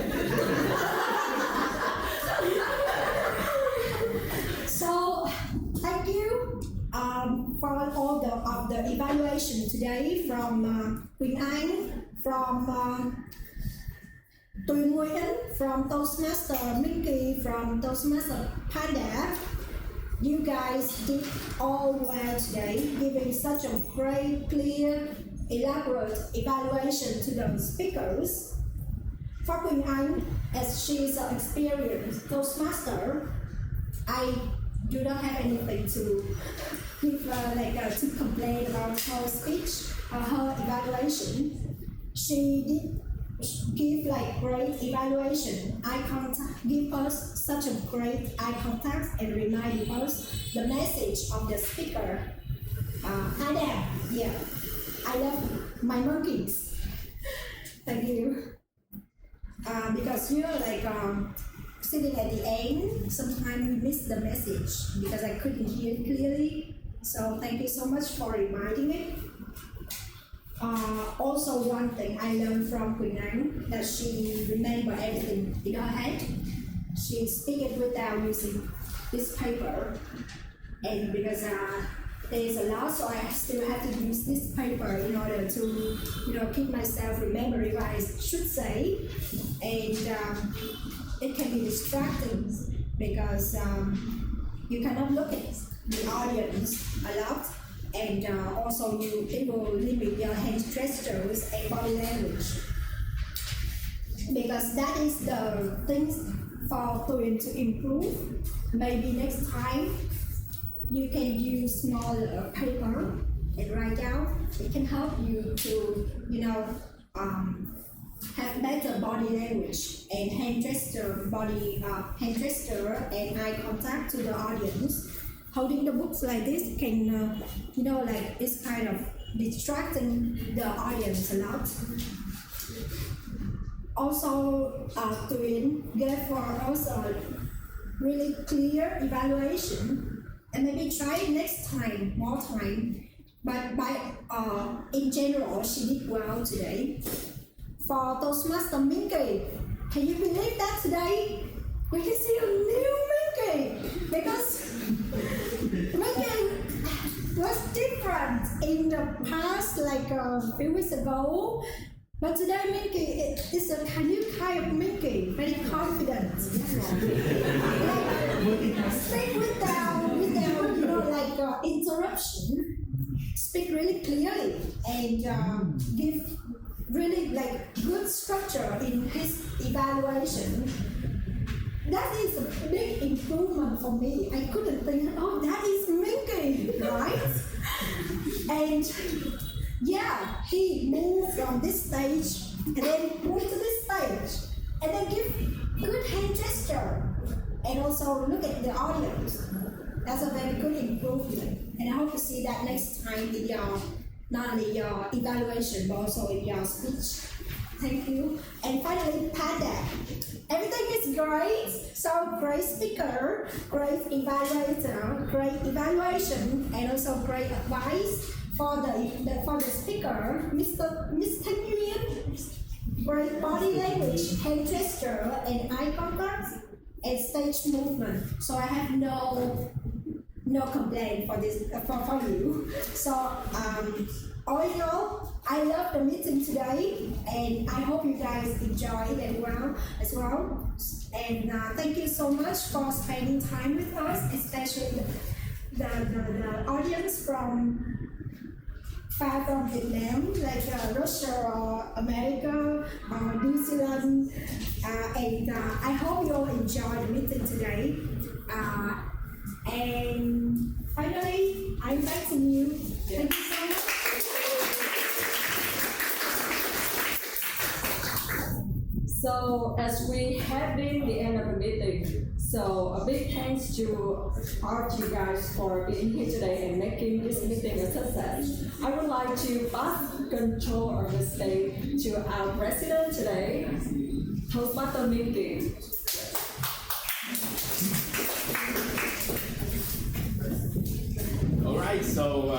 So thank you for all of the evaluation today from Quynh Anh, from Tuyen, from Toastmaster Minh Ky, from Toastmaster Panda. You guys did all well today, giving such a great, clear, elaborate evaluation to the speakers. For Quynh Anh, as she is an experienced Toastmaster, I do not have anything to give to complain about her speech or her evaluation. She did give great evaluation, eye contact, give us such a great eye contact and reminding us the message of the speaker. Adam, yeah, I love my monkeys. Thank you. Because you're sitting at the end, sometimes we miss the message because I couldn't hear it clearly. So thank you so much for reminding me. Also, one thing I learned from Quynh Anh that she remember everything in her head. She speak it without using this paper, and because there's a lot, so I still have to use this paper in order to, keep myself remembering what I should say, and it can be distracting because you cannot look at the audience a lot. And also it will limit your hand gestures and body language. Because that is the things for Tuyen to improve. Maybe next time you can use smaller paper and write down. It can help you to, have better body language and hand gesture and eye contact to the audience. Holding the books like this can, it's kind of distracting the audience a lot. Also, Tuyen gave for us a really clear evaluation, and maybe try it next time, more time. But in general, she did well today. For Toastmaster Minh Ky, can you believe that today we can see a new Minh Ky? Because Minh Ky was different in the past, a few weeks ago. But today Minh Ky is a new kind of Minh Ky, very confident. Speak without interruption. Speak really clearly and give really good structure in his evaluation. That is a big improvement for me. I couldn't think, oh, that is Minh Ky, right? And yeah, he moved from this stage and then moved to this stage and then give good hand gesture and also look at the audience. That's a very good improvement. And I hope to see that next time in your, not only your evaluation, but also in your speech. Thank you. And finally, Panda. Everything is great. So great speaker, great evaluator, great evaluation, and also great advice for the speaker, Miss Thanh Duyen. Great body language, hand gesture, and eye contact, and stage movement. So I have no complaint for this for you. So all in all, I love the meeting today, and I hope you guys enjoyed it as well. And thank you so much for spending time with us, especially the audience from far from Vietnam, like Russia or America or New Zealand. And I hope you all enjoyed the meeting today. And finally, I'm back to you. Thank you so much. So as we have been the end of the meeting, so a big thanks to all of you guys for being here today and making this meeting a success. I would like to pass control of the stage to our president today, Toastmaster Minh Ky. All right, so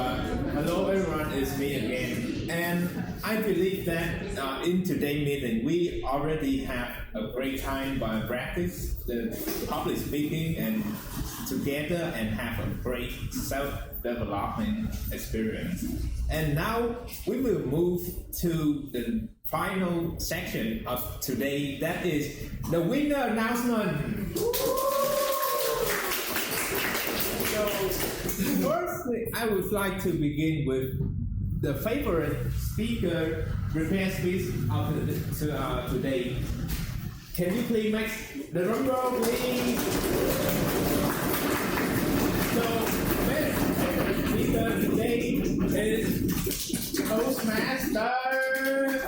hello everyone, it's me again. And I believe that in today's meeting, we already have a great time by practice the public speaking and together and have a great self-development experience. And now we will move to the final section of today, that is the winner announcement. So, firstly, I would like to begin with the favorite speaker prepared speech of today. can you please make the drum roll, please? So, speaker today is Toastmasters.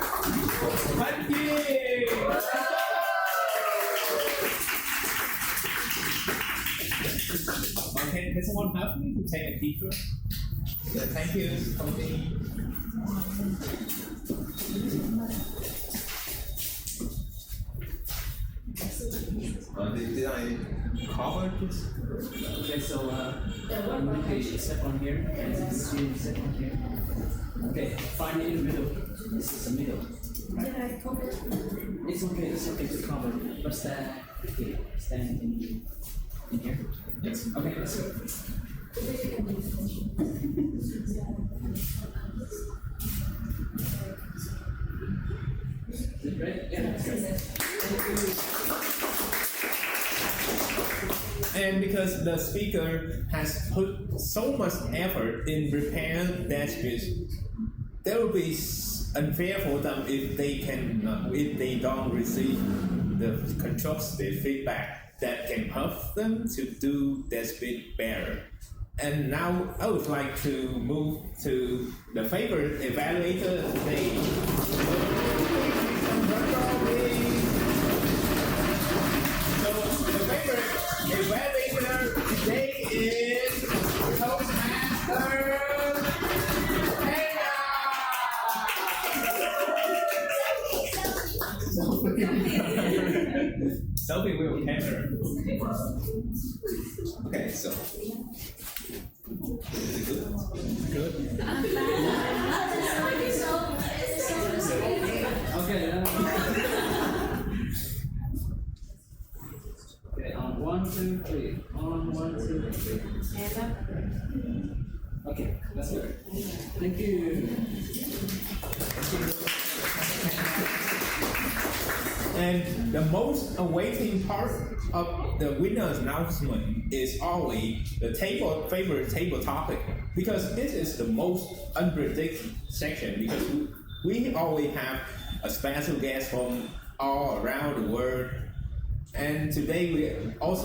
Thank you. Can someone help me to take a picture? Yeah, thank you. Did I cover this? Okay, so Minh Ky, step on here, and Dieu, step on here. Okay, find it in the middle. This is the middle. Right? It's okay to cover, but stand in here. Yes. Okay, let's go. Is it ready? Yeah, that's good. And because the speaker has put so much effort in preparing that speech, there will be unfair for them if they don't receive the constructive feedback that can help them to do their speech better. And now I would like to move to the favorite evaluator today. So the favorite evaluator today is Toastmasters. Sophie will camera. Okay, so. Good. Okay. Okay, on 1, 2, 3. On 1, 2, 3. Okay, that's good. Thank you. And the most awaiting part of the winner's announcement is always the favorite table topic, because this is the most unpredictable section, because we always have a special guest from all around the world. And today we are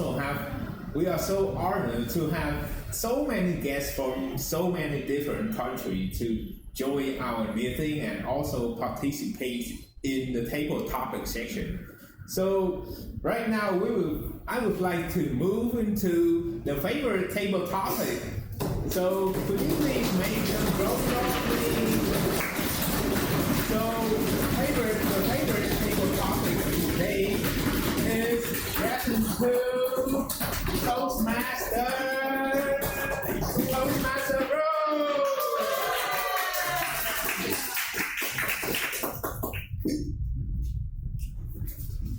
so honored to have so many guests from so many different countries to join our meeting and also participate in the table topic section. So right now I would like to move into the favorite table topic. So could you please make them go please? So the favorite table topic today is lesson 2, Toastmaster Rule.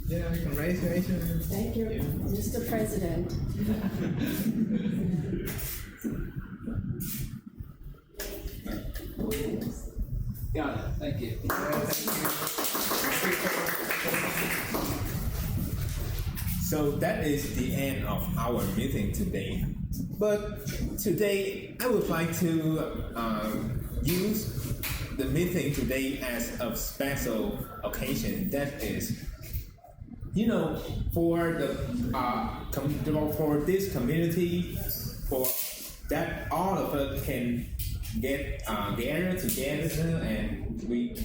Yeah, you can raise your hand. Thank you, Mr. President. Got it. Thank you. So that is the end of our meeting today. But today I would like to use the meeting today as a special occasion. That is, for this community, for that all of us can get gather together and we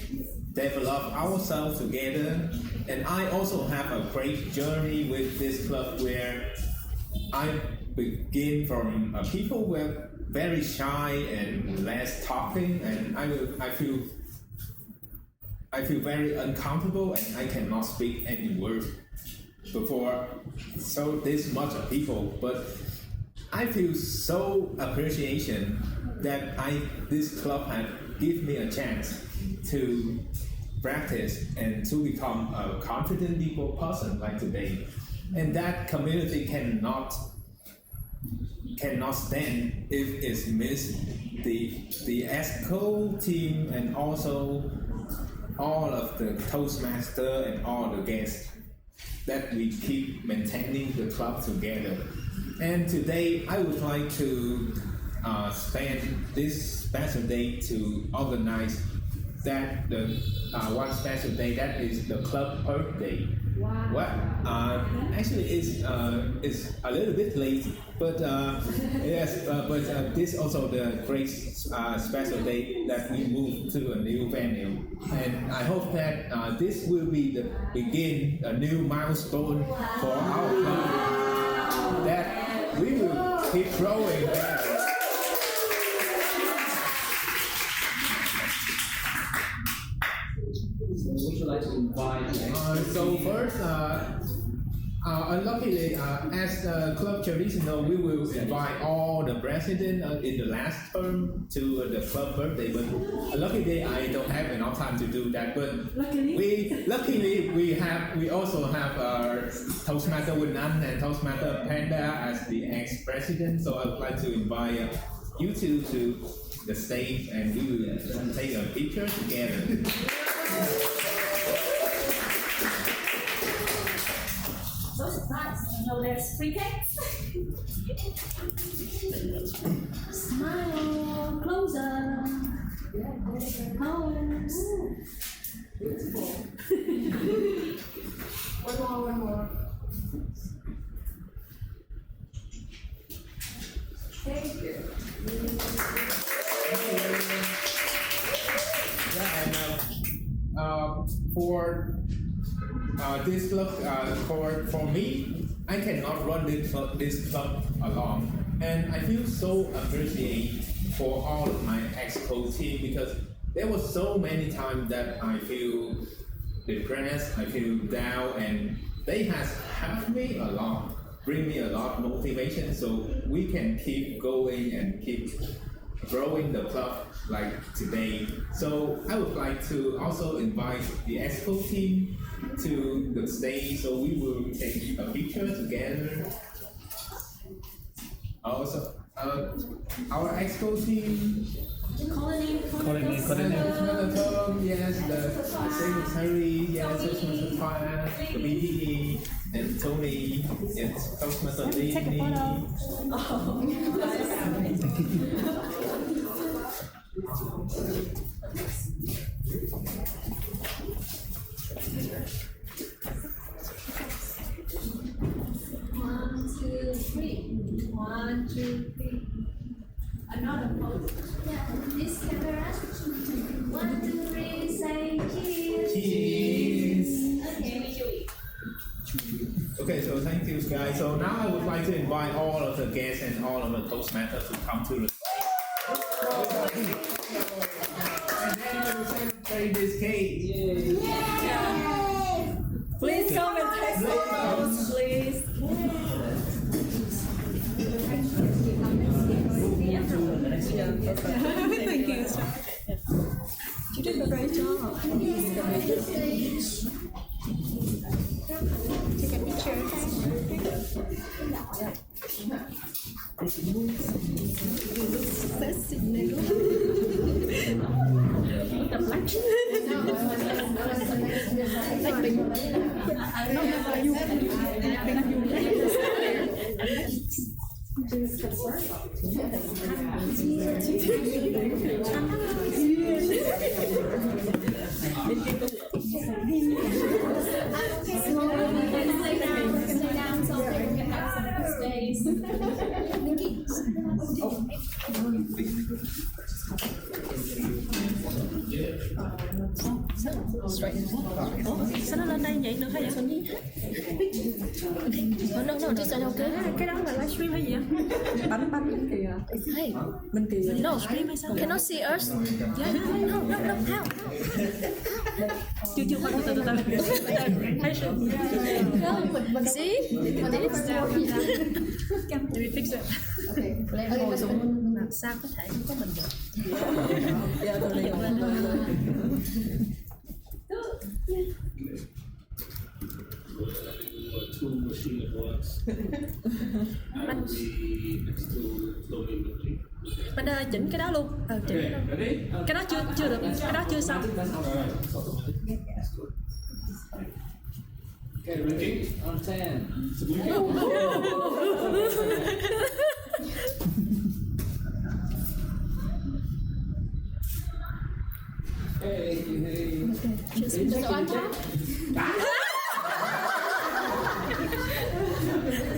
develop ourselves together. And I also have a great journey with this club where I begin from people who are very shy and less talking, and I feel very uncomfortable and I cannot speak any words before so this much of people. But I feel so appreciation that this club has given me a chance to practice and to become a confident people person like today. And that community cannot stand if it's miss the ESCO team and also all of the Toastmaster and all the guests that we keep maintaining the club together. And today I would like to spend this special day to organize that the one special day that is the club birthday. Wow. What? Actually, it's a little bit late, but yes, but this also the great special day that we moved to a new venue, and I hope that this will be the begin a new milestone for our club, that we will keep growing there. Would you like to invite? So first, unluckily, as the club traditional, we will invite all the president in the last term to the club birthday. But luckily, I don't have enough time to do that. But luckily we also have Toastmaster Quynh Anh and Toastmaster Panda as the ex-president. So I would like to invite you two to the stage, and we will take a picture together. So surprised. No, there's free cakes. Smile closer. Pose. Beautiful. One more. Thank you. Yeah, and for this club, for me, I cannot run this club alone, and I feel so appreciated for all of my exco team, because there was so many times that I feel depressed, I feel down, and they has helped me a lot, bring me a lot of motivation, so we can keep going and keep growing the club like today. So I would like to also invite the exco team to the stage, so we will take a picture together. Also, our exco team. Colony. Yes, the secretary, yes, Toastmaster Fire, the BDE, and Tony, yes, Toastmaster Lynne. Take a photo. One, two, three. Another pose. Yeah, this camera. 1, 2, 3, say cheers. Cheers. Okay, we do it. Okay, so thank you guys. So now I would like to invite all of the guests and all of the Toastmasters to come to the stage. And then we will celebrate this cake. Yay! Please come and take photos, please. Thank you. You did a great job. Take a picture. You look sexy, nigga. The black. Sao nó lên đây vậy được hay vậy? No, this is okay. Cái đó là livestream hay gì vậy? Bánh kìa. Hey, bên kìa. No, stream hay sao? Cannot see us. Yeah. No, how? Chưa qua từ. See? Can we fix it? Ngồi xuống làm sao có thể không có mình được? Dạ, tôi lên. Two machine at once. Panda ơi, chỉnh cái đó luôn. Chỉnh cái đó. Cái đó chưa được. Cái đó chưa xong. Okay, ready? On 10.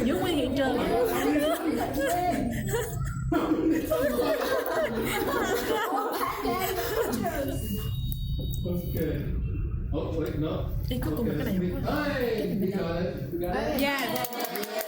Giữ nguyên hiện trường. Okay. Oh wait, no. Đi cuối cùng là cái này. Hey, we got it. We got it. Yeah.